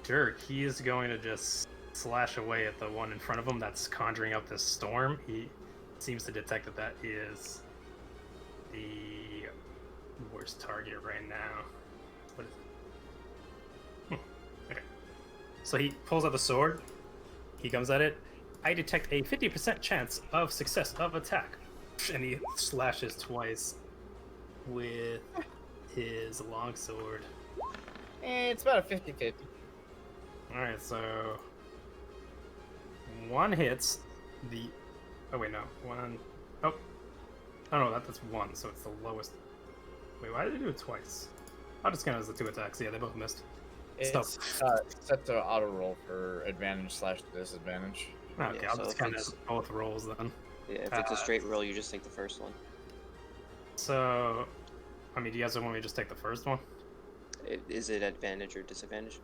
Dirk. He is going to just slash away at the one in front of him that's conjuring up this storm. He seems to detect that that is the worst target right now. What is it? Okay. So he pulls out the sword. He comes at it. I detect a 50% chance of success of attack. And he slashes twice with his longsword. It's about a 50-50. Alright, so one hits the. Oh, wait, no. One. Oh. Oh, no, that's one, so it's the lowest. Wait, why did they do it twice? I'll just count it as the 2 attacks. Yeah, they both missed. It's set to auto roll for advantage / disadvantage. Okay, Yeah, I'll so just if count it it's- as both rolls then. Yeah, if it's a straight roll, you just take the first one. So, I mean, do you guys want me to just take the first one? Is it advantage or disadvantage?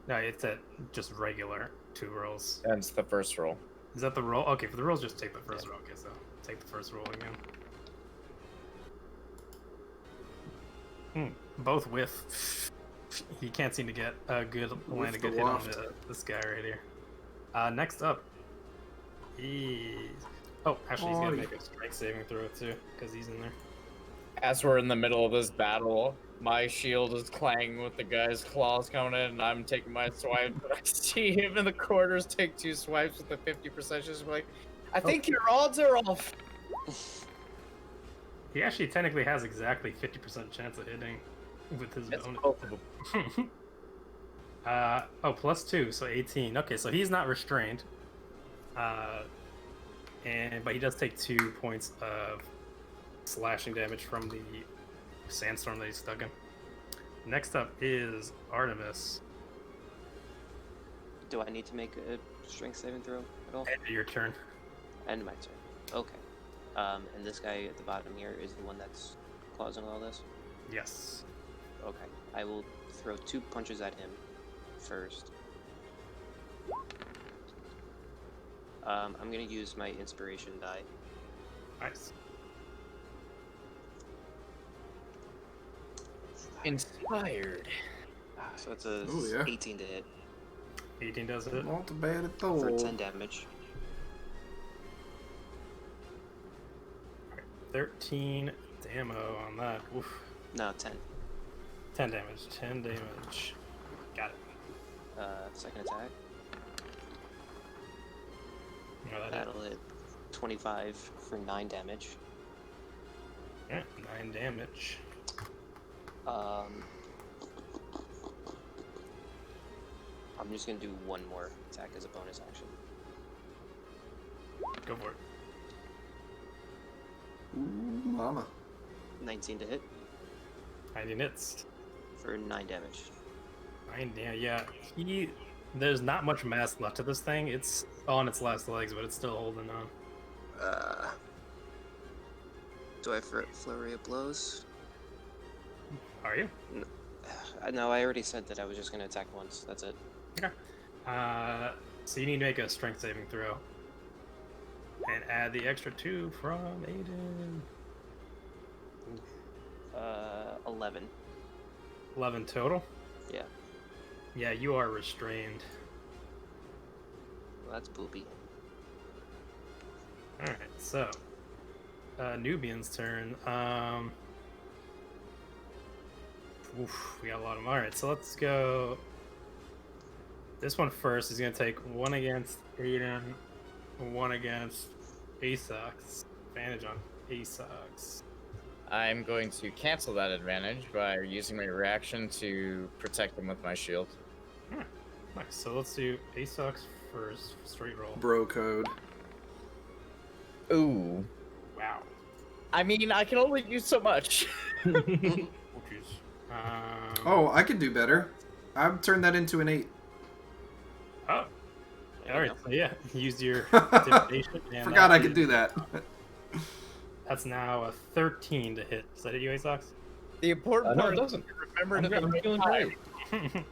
No, it's at just regular 2 rolls. And it's the first roll. Is that the roll? Okay, for the rolls, just take the first roll. Okay, so take the first roll again. Both whiff. He can't seem to get a good land a the good hit on waft. this guy right here. Next up is... Oh, actually, he's gonna Audie. make a strike saving throw too, because he's in there. As we're in the middle of this battle, My shield is clanging with the guy's claws coming in, and I'm taking my swipe. But I see him in the corners take 2 swipes with the 50%. Just like, I think your odds are off. He actually technically has exactly 50% chance of hitting with his It's bonus. both of them. Oh, +2, so 18. Okay, so he's not restrained. But he does take 2 points of slashing damage from the sandstorm that he's stuck in. Next up is Artemis. Do I need to make a strength saving throw at all? End of your turn. End my turn. Okay. And this guy at the bottom here is the one that's causing all this? Yes. Okay. I will throw 2 punches at him first. I'm gonna use my inspiration die. Nice. Inspired. So it's a Ooh, yeah. 18 to hit 18 does hit. Not too bad at for all. 10 damage. 13 ammo on that. Oof. No, 10. 10 damage. 10 damage. Got it. Second attack. No, that That'll hit 25 for 9 damage. yeah, 9 damage. I'm just gonna do 1 more attack as a bonus action. Go for it. Ooh, mama. 19 to hit 90 hits. for 9 damage. 9 damage. Yeah, there's not much mass left of this thing. It's on its last legs, but it's still holding on. Do I have flurry of blows? Are you? No, I already said that I was just gonna attack once. That's it. Okay. So you need to make a strength saving throw. And add the extra 2 from Aiden. 11. 11 total? Yeah. Yeah, you are restrained. Well, that's poopy. Alright, so. Nubian's turn. Oof, we got a lot of them. Alright, so let's go. This one first is going to take 1 against Aiden, 1 against Asox. Advantage on Asox. I'm going to cancel that advantage by using my reaction to protect him with my shield. Nice, so let's do Asox first. Straight roll. Bro code. Ooh. Wow. I mean, I can only use so much. Oh, jeez. Oh, I could do better. I've turned that into an 8. Oh. There you Alright, go. so yeah, you used your intimidation. And Forgot that I could is- do that. That's now a 13 to hit. Does that hit you, Asox? The important No, part it is doesn't. to remember I'm, to I'm the feeling time. great.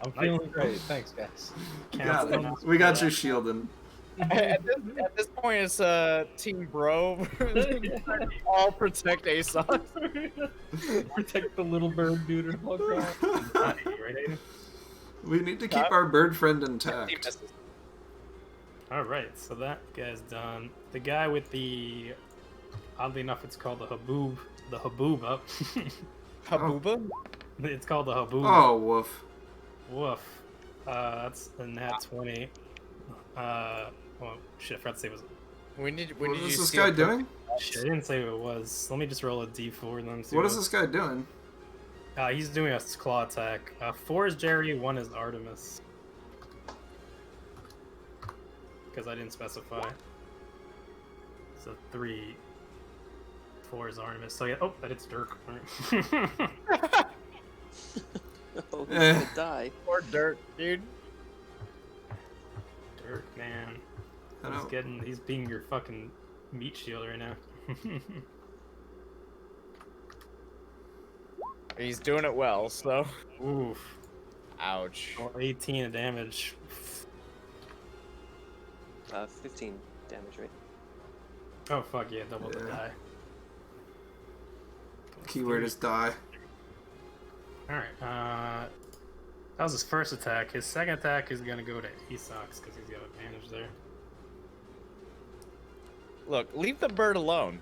I'm feeling great. Thanks, guys. Got Cancel it. We got your shielding. At this point, it's Team Bro. All protect ASOS. Protect the little bird dude and walk around. Right, Aiden? We need to keep our bird friend Team intact. misses. Alright, so that guy's done. The guy with the. Oddly enough, it's called the Haboob. The Habooba. Habuba? It's called the Haboob. Oh, woof. Woof. That's a nat 20. Well, shit, I forgot to say it was. When did What you is this see guy a- doing? Shit, I didn't say what it was. Let me just roll a d4 then. see What is this guy doing? He's doing a claw attack. 4 is Jerry, 1 is Artemis. Because I didn't specify. So 3. 4 is Artemis. So yeah, oh, that hits Dirk. Alright. Oh, he's Eh. gonna die. Poor Dirt, dude. Dirk, man. I don't- He's being your fucking meat shield right now. He's doing it well, so. Oof. Ouch. Well, 18 of damage. 15 damage, right? Oh fuck yeah, double the Yeah. die. Keyword is die. Alright, that was his first attack. His second attack is gonna go to Asox because he's got advantage there. Look, leave the bird alone.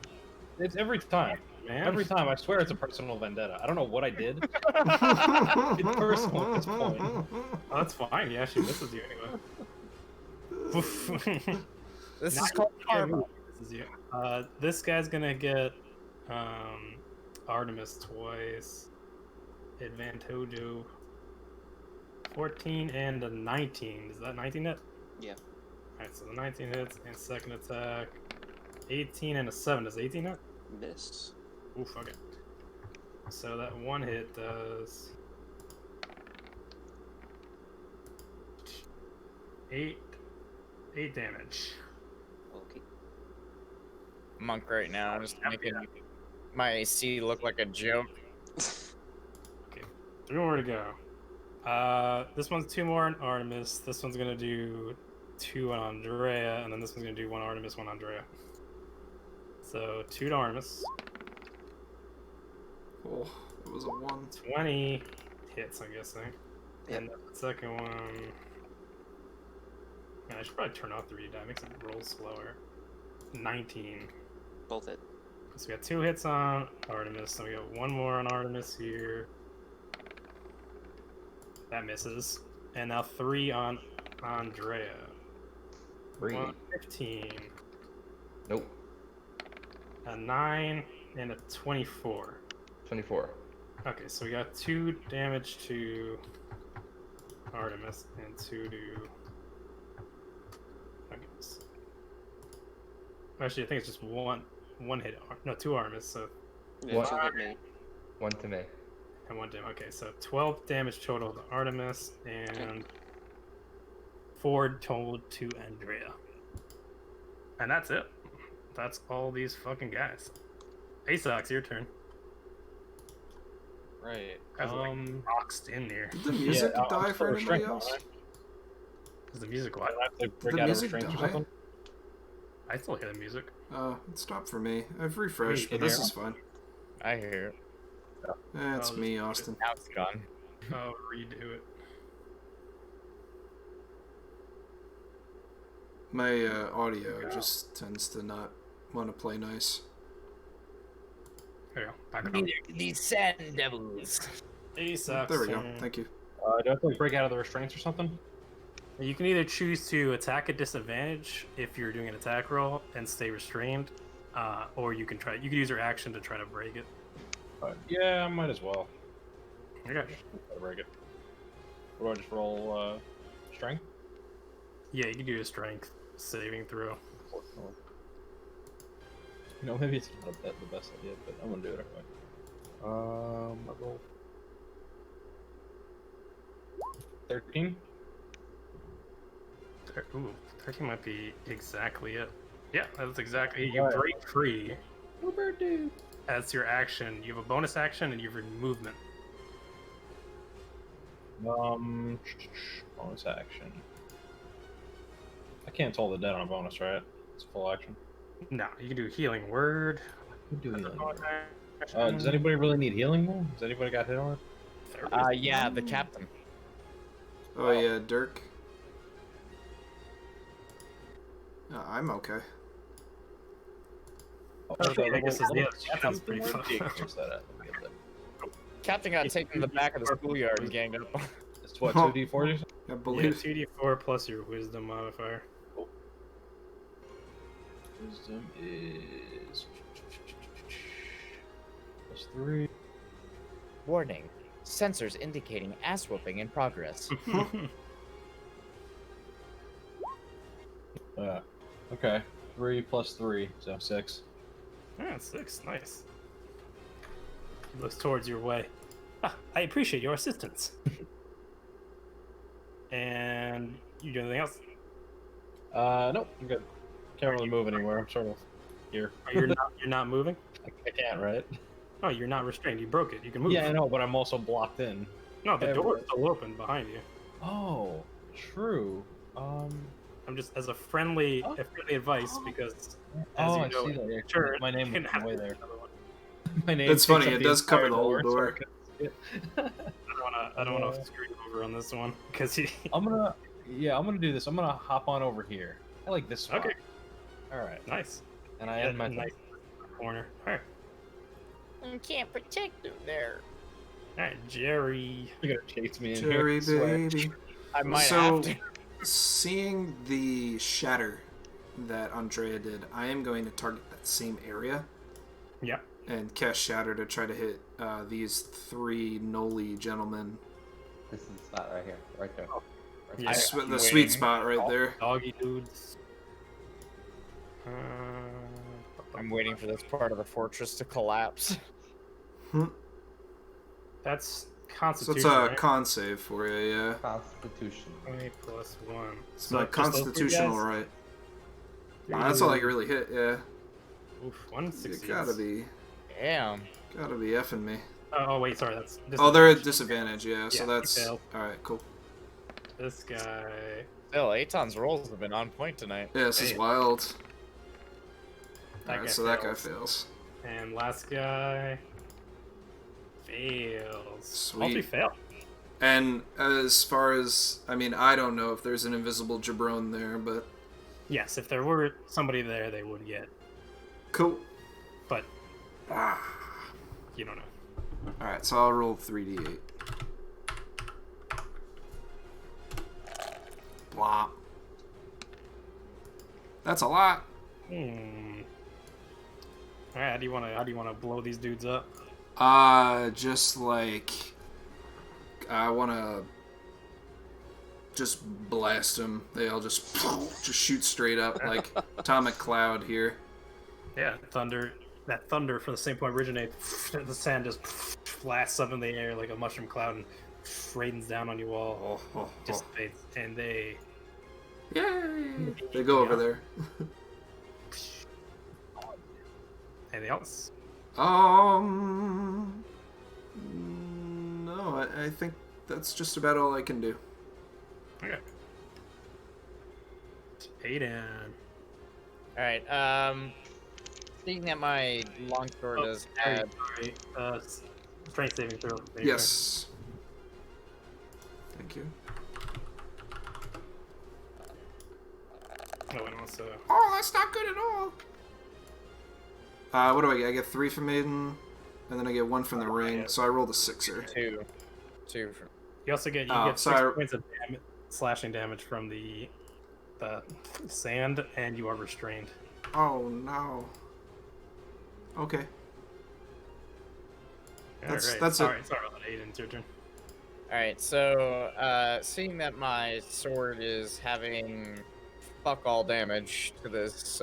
It's every time. man. Every time, I swear it's a personal vendetta. I don't know what I did. It's personal at this point. Oh, that's fine. He actually misses you anyway. This Not is called you, karma. misses you. This guy's gonna get Artemis twice. Advantajo. 14 and a 19. Is that 19 hit? Yeah. Alright, so the 19 hits and second attack. 18 and a 7. Does 18 hit? Miss. Oof, okay. So that one hit does 8 damage. Okay. Monk right now. I'm just making my AC look like a joke. 3 more to go. This one's 2 more on Artemis. This one's gonna do 2 on Andrea, and then this one's gonna do 1 Artemis, 1 Andrea. So 2 to Artemis. Oh, it was a 1. 20 hits, I'm guessing. Yep. And the second one. Man, I should probably turn off the read die. It makes it roll slower. 19. Both hit. So we got 2 hits on Artemis, so we got 1 more on Artemis here. That misses. And now 3 on Andrea. 3. 15. Nope. A 9 and a 24. 24. Okay, so we got 2 damage to Artemis and 2 to. I guess. Actually, I think it's just one hit. No, 2 Artemis. So Yeah, What? 2 hit me. 1 to me. and 1 damage. Okay, so 12 damage total to Artemis and 4 total to Andrea. And that's it. That's all these fucking guys. Asox, your turn. Right. Guys are like boxed in there. Did the music I'll die put for anybody restraint on else? it. Is the music Do what? I have to break the out of music restraints or die? something? I still hear the music. It stopped for me. I've refreshed, Wait, but this there? is fine. I hear it. It's Oh, me, this- Austin. Now it's gone. Oh, redo it. My audio just tends to not want to play nice. There you go. Back up. These sand devils. Asox. There we go. turn. Thank you. Do I have to break out of the restraints or something? You can either choose to attack at disadvantage if you're doing an attack roll and stay restrained, or you can use your action to try to break it. Yeah, I might as well. Okay. Try to break it. Or do I just roll strength? Yeah, you can do a strength saving throw. You know, maybe it's not the best idea, but I'm gonna do it anyway. I roll 13. Ooh, 13 might be exactly it. Yeah, that's exactly. You Right. break free. Uber dude. That's your action. You have a bonus action and you have movement. Bonus action. I can't toll the dead on a bonus, right? It's a full action. No, you can do healing word. Who do That's a healing? bonus action. Does anybody really need healing though? Has anybody got hit on? Yeah, the captain. Oh yeah, Dirk. I'm okay. I guess it's the captain's pretty fucked. Captain got taken to the back of the schoolyard and ganged up. It's what, 2d4? I Yeah, believe. 2d4 plus your wisdom modifier. Wisdom is +3. Warning. Sensors indicating ass whooping in progress. Okay. 3 plus 3, so 6. Yeah, 6. Nice. He looks towards your way. I appreciate your assistance. And you do anything else? Nope, I'm good. Can't really move anywhere. I'm sort of here. Or you're not moving? I can't, right? Oh, you're not restrained. You broke it. You can move. Yeah, I know, but I'm also blocked in. No, the Yeah, door is still open behind you. Oh, true. I'm just as a friendly advice because as Oh, you I know, see that. Yeah, sure, my name you can was have way to do there. another one. My name. It's takes funny, up it the does cover entire the whole so I door. couldn't see it. I don't want to screw you over on this one because he. I'm gonna do this. I'm gonna hop on over here. I like this spot. Okay. All right. Nice. And I Yeah, end my nice corner. All right. You can't protect them there. All right, Jerry. You're gonna chase me in Jerry, here. I swear. baby. I might So, have to. seeing the shatter that Andrea did, I am going to target that same area Yep. and cast Shatter to try to hit these 3 Noli gentlemen. This is the spot right here, right there. Right Yeah. there. The sweet spot right there. Doggy dudes. I'm waiting for this part of the fortress to collapse. That's So Constitution. it's a right? con save for you, yeah. Constitution. 20 plus 1. It's So my just those three constitutional guys? right. That's all I can really hit, yeah. Oof, 1 You succeeds. gotta be Damn. effing me. Oh, wait, sorry. That's Oh, they're at disadvantage, yeah. So Yeah, that's failed. all right. Cool. This guy. Still, Aton's rolls have been on point tonight. Yeah, this is Hey. wild. That All right, guy so that guy fails. fails. And last guy fails. All Sweet. 3 fail. And as far as I mean, I don't know if there's an invisible Jabron there, but Yes, if there were somebody there, they would get. cool. But Ah. you don't know. All right, so I'll roll 3d8. Blah. That's a lot. All right, how do you want to blow these dudes up? Just like I want to just blast them. They all just shoot straight up like atomic cloud here. Yeah, thunder. That thunder from the same point originates. The sand just blasts up in the air like a mushroom cloud and rains down on you all. Dissipates, and they. Yay! They go over there. Anything else? No, I think that's just about all I can do. Okay. Aiden. Alright, seeing that my longsword is Sorry. Strength saving throw. There you Yes. Thank you. go. No one wants to. Oh, that's not good at all. What do I get? I get 3 from Maiden, and then I get 1 from the ring. yeah. So I rolled a 6er. two from You also get Oh, 6 sorry. points of slashing damage from the sand, and you are restrained. Oh no. Okay. That's- Alright, that's it. sorry about that, Aiden. It's your turn. Alright, so seeing that my sword is having fuck all damage to this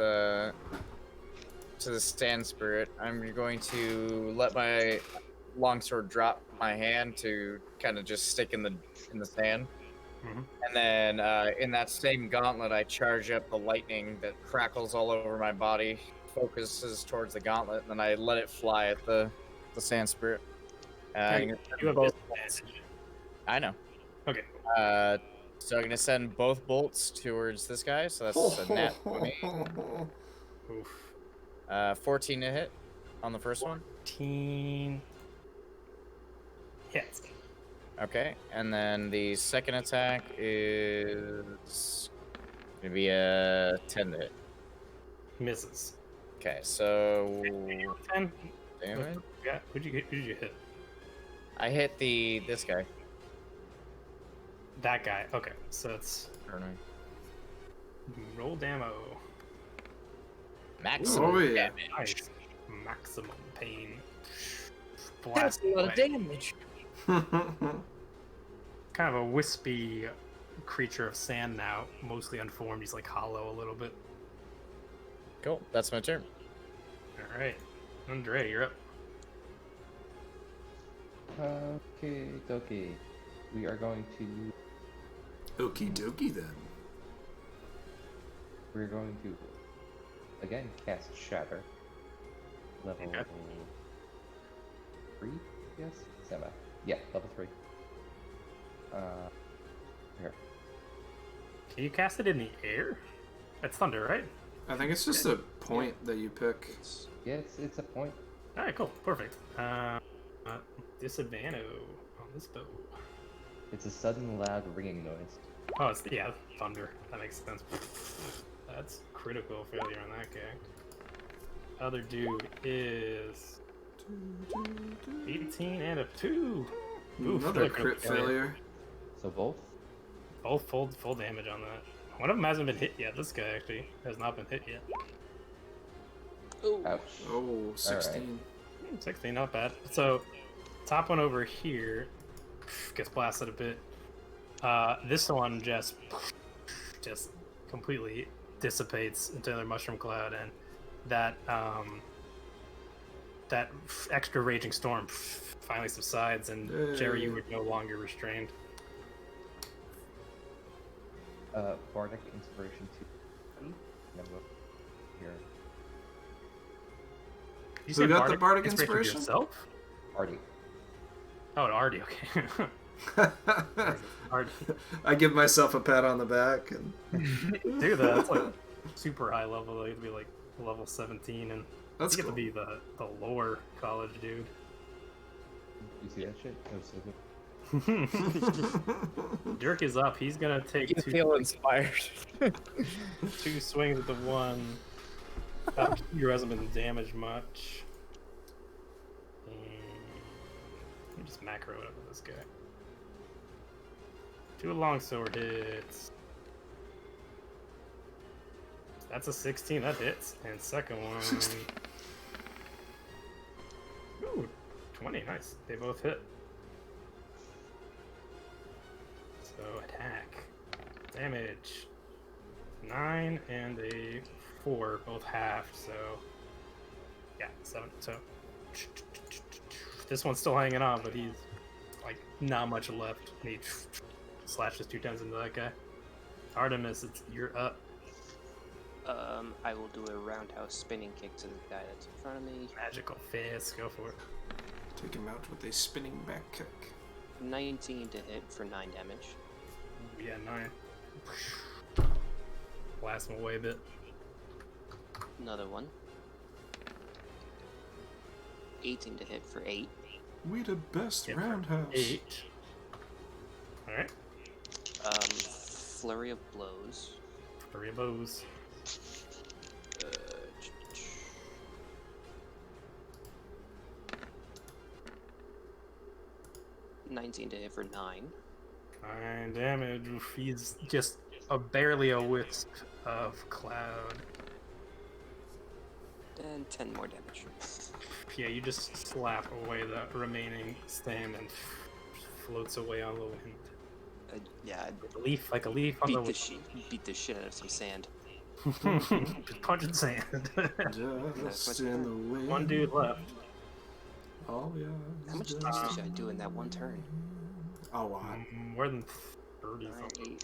sand spirit, I'm going to let my longsword drop my hand to kind of just stick in the sand. Mhm. And then in that same gauntlet, I charge up the lightning that crackles all over my body, focuses towards the gauntlet, and then I let it fly at the sand spirit. I'm gonna send You have both disadvantage. I know. Okay. So I'm gonna send both bolts towards this guy. So that's a nat 20. Oof. 14 to hit on the first one. 14 hits. Okay, and then the second attack is gonna be a 10 to hit. Misses. Okay, so 10. damage. Yeah. Who did you hit? I hit this guy. That guy. Okay. So it's I don't know. roll damo. Maximum Oh, yeah. damage. Nice. Maximum pain. That's Blast a lot of away. damage. Kind of a wispy creature of sand now, mostly unformed. He's like hollow a little bit. Cool. That's my turn. All right, Andre, you're up. Okay, dokie. We are going to. Okie dokie then. We're going to again cast Shatter. Level Okay. 3, yes? Semi. Yeah, level 3. Here. Can you cast it in the air? That's thunder, right? I think it's just a point that you pick. Yeah, it's a point. All right, cool, perfect. Disadvantage on this bow. It's a sudden loud ringing noise. Oh, it's thunder. That makes sense. That's critical failure on that guy. Other dude is 18 and a 2. Oof, Another really crit good failure. failure. So both? Both full damage on that. One of them hasn't been hit yet. This guy actually has not been hit yet. Ouch. Oh, 16. 16, not bad. So, top one over here gets blasted a bit. This one just completely dissipates into another mushroom cloud, and that extra raging storm finally subsides, and Jerry, you were no longer restrained. Bardic Inspiration 2. Here. You So said we got the Bardic to Inspiration? yourself? Artie. Oh, to Artie, okay. Artie. I give myself a pat on the back. And... Dude, that's like super high level. Though. You'd be like level 17, and That's you get cool. to be the lower college dude. You see that shit? That was so good. Dirk is up. He's gonna take You feel inspired. two swings at the one. He hasn't been damaged much. Let me just macro it up with this guy. 2 longsword hits. That's a 16. That hits. And second one. 16. Ooh, 20. Nice. They both hit. So attack. Damage. 9 and a 4, both halved, so yeah, 7. So this one's still hanging on, but he's like not much left. And he slashes 2 times into that guy. Artemis, you're up. I will do a roundhouse spinning kick to the guy that's in front of me. Magical fist, go for it. Take him out with a spinning back kick. 19 to hit for 9 damage. Yeah, 9. Blast him away a bit. Another one. 18 to hit for 8. We the best Yeah, roundhouse. 8. Alright. Flurry of blows. 3 of bows. 19 to hit for 9. 9 damage. Oof, he's just barely a wisp of cloud. And 10 more damage. Yeah, you just slap away the remaining stand and floats away on the wind. Yeah, Like a leaf on the beat the shit out of some sand. wind. Just punching sand. Just in the wind. One dude left. Oh yeah. How much damage should I do in that one turn? A lot. More than 30 9, something.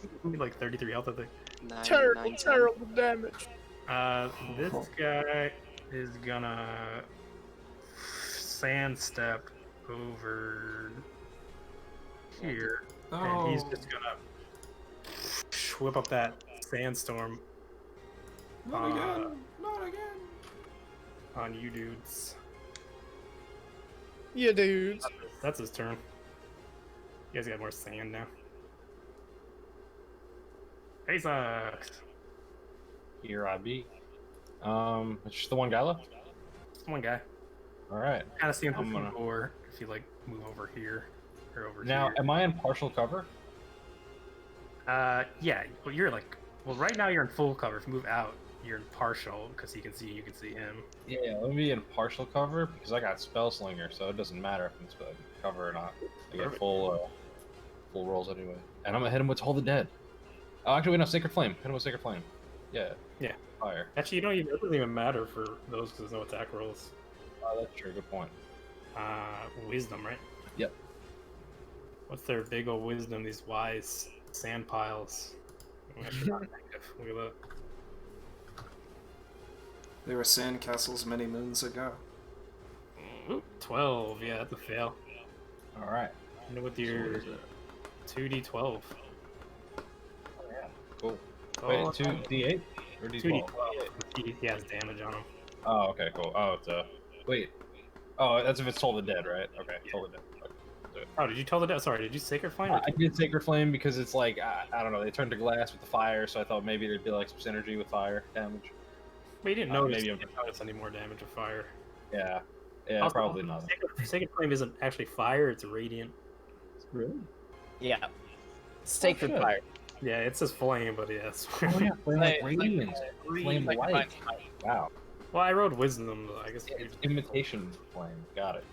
8, Maybe like 33 health, I think. 9, Terrible, 9, 10. terrible damage. This guy is gonna sand step over here, and he's just gonna whip up that sandstorm Not again. Not again. on you dudes. Yeah, dudes. That's his turn. You guys got more sand now. Hey, sucks. Here I be. It's just the one guy left. Just one guy. All right. Kind of seeing I'm the gonna- door. If you like, move over here or over Now, here. am I in partial cover? Yeah. Well, you're like, well, right now you're in full cover. If you move out, you're in partial because he can see you can see him. Yeah, let me be in partial cover because I got spell slinger, so it doesn't matter if I'm in cover or not. I get Perfect. full rolls anyway, and I'm gonna hit him with Toll the Dead. Oh, actually, wait, no, Sacred Flame. Hit him with Sacred Flame. Yeah. Yeah. Fire. Actually, it doesn't even matter for those because there's no attack rolls. Oh, that's true. Good point. Wisdom, right? Yep. What's their big old wisdom? These wise sand piles. Actually, not negative. Look at that. They were sandcastles many moons ago. Ooh, 12. Yeah, that's a fail. All right. And with your 2d12. Cool. Oh, Wait, 2d8 or d12? 2d12. He has damage on him. Oh, okay, cool. Oh, it's wait. Oh, that's if it's Toll the Dead, right? Okay, Toll the Dead. Okay. Oh, did you tell the dead? Sorry, did you Sacred Flame? Or I did Sacred Flame because it's like I don't know. They turned to glass with the fire, so I thought maybe there'd be like some synergy with fire damage. But you didn't Uh, notice, maybe you I'm- didn't notice any more damage of fire. Yeah. Yeah, Also, probably not. Sacred Flame isn't actually fire; it's radiant. Really? Yeah. Sacred shit. fire. Yeah, it says flame, but yes. Oh yeah, flame like Like- radiance, flame like light. divine Wow, Well, I wrote wisdom. I guess. it's imitation flame. Got it.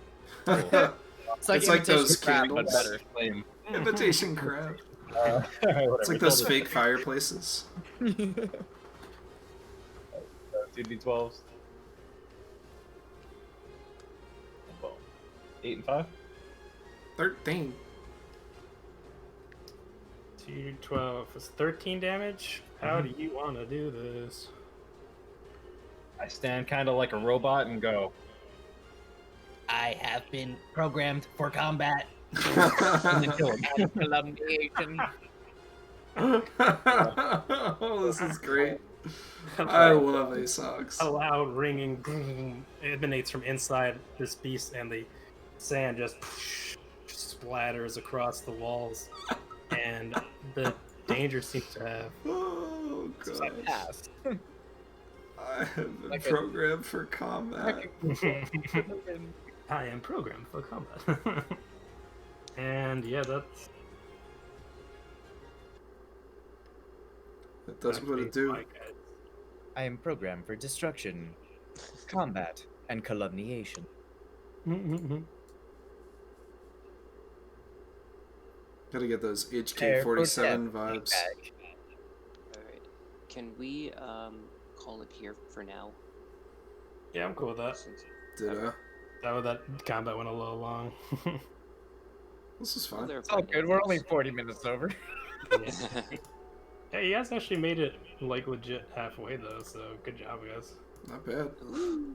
It's like, It's like those imitation crab, but candles. better. Flame. Imitation crab. It's like Whatever, those tell fake fireplaces. 2d12s. Boom. 8 and 5. 13. 212 is 13 damage. How do you want to do this? I stand kind of like a robot and go. I have been programmed for combat. And then kill him. Calumniation. Oh, this is great. I love ASOX. A loud ringing boom emanates from inside this beast, and the sand just splatters across the walls. And the danger seems to have. Oh, God. Pass. I have been Like a- programmed for combat. I am programmed for combat. And yeah, that's. That does what it do. my guys. I am programmed for destruction, combat, and calumniation. Gotta get those HK47 vibes. Alright. Can we call it here for now? Yeah, I'm cool with that. Since Ditto. That combat went a little long. This is well, fine. they're It's all fine good. We're only anyways. 40 minutes over. Hey, you guys actually made it like legit halfway though, so good job, guys. Not bad.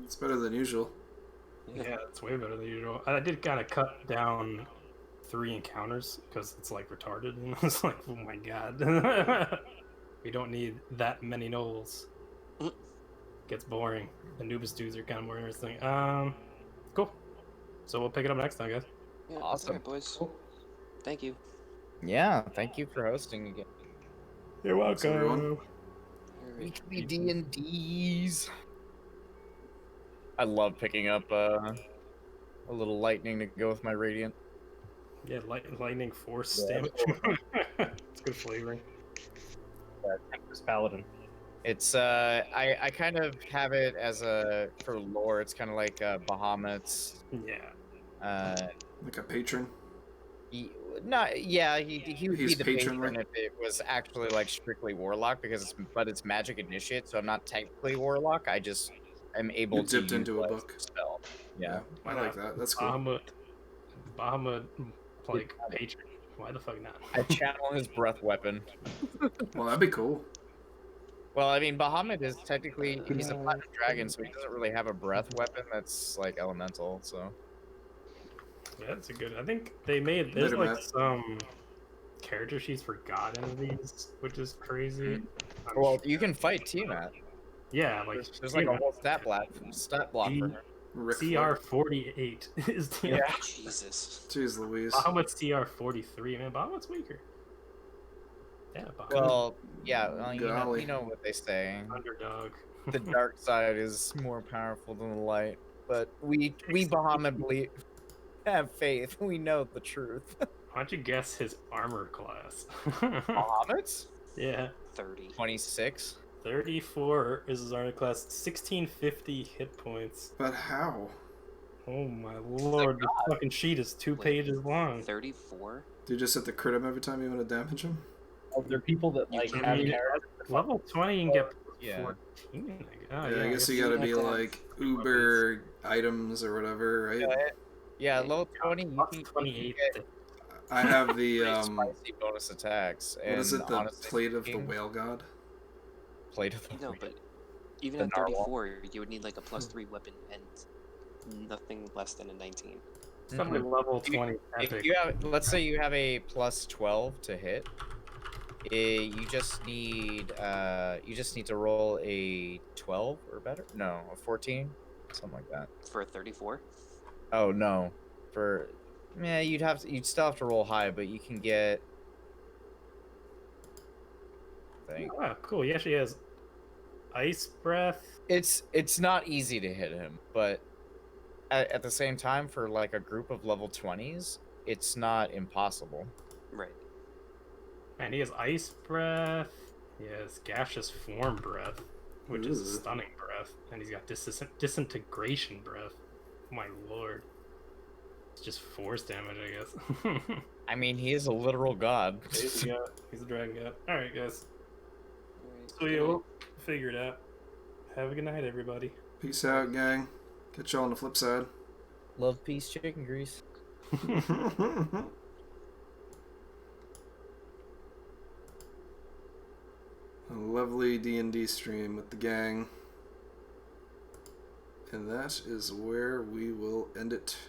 It's better than usual. Yeah, it's way better than usual. I did kind of cut down 3 encounters because it's like retarded, and I was like, oh my god, we don't need that many gnolls. Gets boring. The Anubis dudes are kind of more interesting. Cool. So we'll pick it up next time, guys. Yeah, Awesome. alright, boys. Thank you. Yeah, thank you for hosting again. You're welcome. everyone. Alright. Weekly D&Ds. I love picking up a little lightning to go with my radiant. Yeah, lightning force Yeah. damage. It's good flavoring. Tempest Paladin. It's I kind of have it as a for lore. It's kind of like Bahamut's. Yeah. Like a patron. He would He's be the patron-like. patron if it was actually like strictly warlock but it's magic initiate, so I'm not technically warlock. I just am able You to dipped into a utilize book. the spell. Yeah. I like that. That's cool. Bahamut, like patron. Why the fuck not? I channel his breath weapon. Well, that'd be cool. Well, I mean, Bahamut is technically he's a platinum dragon, so he doesn't really have a breath weapon that's like elemental. So Yeah, that's a good. I think they made there's Later, like Matt. some character sheets for god enemies, which is crazy. I'm well, sure- you can fight Tiamat. yeah, like There's like a whole stat block for her. Rick CR48 is the Yeah. Jesus. Jeez Louise. Bahamut's CR43. Man, Bahamut's weaker. Yeah, Bahamut. Well, yeah, well, Golly. you know what they say. Underdog. The dark side is more powerful than the light. But we Bahamut believe, have faith. We know the truth. Why don't you guess his armor class? Bahamut's Yeah, 30. 26. 34 is his armor class. 1650 hit points. But how? Oh my lord, the fucking sheet is 2 Wait. pages long. 34? Do you just have to crit him every time you want to damage him? Oh, there are people that You like can have read- characters. Level 20 you can get Yeah. 14. I guess. Oh, Yeah, I guess you gotta be like Uber items or whatever, right? Yeah, level 20. You Plus can 28. get I have the pretty spicy bonus attacks. what is and it? The honestly plate of the speaking, whale god. Plate of the No, whale. but even The at narwhal. 34, you would need like a +3 weapon and nothing less than a 19. Something level You- 20 If epic. you have, let's say you have a plus 12 to hit, you just need to roll a 12 or better. No, a 14, something like that. For a 34? Oh no, you'd still have to roll high, but you can get. I think Oh, wow, cool. He actually has ice breath. it's not easy to hit him, but at the same time, for like a group of level 20s, it's not impossible. Right. And he has ice breath. He has gaseous form breath, which is a Ooh. stunning breath, and he's got disintegration breath. My lord, it's just force damage, I guess. I mean, he is a literal god. He's a dragon god. All right, guys. Alright, So yeah, we'll figure it out. Have a good night, everybody. Peace out, gang. Catch y'all on the flip side. Love, peace, chicken grease. A lovely D&D stream with the gang. And that is where we will end it